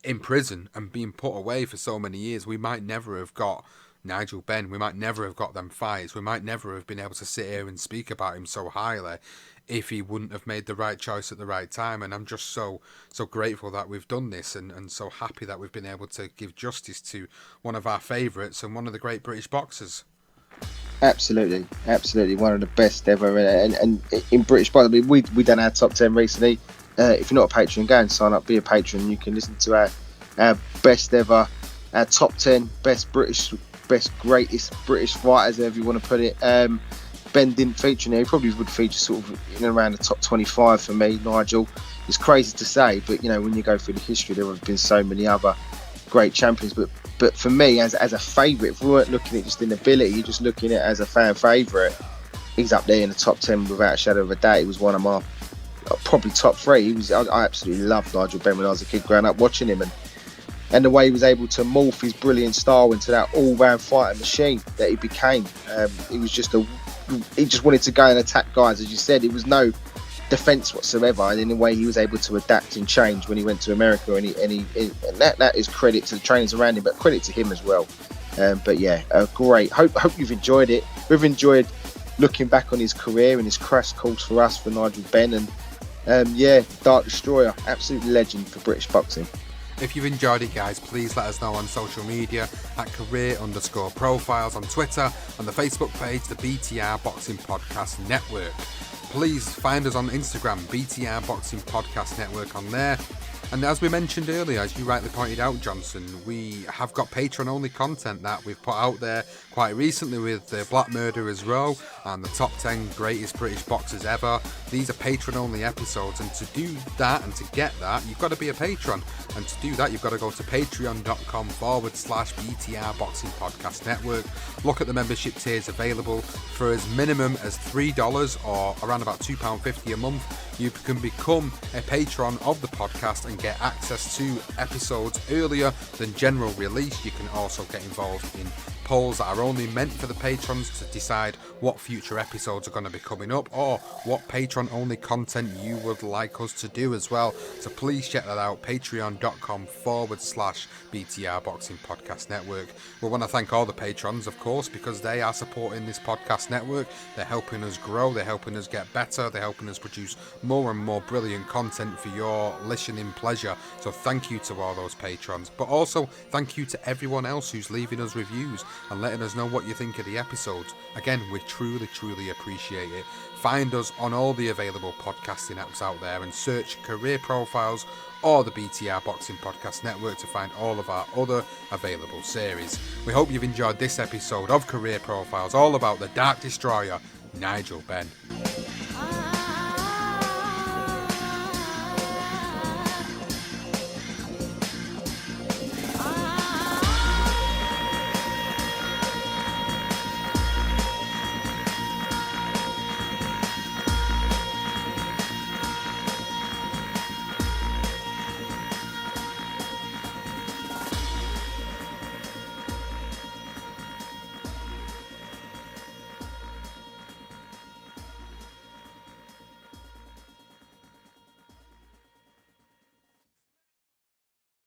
in prison and being put away for so many years. We might never have got Nigel Benn, we might never have got them fights, we might never have been able to sit here and speak about him so highly if he wouldn't have made the right choice at the right time. And I'm just so grateful that we've done this, and so happy that we've been able to give justice to one of our favourites and one of the great British boxers. Absolutely, one of the best ever. And in British boxing, we done our top 10 recently. If you're not a patron, go and sign up, be a patron. You can listen to our best ever, our top 10 greatest British fighters, however you want to put it. Ben didn't feature in there. He probably would feature sort of in and around the top 25 for me, Nigel. It's crazy to say, but you know, when you go through the history, there have been so many other great champions. But for me, as a favourite, if we weren't looking at just in ability, you're just looking at it as a fan favourite, he's up there in the top 10 without a shadow of a doubt. He was one of my probably top 3. I absolutely loved Nigel Benn when I was a kid growing up watching him, and the way he was able to morph his brilliant style into that all-round fighting machine that he became. He just wanted to go and attack guys, as you said. It was no defence whatsoever, and in a way he was able to adapt and change when he went to America, and that is credit to the trainers around him, but credit to him as well. But yeah, great. Hope you've enjoyed it. We've enjoyed looking back on his career and his crash course for us, for Nigel Benn, and Dark Destroyer, absolute legend for British boxing. If you've enjoyed it, guys, please let us know on social media at career_profiles on Twitter, and the Facebook page, the BTR Boxing Podcast Network. Please find us on Instagram, BTR Boxing Podcast Network on there. And as we mentioned earlier, as you rightly pointed out, Johnson, we have got Patreon-only content that we've put out there quite recently with the Black Murderers Row and the top 10 greatest British boxers ever. These are Patreon-only episodes, and to do that and to get that, you've got to be a patron. And to do that, you've got to go to patreon.com/BTR Boxing Podcast Network. Look at the membership tiers available. For as minimum as $3 or around about £2.50 a month, you can become a patron of the podcast and get access to episodes earlier than general release. You can also get involved in polls that are only meant for the patrons to decide what future episodes are going to be coming up, or what Patreon-only content you would like us to do as well. So please check that out, patreon.com/BTR Boxing Podcast Network. We want to thank all the patrons, of course, because they are supporting this podcast network. They're helping us grow, they're helping us get better, they're helping us produce more and more brilliant content for your listening pleasure. So thank you to all those patrons, but also thank you to everyone else who's leaving us reviews and letting us know what you think of the episodes. Again, we truly appreciate it. Find us on all the available podcasting apps out there and search Career Profiles or the BTR Boxing Podcast Network to find all of our other available series. We hope you've enjoyed this episode of Career Profiles, all about the Dark Destroyer, Nigel Benn.